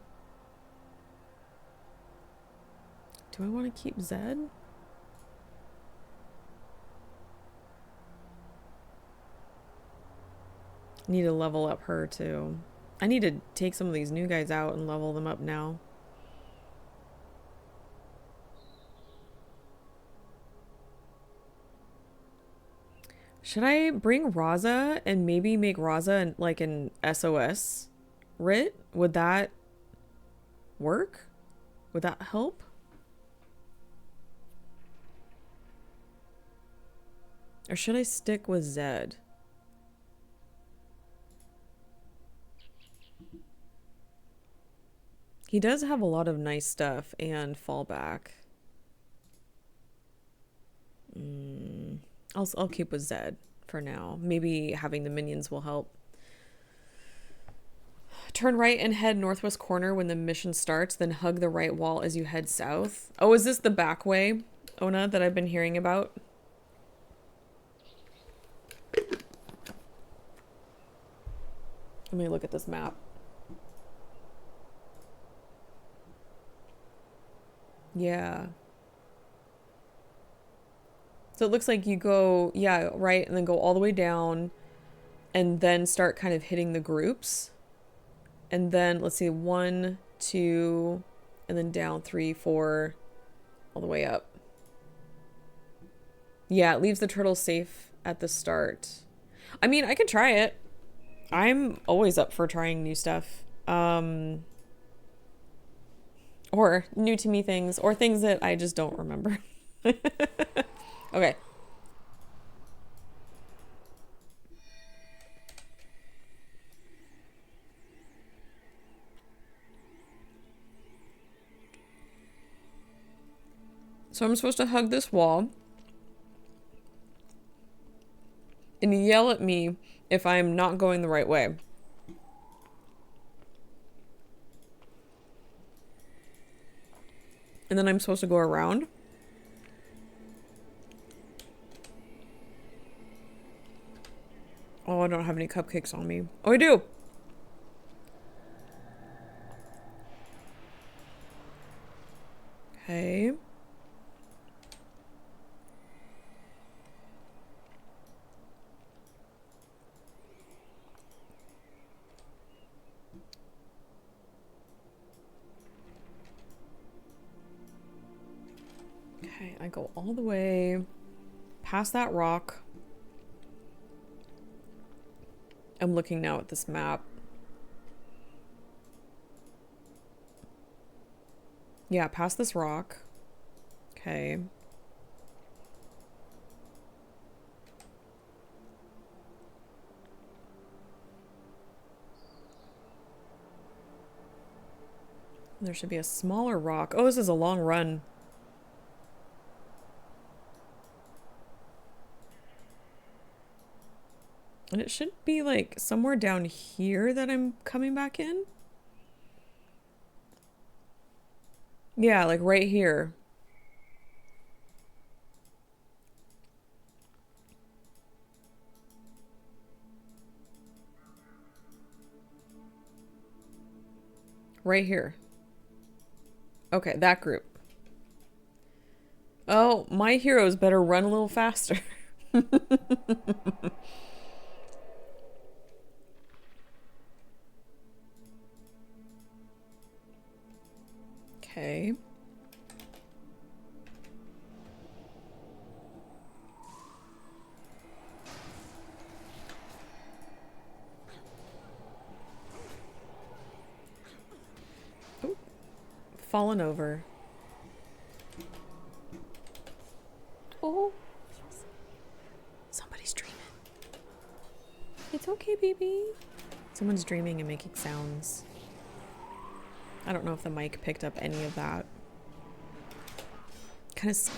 Do I want to keep Zed? Need to level up her too. I need to take some of these new guys out and level them up now. Should I bring Razah and maybe make Razah like an SOS writ? Would that work? Would that help? Or should I stick with Zed? He does have a lot of nice stuff and fallback. I'll keep with Zed for now. Maybe having the minions will help. Turn right and head northwest corner when the mission starts, then hug the right wall as you head south. Oh, is this the back way, Ona, that I've been hearing about? Let me look at this map. Yeah. So it looks like you go, yeah, right, and then go all the way down and then start kind of hitting the groups. And then, let's see, 1, 2, and then down 3, 4, all the way up. Yeah, it leaves the turtles safe at the start. I mean, I could try it. I'm always up for trying new stuff. Or new to me things, or things that I just don't remember. Okay. So I'm supposed to hug this wall and yell at me if I'm not going the right way. And then I'm supposed to go around. Oh, I don't have any cupcakes on me. Oh, I do. Okay. Okay, I go all the way past that rock. I'm looking now at this map. Yeah, past this rock. Okay. There should be a smaller rock. Oh, this is a long run. And it should be like somewhere down here that I'm coming back in. Yeah, like right here. Right here. Okay, that group. Oh, my heroes better run a little faster. Okay. Oh, fallen over. Oh. Somebody's dreaming. It's okay, baby. Someone's dreaming and making sounds. I don't know if the mic picked up any of that.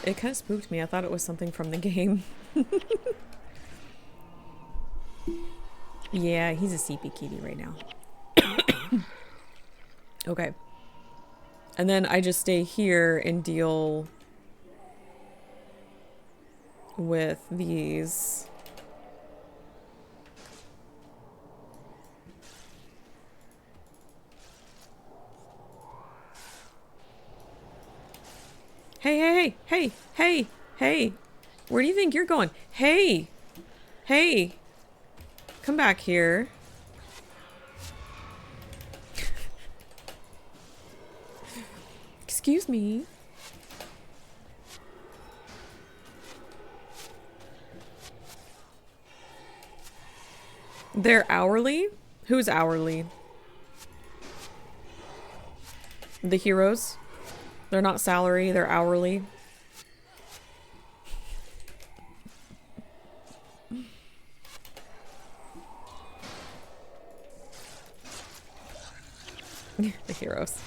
It kind of spooked me. I thought it was something from the game. Yeah, he's a sleepy kitty right now. Okay. And then I just stay here and deal with these. Hey, hey, hey, hey, hey, hey. Where do you think you're going? Hey, hey. Come back here. Excuse me. They're hourly? Who's hourly? The heroes? They're not salary, they're hourly. The heroes.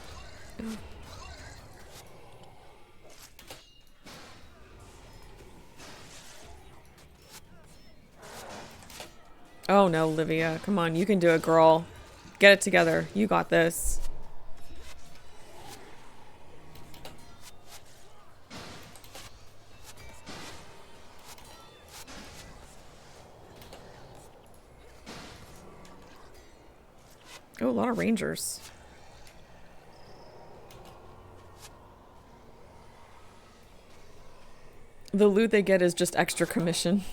Oh no, Olivia. Come on, you can do it, girl. Get it together. You got this. Oh, a lot of rangers. The loot they get is just extra commission.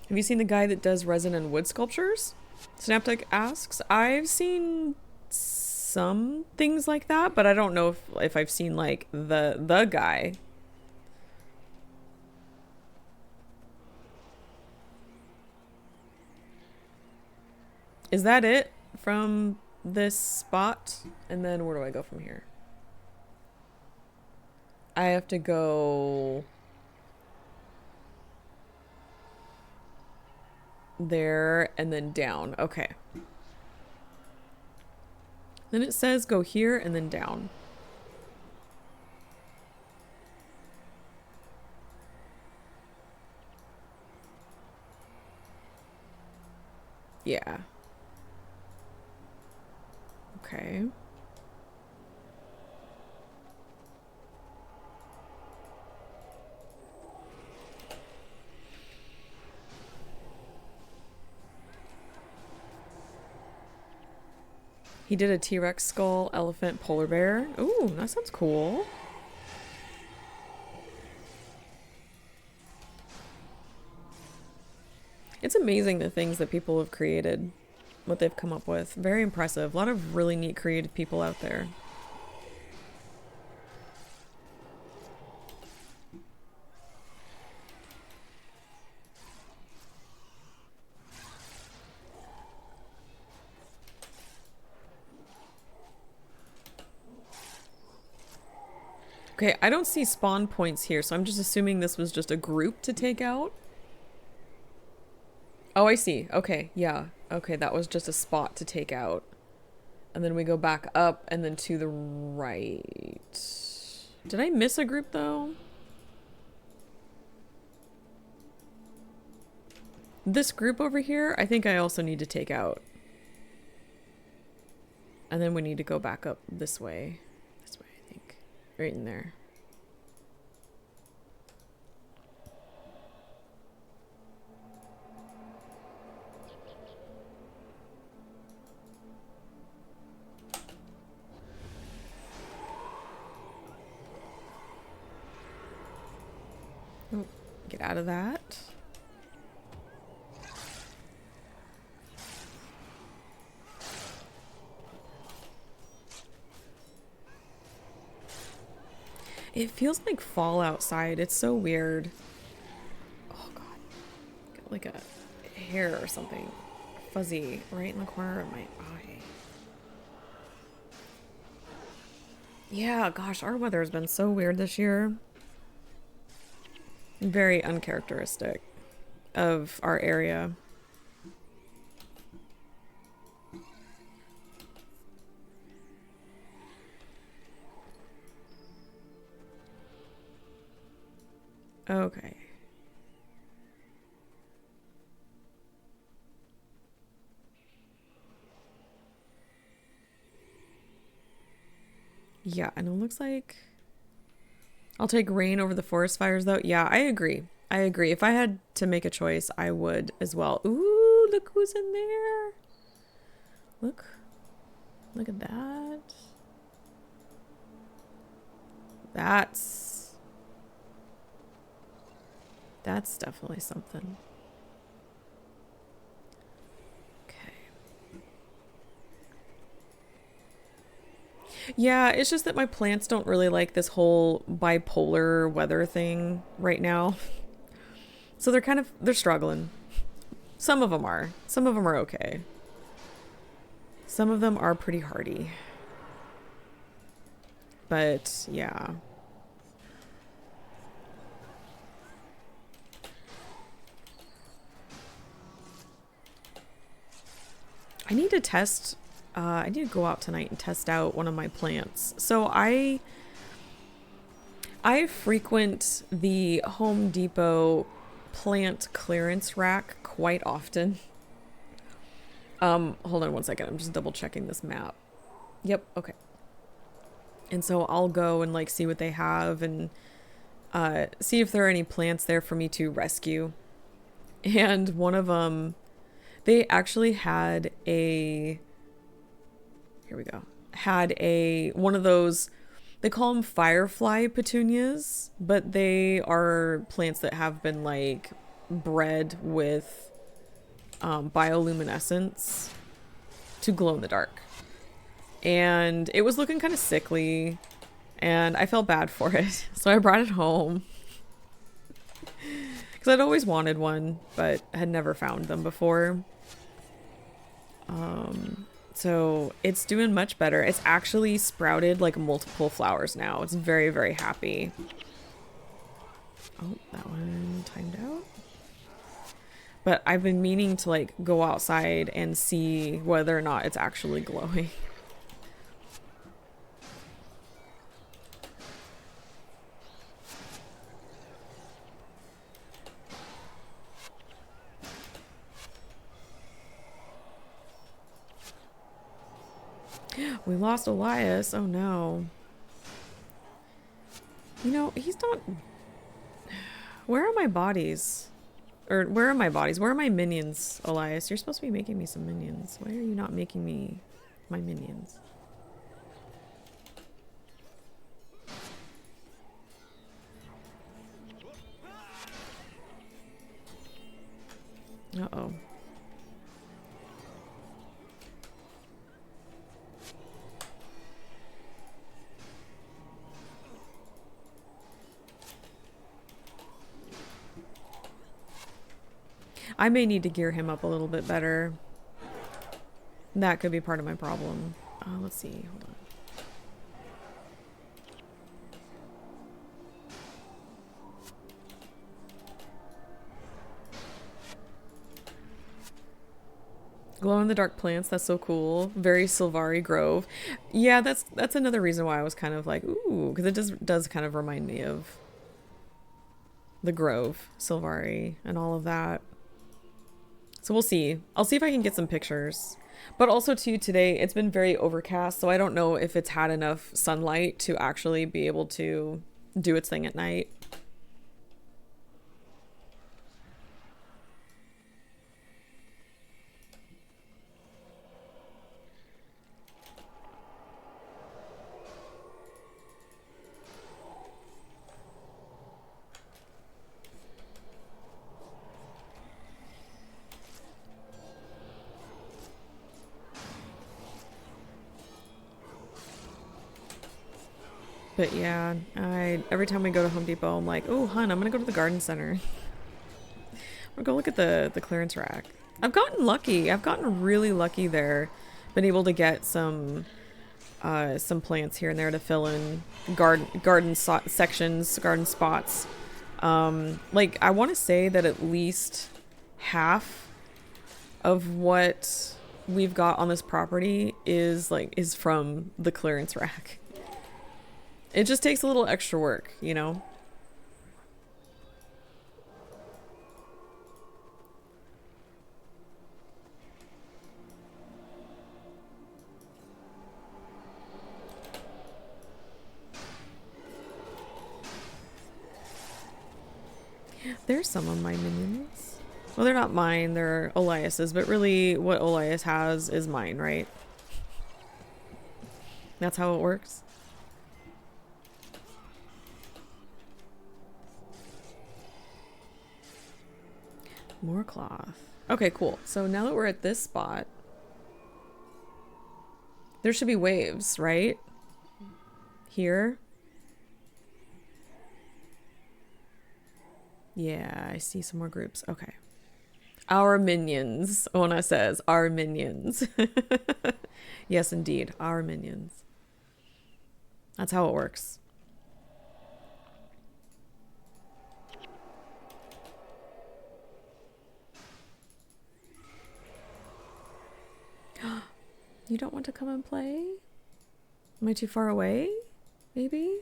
Have you seen the guy that does resin and wood sculptures? Snaptech asks. I've seen some things like that, but I don't know if I've seen like the guy. Is that it from this spot? And then where do I go from here? I have to go there and then down. Okay. Then it says go here and then down. Yeah. Okay. He did a T-Rex skull, elephant, polar bear. Ooh, that sounds cool. It's amazing the things that people have created, what they've come up with. Very impressive. A lot of really neat creative people out there. Okay, I don't see spawn points here, so I'm just assuming this was just a group to take out. Oh, I see. Okay, yeah. Okay, that was just a spot to take out. And then we go back up and then to the right. Did I miss a group though? This group over here, I think I also need to take out. And then we need to go back up this way. This way, I think. Right in there. Oh, get out of that. It feels like fall outside. It's so weird. Oh god. Got like a hair or something fuzzy right in the corner of my eye. Yeah, gosh, our weather has been so weird this year. Very uncharacteristic of our area. Okay. Yeah, and it looks like I'll take rain over the forest fires though. Yeah, I agree. I agree. If I had to make a choice, I would as well. Ooh, look who's in there. Look. Look at that. That's definitely something. Yeah, it's just that my plants don't really like this whole bipolar weather thing right now. So they're struggling. Some of them are. Some of them are okay. Some of them are pretty hardy. But, yeah. I need to test... I need to go out tonight and test out one of my plants. So I frequent the Home Depot plant clearance rack quite often. Hold on one second. I'm just double checking this map. Yep, okay. And so I'll go and like see what they have and see if there are any plants there for me to rescue. And one of them, they actually had a... Here we go. Had one of those, they call them firefly petunias, but they are plants that have been like bred with bioluminescence to glow in the dark. And it was looking kind of sickly and I felt bad for it. So I brought it home because I'd always wanted one, but had never found them before. So it's doing much better. It's actually sprouted like multiple flowers now. It's very, very happy. Oh, that one timed out. But I've been meaning to like go outside and see whether or not it's actually glowing. We lost Elias. Oh no. You know, he's not... Where are my bodies? Or where are my bodies? Where are my minions, Elias? You're supposed to be making me some minions. Why are you not making me my minions. Uh-oh. I may need to gear him up a little bit better. That could be part of my problem. Let's see. Hold on. Glow-in-the-dark plants. That's so cool. Very Sylvari Grove. Yeah, that's another reason why I was kind of like, ooh, because it does kind of remind me of the Grove, Sylvari, and all of that. So we'll see. I'll see if I can get some pictures. But also too, today it's been very overcast, so I don't know if it's had enough sunlight to actually be able to do its thing at night. But yeah, every time we go to Home Depot, I'm like, oh, hun, I'm gonna go to the garden center. We'll go look at the clearance rack. I've gotten lucky. I've gotten really lucky there. Been able to get some plants here and there to fill in garden sections, garden spots. Like I want to say that at least half of what we've got on this property is from the clearance rack. It just takes a little extra work, you know? There's some of my minions. Well, they're not mine, they're Elias's, but really what Elias has is mine, right? That's how it works. More cloth. Okay, cool. So now that we're at this spot, there should be waves, right? Here. Yeah, I see some more groups. Okay. Our minions. Ona says, our minions. Yes, indeed. Our minions. That's how it works. You don't want to come and play? Am I too far away? Maybe?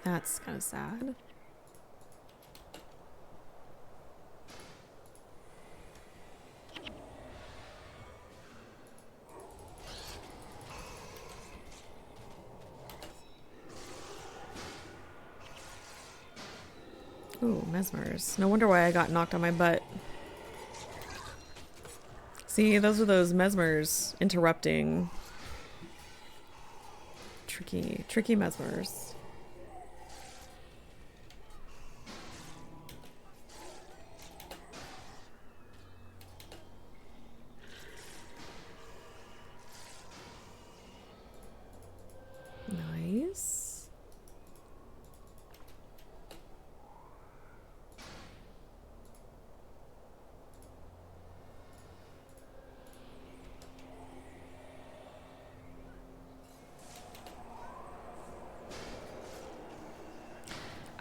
That's kind of sad. Ooh, mesmers. No wonder why I got knocked on my butt. See, those are those mesmers interrupting. Tricky mesmers. Nice.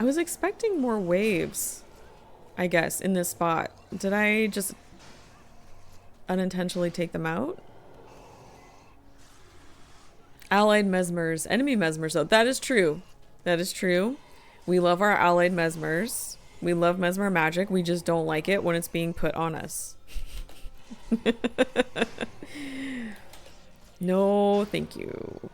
I was expecting more waves, I guess, in this spot. Did I just unintentionally take them out? Allied mesmers. Enemy mesmers, though. That is true. That is true. We love our allied mesmers. We love mesmer magic. We just don't like it when it's being put on us. No, thank you.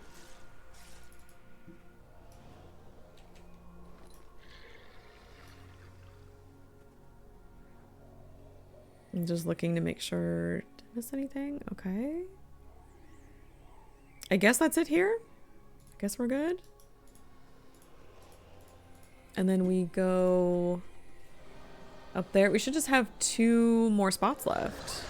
I'm just looking to make sure. Did I miss anything? Okay. I guess that's it here. I guess we're good. And then we go up there. We should just have 2 more spots left.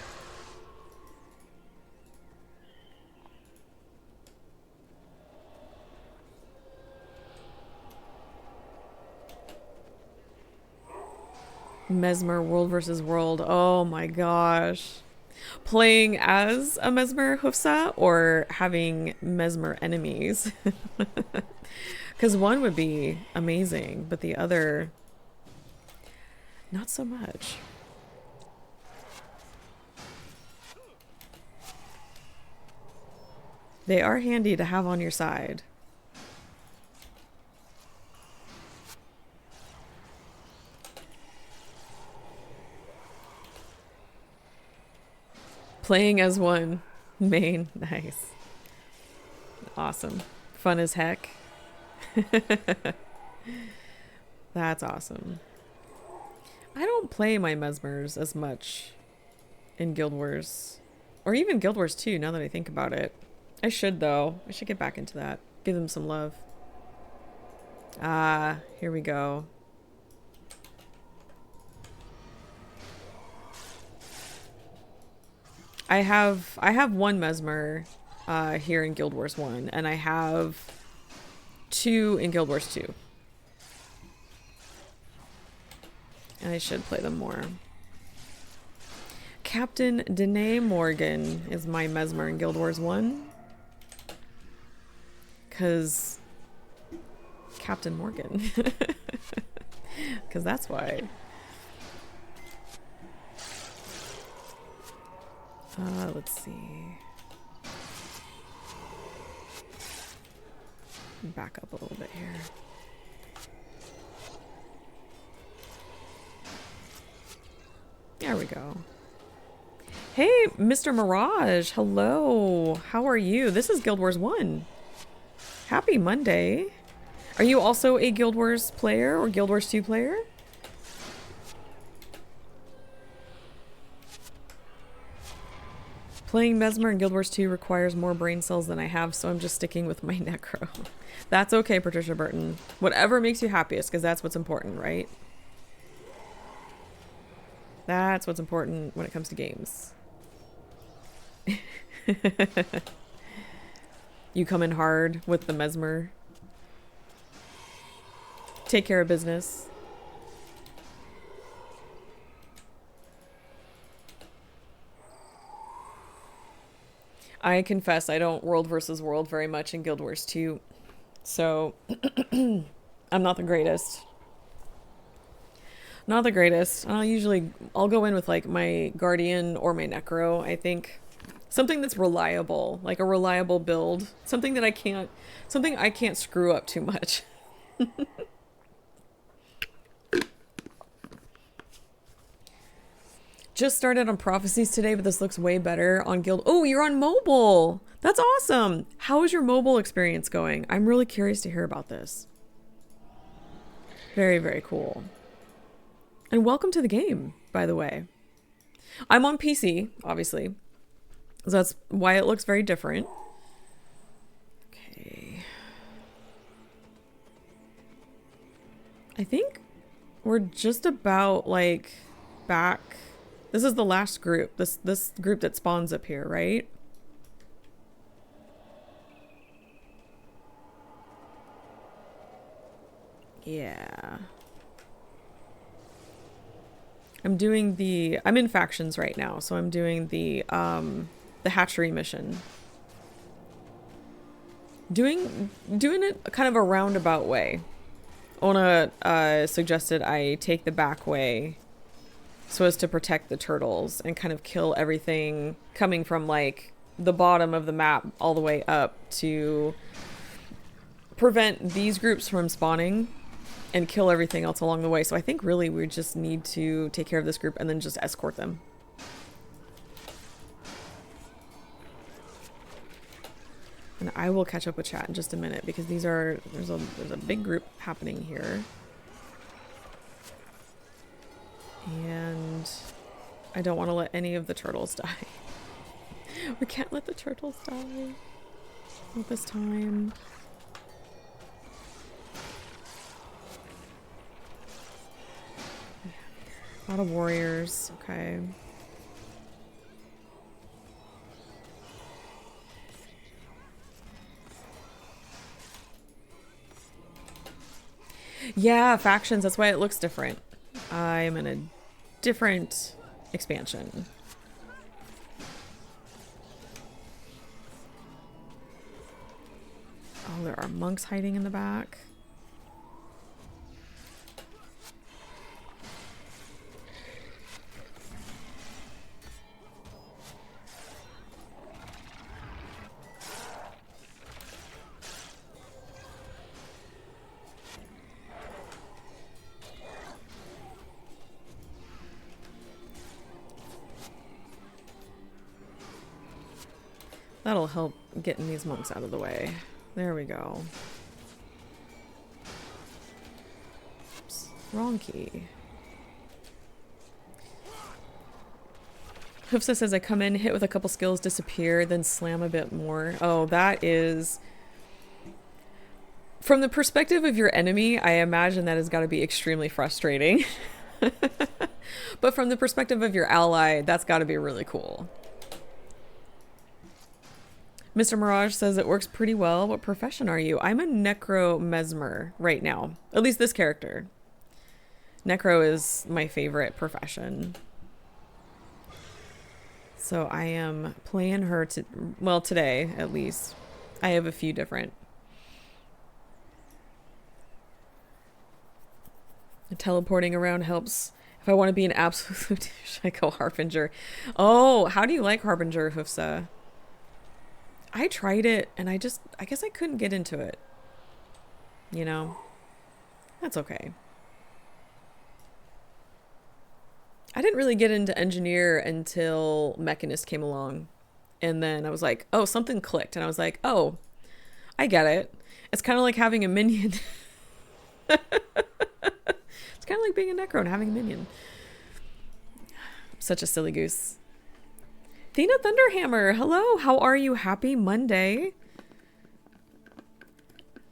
Mesmer World versus World. Oh my gosh. Playing as a Mesmer Hufsa or having Mesmer enemies. Because one would be amazing, but the other, not so much. They are handy to have on your side. Playing as one main. Nice. Awesome. Fun as heck. That's awesome. I don't play my Mesmers as much in Guild Wars. Or even Guild Wars 2, now that I think about it. I should, though. I should get back into that. Give them some love. Ah, here we go. I have 1 Mesmer here in Guild Wars 1, and I have 2 in Guild Wars 2. And I should play them more. Captain Danae Morgan is my Mesmer in Guild Wars 1. Because Captain Morgan. Because that's why. Let's see. Back up a little bit here. There we go. Hey, Mr. Mirage. Hello. How are you? This is Guild Wars 1. Happy Monday. Are you also a Guild Wars player or Guild Wars 2 player? Playing Mesmer in Guild Wars 2 requires more brain cells than I have, so I'm just sticking with my Necro. That's okay, Patricia Burton. Whatever makes you happiest, because that's what's important, right? That's what's important when it comes to games. You come in hard with the Mesmer. Take care of business. I confess I don't World versus World very much in Guild Wars 2. So, I'm not the greatest. Not the greatest. I'll go in with like my Guardian or my Necro, I think. Something that's reliable, like a reliable build. Something I can't screw up too much. Just started on Prophecies today, but this looks way better on Guild. Oh, you're on mobile. That's awesome. How is your mobile experience going? I'm really curious to hear about this. Very, very cool. And welcome to the game, by the way. I'm on PC, obviously. So that's why it looks very different. Okay. I think we're just about like back. This is the last group. This group that spawns up here, right? Yeah. I'm in factions right now, so I'm doing the hatchery mission. Doing it kind of a roundabout way. Ona suggested I take the back way so as to protect the turtles and kind of kill everything coming from like the bottom of the map all the way up to prevent these groups from spawning and kill everything else along the way. So I think really we just need to take care of this group and then just escort them. And I will catch up with chat in just a minute because there's a big group happening here. And I don't want to let any of the turtles die. We can't let the turtles die. Not this time. A lot of warriors. Okay. Yeah, factions. That's why it looks different. I'm in a different expansion. Oh, there are monks hiding in the back. That'll help getting these monks out of the way. There we go. Oops, wrong key. Hoofsa says I come in, hit with a couple skills, disappear, then slam a bit more. Oh, that is... From the perspective of your enemy, I imagine that has got to be extremely frustrating. But from the perspective of your ally, that's got to be really cool. Mr. Mirage says it works pretty well. What profession are you? I'm a necro mesmer right now. At least this character. Necro is my favorite profession. So I am playing her to, well, today at least. I have a few different. The teleporting around helps. If I want to be an absolute, should I go Harbinger? Oh, how do you like Harbinger, Hoofsa? I tried it and I guess I couldn't get into it. You know? That's okay. I didn't really get into Engineer until Mechanist came along. And then I was like, oh, something clicked. And I was like, oh, I get it. It's kind of like having a minion. It's kind of like being a Necro and having a minion. Such a silly goose. Thina Thunderhammer, hello. How are you? Happy Monday.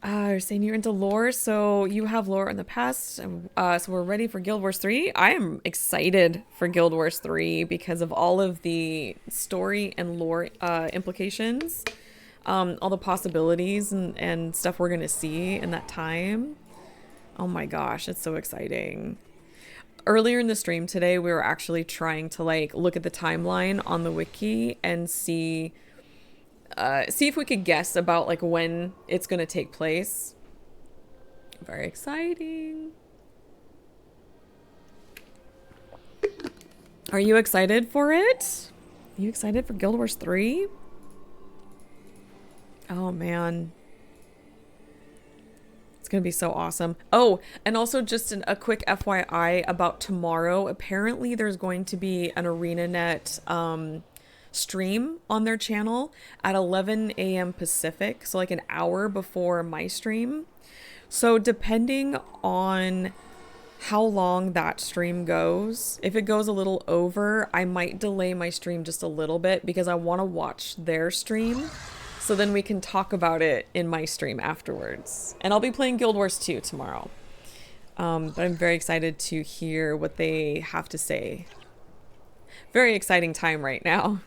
You're saying you're into lore, so you have lore in the past. So we're ready for Guild Wars 3. I am excited for Guild Wars 3 because of all of the story and lore implications, all the possibilities and stuff we're gonna see in that time. Oh my gosh, it's so exciting. Earlier in the stream today, we were actually trying to like look at the timeline on the wiki and see if we could guess about like when it's going to take place. Very exciting. Are you excited for it? Are you excited for Guild Wars 3? Oh man. It's going to be so awesome. Oh, and also just a quick FYI about tomorrow. Apparently there's going to be an ArenaNet stream on their channel at 11 a.m. Pacific. So like an hour before my stream. So depending on how long that stream goes, if it goes a little over, I might delay my stream just a little bit because I want to watch their stream. So then we can talk about it in my stream afterwards. And I'll be playing Guild Wars 2 tomorrow. But I'm very excited to hear what they have to say. Very exciting time right now.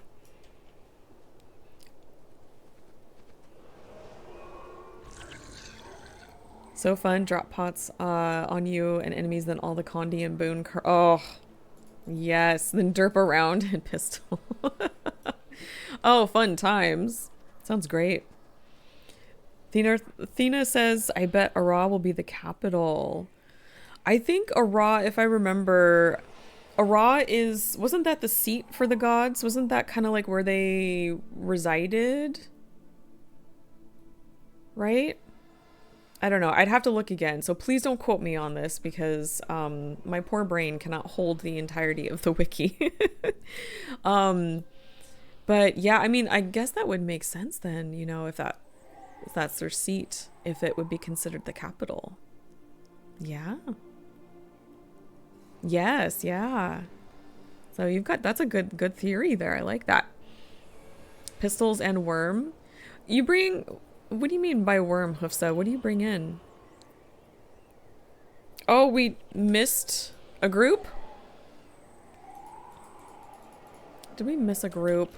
So fun. Drop pots on you and enemies, then all the Condi and Boone. Oh, yes. Then derp around and pistol. Oh, fun times. Sounds great. Thina says, I bet Ara will be the capital. I think Ara, if I remember, Ara wasn't that the seat for the gods? Wasn't that kind of like where they resided? Right? I don't know. I'd have to look again. So please don't quote me on this because my poor brain cannot hold the entirety of the wiki. But yeah, I mean, I guess that would make sense then, you know, if that's their seat, if it would be considered the capital. Yeah. Yes, yeah. So you've got, that's a good theory there. I like that. Pistols and worm. You bring, what do you mean by worm, Hoofsa? What do you bring in? Oh, we missed a group? Did we miss a group?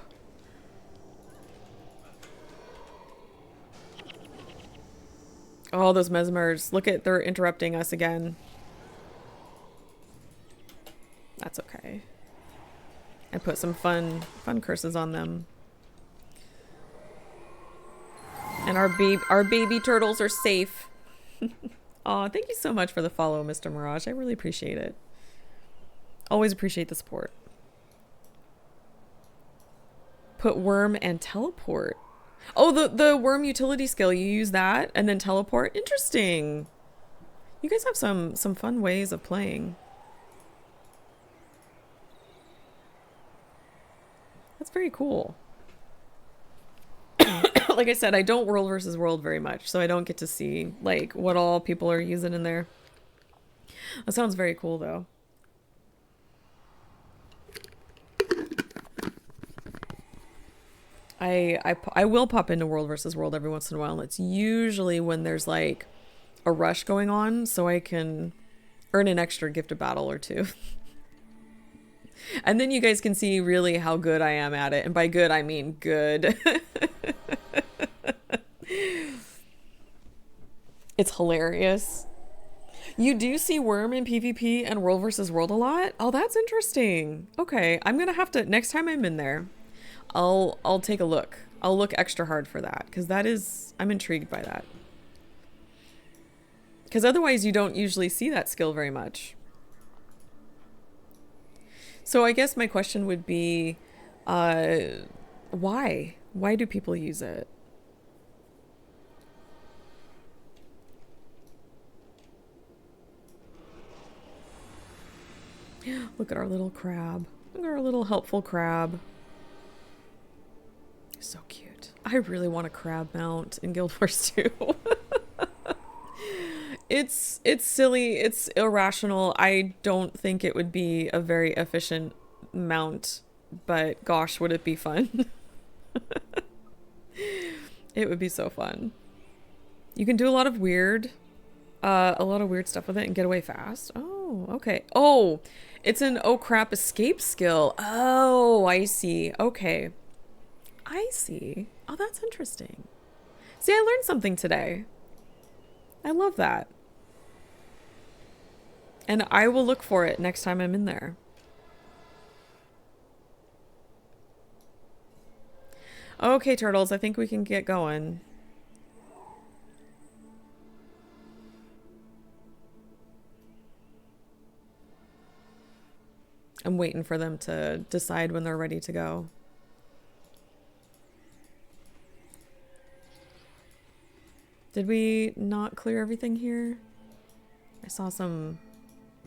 Oh, those mesmers. Look at, they're interrupting us again. That's okay. I put some fun curses on them. And our baby turtles are safe. Aw, thank you so much for the follow, Mr. Mirage. I really appreciate it. Always appreciate the support. Put worm and teleport. Oh, the worm utility skill. You use that and then teleport. Interesting. You guys have some fun ways of playing. That's very cool. Like I said, I don't world versus world very much, so I don't get to see like what all people are using in there. That sounds very cool though. I will pop into world versus world every once in a while, and it's usually when there's like a rush going on, so I can earn an extra gift of battle or two. And then you guys can see really how good I am at it, and by good I mean good. It's hilarious. You do see worm in PvP and world versus world a lot? Oh, that's interesting. Okay, I'm gonna have to, next time I'm in there, I'll take a look. I'll look extra hard for that, because that is, I'm intrigued by that. Because otherwise you don't usually see that skill very much. So I guess my question would be, why? Why do people use it? Look at our little crab. Look at our little helpful crab. So cute. I really want a crab mount in Guild Wars 2. It's silly. It's irrational. I don't think it would be a very efficient mount, but gosh, would it be fun? It would be so fun. You can do a lot of weird stuff with it and get away fast. Oh, okay. Oh, it's an oh crap escape skill. Oh, I see. Okay. I see. Oh, that's interesting. See, I learned something today. I love that. And I will look for it next time I'm in there. Okay, turtles, I think we can get going. I'm waiting for them to decide when they're ready to go. Did we not clear everything here? I saw some...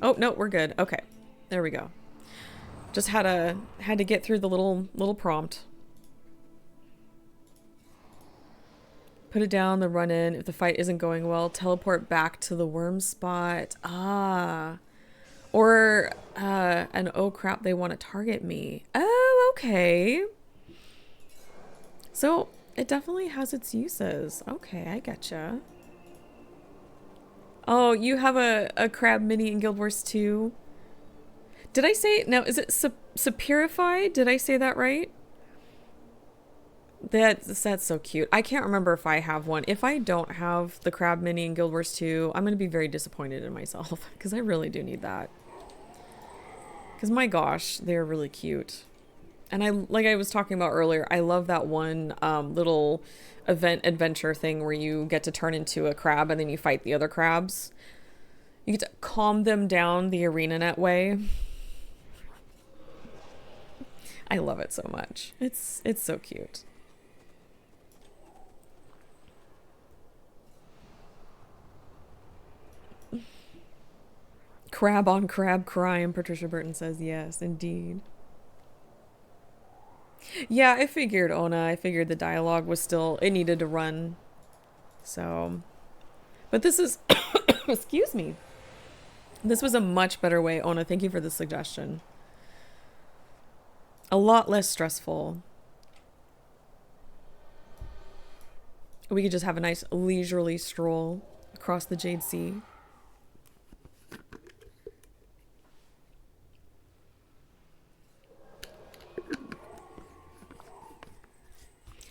Oh, no, we're good. Okay. There we go. Just had to get through the little prompt. Put it down, the run in. If the fight isn't going well, teleport back to the worm spot. Ah. Or an oh crap, they want to target me. Oh, okay. So it definitely has its uses. Okay, I getcha. Oh, you have a crab mini in Guild Wars 2? Did I say, now is it Superified? Did I say that right? That's so cute. I can't remember if I have one. If I don't have the crab mini in Guild Wars 2, I'm going to be very disappointed in myself because I really do need that. Because my gosh, they're really cute. And like I was talking about earlier, I love that one little adventure thing where you get to turn into a crab and then you fight the other crabs. You get to calm them down the ArenaNet way. I love it so much. It's so cute. Crab on crab crime, Patricia Burton says. Yes, indeed. Yeah, I figured, Ona. I figured the dialogue was still... It needed to run. So... But this is... Excuse me. This was a much better way, Ona. Thank you for the suggestion. A lot less stressful. We could just have a nice leisurely stroll across the Jade Sea.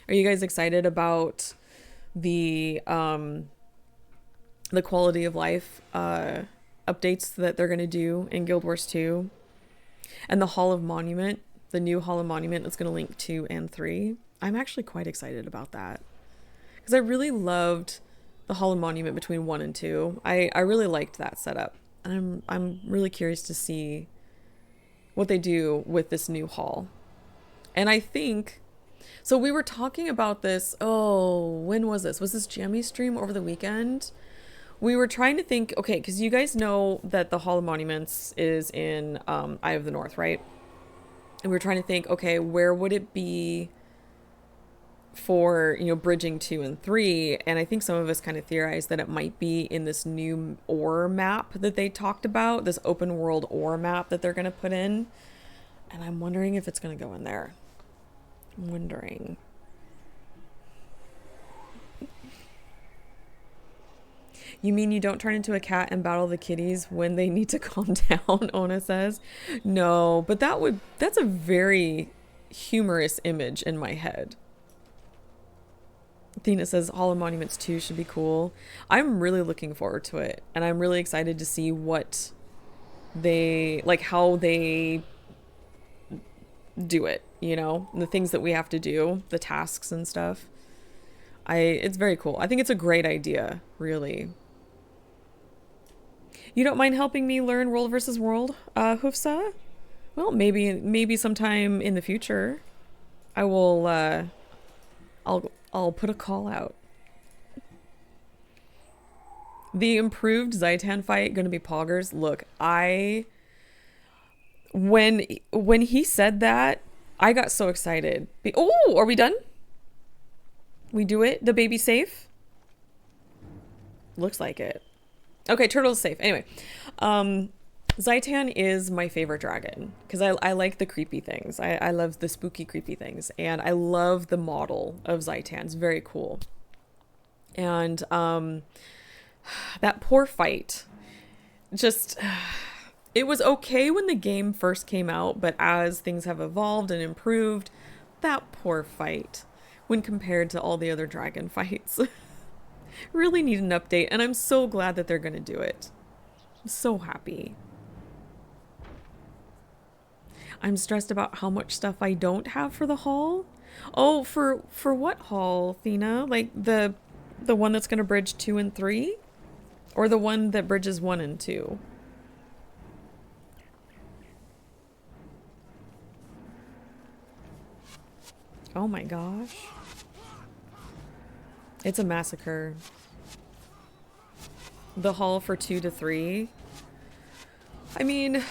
Are you guys excited about the quality of life updates that they're gonna do in Guild Wars 2? And the Hall of Monument, the new Hall of Monument that's gonna link 2 and 3. I'm actually quite excited about that. Because I really loved the Hall of Monument between 1 and 2. I really liked that setup. And I'm really curious to see what they do with this new hall. And I think, so we were talking about this, when was this? Was this Jammy stream over the weekend? We were trying to think, okay, because you guys know that the Hall of Monuments is in Eye of the North, right? And we were trying to think, okay, where would it be for, bridging 2 and 3? And I think some of us kind of theorized that it might be in this new ore map that they talked about, this open world ore map that they're going to put in. And I'm wondering if it's going to go in there. I'm wondering. You mean you don't turn into a cat and battle the kitties when they need to calm down, Ona says. No, but that's a very humorous image in my head. Athena says Hall of Monuments 2 should be cool. I'm really looking forward to it. And I'm really excited to see what they, like how they do it, the things that we have to do, the tasks and stuff. It's very cool. I think it's a great idea, really. You don't mind helping me learn World versus World, Hoofsa? Well, maybe sometime in the future. I will, I'll put a call out. The improved Zaitan fight gonna be poggers. Look, when he said that, I got so excited. Oh, are we done? We do it? The baby's safe? Looks like it. Okay, turtle's safe. Anyway, Zaitan is my favorite dragon because I like the creepy things. I love the spooky creepy things, and I love the model of Zaitan. It's very cool. And that poor fight, just it was okay when the game first came out, but as things have evolved and improved, that poor fight when compared to all the other dragon fights really need an update, and I'm so glad that they're gonna do it. I'm so happy. I'm stressed about how much stuff I don't have for the hall. Oh, for what hall, Thena? Like the one that's gonna bridge 2 and 3? Or the one that bridges 1 and 2? Oh my gosh. It's a massacre. The hall for 2 to 3. I mean,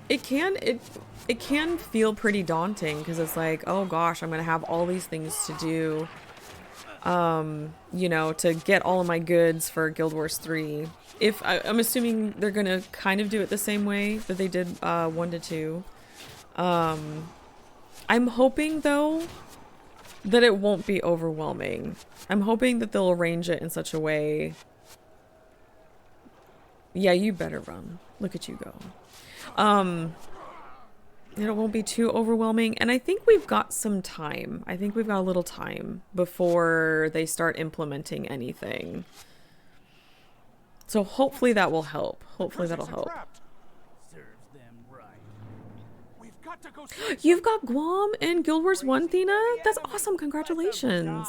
it can feel pretty daunting because it's like, oh gosh, I'm gonna have all these things to do, to get all of my goods for Guild Wars 3. I'm assuming they're gonna kind of do it the same way that they did 1 to 2. I'm hoping though that it won't be overwhelming. I'm hoping that they'll arrange it in such a way. Yeah, you better run. Look at you go. It won't be too overwhelming, and I think we've got some time. I think we've got a little time before they start implementing anything. So hopefully that will help. Hopefully that'll help. You've got Guam and Guild Wars 1, Thena? That's awesome. Congratulations.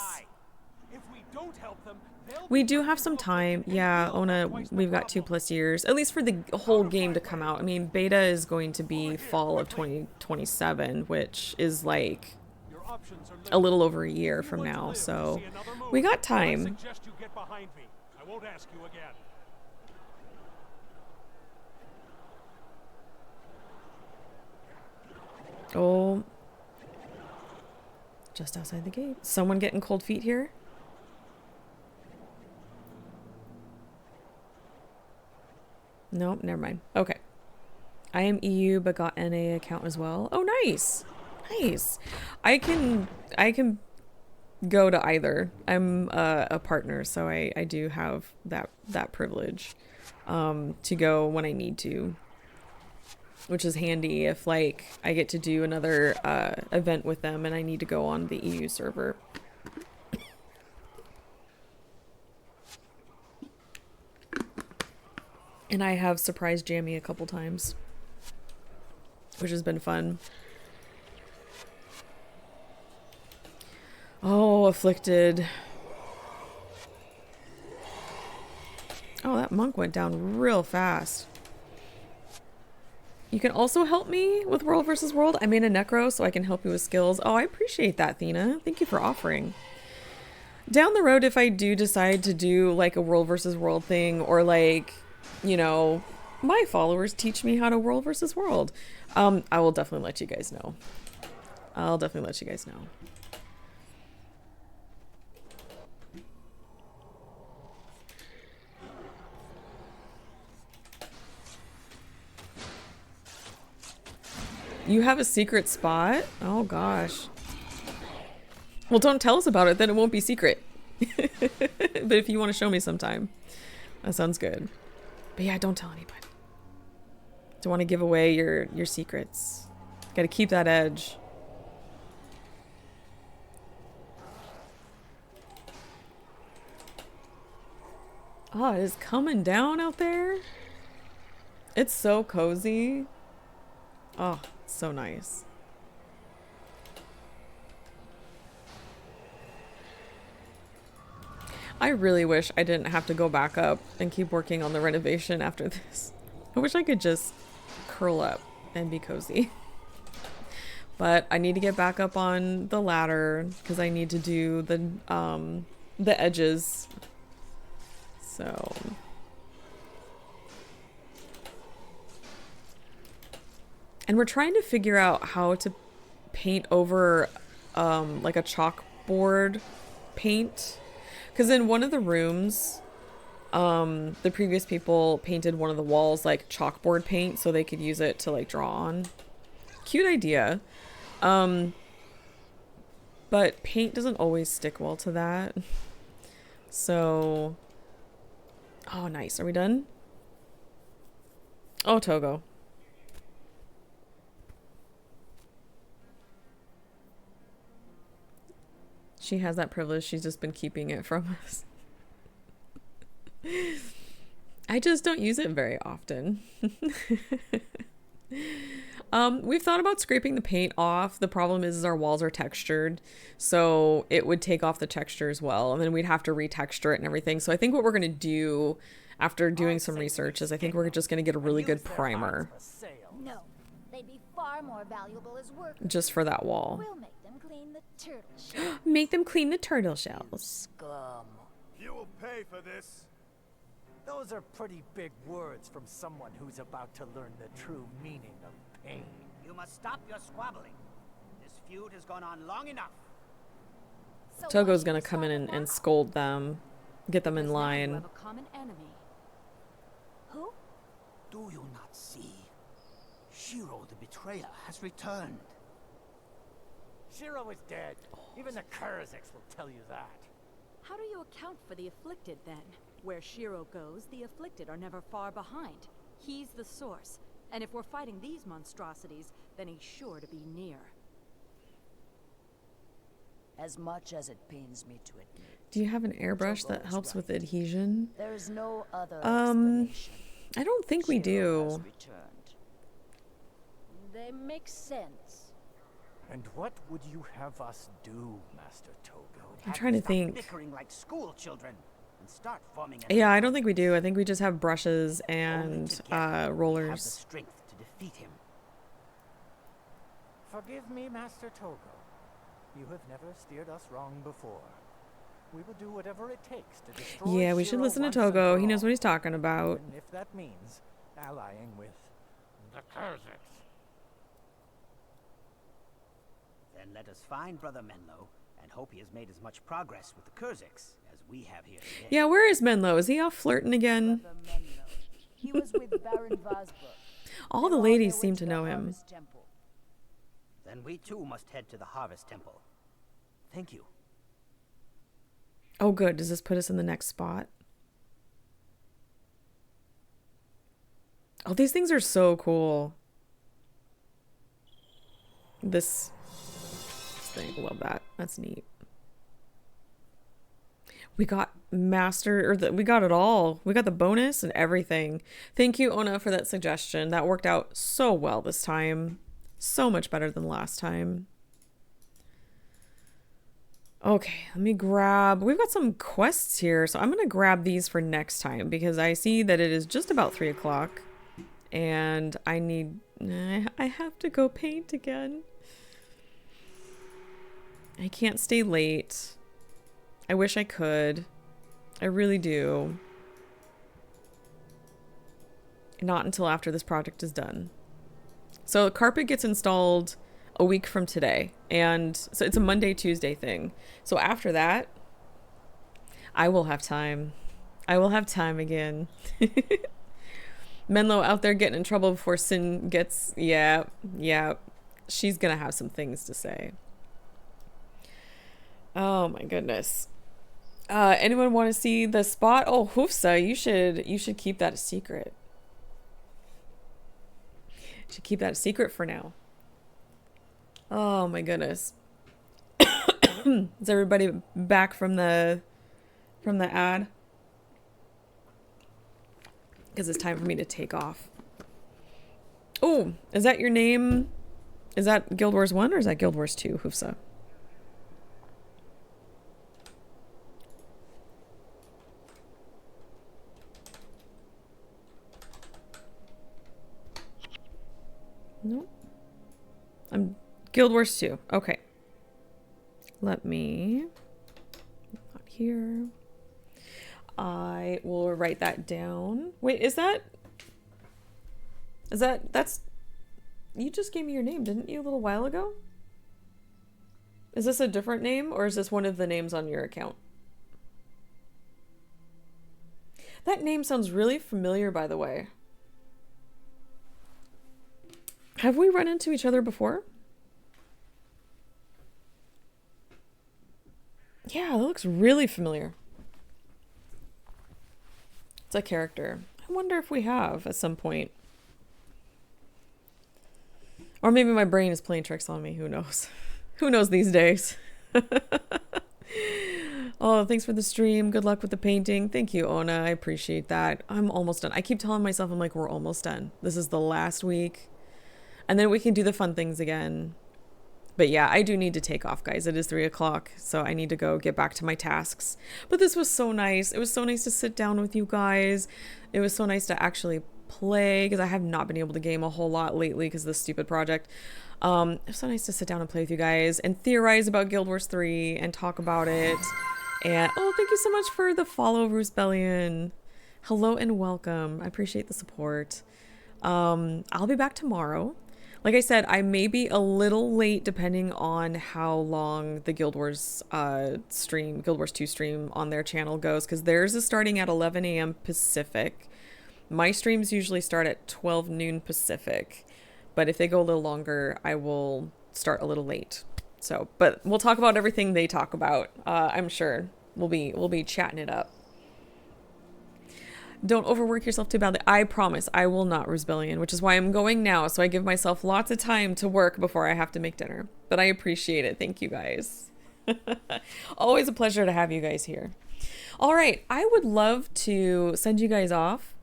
We do have some time. Yeah, Ona, we've got 2+ years, at least for the whole game to come out. I mean, beta is going to be fall of 2027, which is like a little over a year from now. So we got time. Oh, just outside the gate. Someone getting cold feet here? Nope, never mind. Okay. I am EU but got NA account as well. Oh, nice. Nice. I can go to either. I'm a partner, so I do have that privilege to go when I need to, which is handy if like I get to do another event with them and I need to go on the EU server. And I have surprised Jamie a couple times, which has been fun. Oh, afflicted. Oh, that monk went down real fast. You can also help me with World versus World. I made a necro so I can help you with skills. Oh, I appreciate that, Thena. Thank you for offering. Down the road, if I do decide to do like a World versus World thing, or like, you know, my followers teach me how to World versus World, I will definitely let you guys know. I'll definitely let you guys know. You have a secret spot? Oh gosh. Well, don't tell us about it, then it won't be secret. But if you want to show me sometime, that sounds good. But yeah, don't tell anybody. Don't want to give away your secrets. Gotta keep that edge. Oh, it is coming down out there. It's so cozy. Oh, so nice. I really wish I didn't have to go back up and keep working on the renovation after this. I wish I could just curl up and be cozy. But I need to get back up on the ladder because I need to do the edges. So and we're trying to figure out how to paint over like a chalkboard paint. Because in one of the rooms, the previous people painted one of the walls like chalkboard paint so they could use it to like draw on. Cute idea. But paint doesn't always stick well to that. So, oh, nice. Are we done? Oh, Togo. She has that privilege. She's just been keeping it from us. I just don't use it very often. We've thought about scraping the paint off. The problem is our walls are textured, so it would take off the texture as well, and then we'd have to retexture it and everything. So I think what we're going to do after doing some research is I think we're just going to get a really good primer. No, they'd be far more valuable as work. Just for that wall. We'll make them clean the turtle shell. Make them clean the turtle shells. Scum. You will pay for this. Those are pretty big words from someone who's about to learn the true meaning of pain. You must stop your squabbling. This feud has gone on long enough. So Togo's why gonna should we come in stop and now? scold them, get them in Because now you line. have a common enemy. Who? Do you not see? Shiro the betrayer has returned. Shiro is dead. Even the Kurziks will tell you that. How do you account for the afflicted then? Where Shiro goes, the afflicted are never far behind. He's the source, and if we're fighting these monstrosities, then he's sure to be near. As much as it pains me to admit, Do you have an airbrush that helps with adhesion? there is no other explanation. I don't think we Shiro has do. returned. They make sense. And what would you have us do, Master Togo? I'm trying to Stop think. bickering like school children and start forming a Yeah, I don't think we do. I think we just have brushes Only and together we have the rollers. strength to defeat him. Forgive me, Master Togo. You have never steered us wrong before. We will do whatever it takes to destroy Yeah, we should Shiro listen to once and Togo. for He knows all. what he's talking about. Even if that means allying with the Kurziks. Then let us find Brother Menlo and hope he has made as much progress with the Kurziks as we have here today. Yeah, where is Menlo? Is he off flirting again? Brother Menlo. He was with Baron Vazbrook. All the ladies seem to know him. Then we too must head to the Harvest Temple. Thank you. Oh, good. Does this put us in the next spot? Oh, these things are so cool. This thing, love that. That's neat. We got master, or we got it all. We got the bonus and everything. Thank you, Ona, for that suggestion. That worked out so well this time. So much better than last time. Okay, let me grab... We've got some quests here, so I'm going to grab these for next time because I see that it is just about 3 o'clock. And I need... I have to go paint again. I can't stay late. I wish I could. I really do. Not until after this project is done. So carpet gets installed a week from today. And so it's a Monday, Tuesday thing. So after that, I will have time. I will have time again. Menlo out there getting in trouble before Sin gets... Yeah. She's gonna have some things to say. Oh my goodness. Anyone want to see the spot? Oh, Hoofsa, you should keep that a secret. You should keep that a secret for now. Oh my goodness. Is everybody back from the ad? Because it's time for me to take off. Oh, is that your name? Is that Guild Wars 1 or is that Guild Wars 2, Hoofsa? Nope. I'm Guild Wars 2. Okay. Let me... Not here. I will write that down. Wait, that's... You just gave me your name, didn't you, a little while ago? Is this a different name, or is this one of the names on your account? That name sounds really familiar, by the way. Have we run into each other before? Yeah, that looks really familiar. It's a character. I wonder if we have at some point. Or maybe my brain is playing tricks on me. Who knows? Who knows these days? Oh, thanks for the stream. Good luck with the painting. Thank you, Ona. I appreciate that. I'm almost done. I keep telling myself, I'm like, we're almost done. This is the last week. And then we can do the fun things again. But yeah, I do need to take off, guys. It is 3 o'clock, so I need to go get back to my tasks. But this was so nice. It was so nice to sit down with you guys. It was so nice to actually play, because I have not been able to game a whole lot lately because of this stupid project. It was so nice to sit down and play with you guys and theorize about Guild Wars 3 and talk about it. And oh, thank you so much for the follow, Roosebellion. Hello and welcome. I appreciate the support. I'll be back tomorrow. Like I said, I may be a little late depending on how long the Guild Wars stream, Guild Wars 2 stream on their channel goes, because theirs is starting at 11 a.m. Pacific. My streams usually start at 12 noon Pacific, but if they go a little longer, I will start a little late. So, but we'll talk about everything they talk about. I'm sure we'll be chatting it up. Don't overwork yourself too badly. I promise I will not, Roosebellion, which is why I'm going now, so I give myself lots of time to work before I have to make dinner. But I appreciate it. Thank you, guys. Always a pleasure to have you guys here. All right, I would love to send you guys off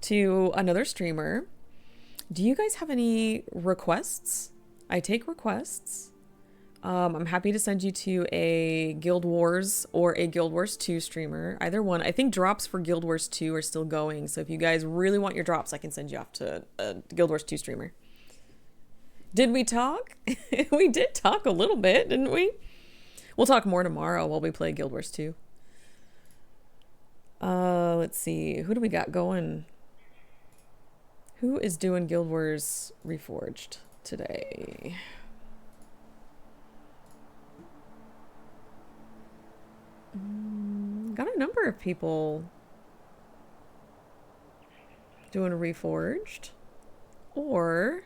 to another streamer. Do you guys have any requests? I take requests. I'm happy to send you to a Guild Wars or a Guild Wars 2 streamer. Either one. I think drops for Guild Wars 2 are still going. So if you guys really want your drops, I can send you off to a Guild Wars 2 streamer. Did we talk? We did talk a little bit, didn't we? We'll talk more tomorrow while we play Guild Wars 2. Let's see. Who do we got going? Who is doing Guild Wars Reforged today? Got a number of people doing Reforged. Or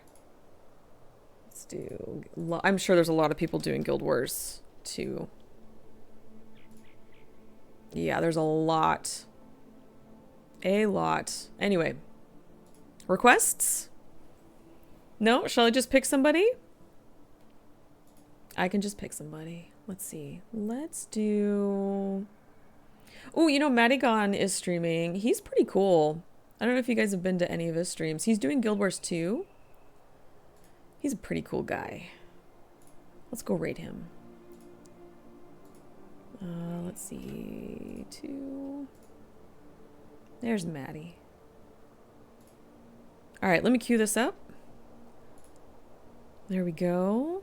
let's do, I'm sure there's a lot of people doing Guild Wars 2. Yeah, there's a lot. A lot. Anyway, requests? No? Shall I just pick somebody? I can just pick somebody. Let's see. Let's do... Oh, you know, Madigan is streaming. He's pretty cool. I don't know if you guys have been to any of his streams. He's doing Guild Wars 2. He's a pretty cool guy. Let's go raid him. Let's see. 2. There's Maddie. Alright, let me queue this up. There we go.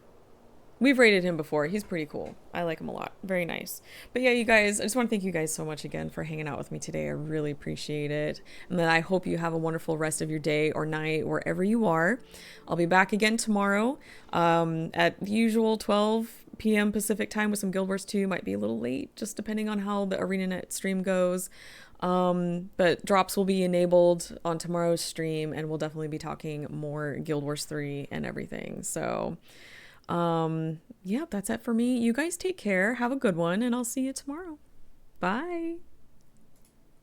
We've rated him before. He's pretty cool. I like him a lot. Very nice. But yeah, you guys, I just want to thank you guys so much again for hanging out with me today. I really appreciate it. And then I hope you have a wonderful rest of your day or night, wherever you are. I'll be back again tomorrow at the usual 12 p.m. Pacific time with some Guild Wars 2. Might be a little late, just depending on how the ArenaNet stream goes. But drops will be enabled on tomorrow's stream, and we'll definitely be talking more Guild Wars 3 and everything. So... yeah, that's it for me. You guys take care. Have a good one, and I'll see you tomorrow. Bye.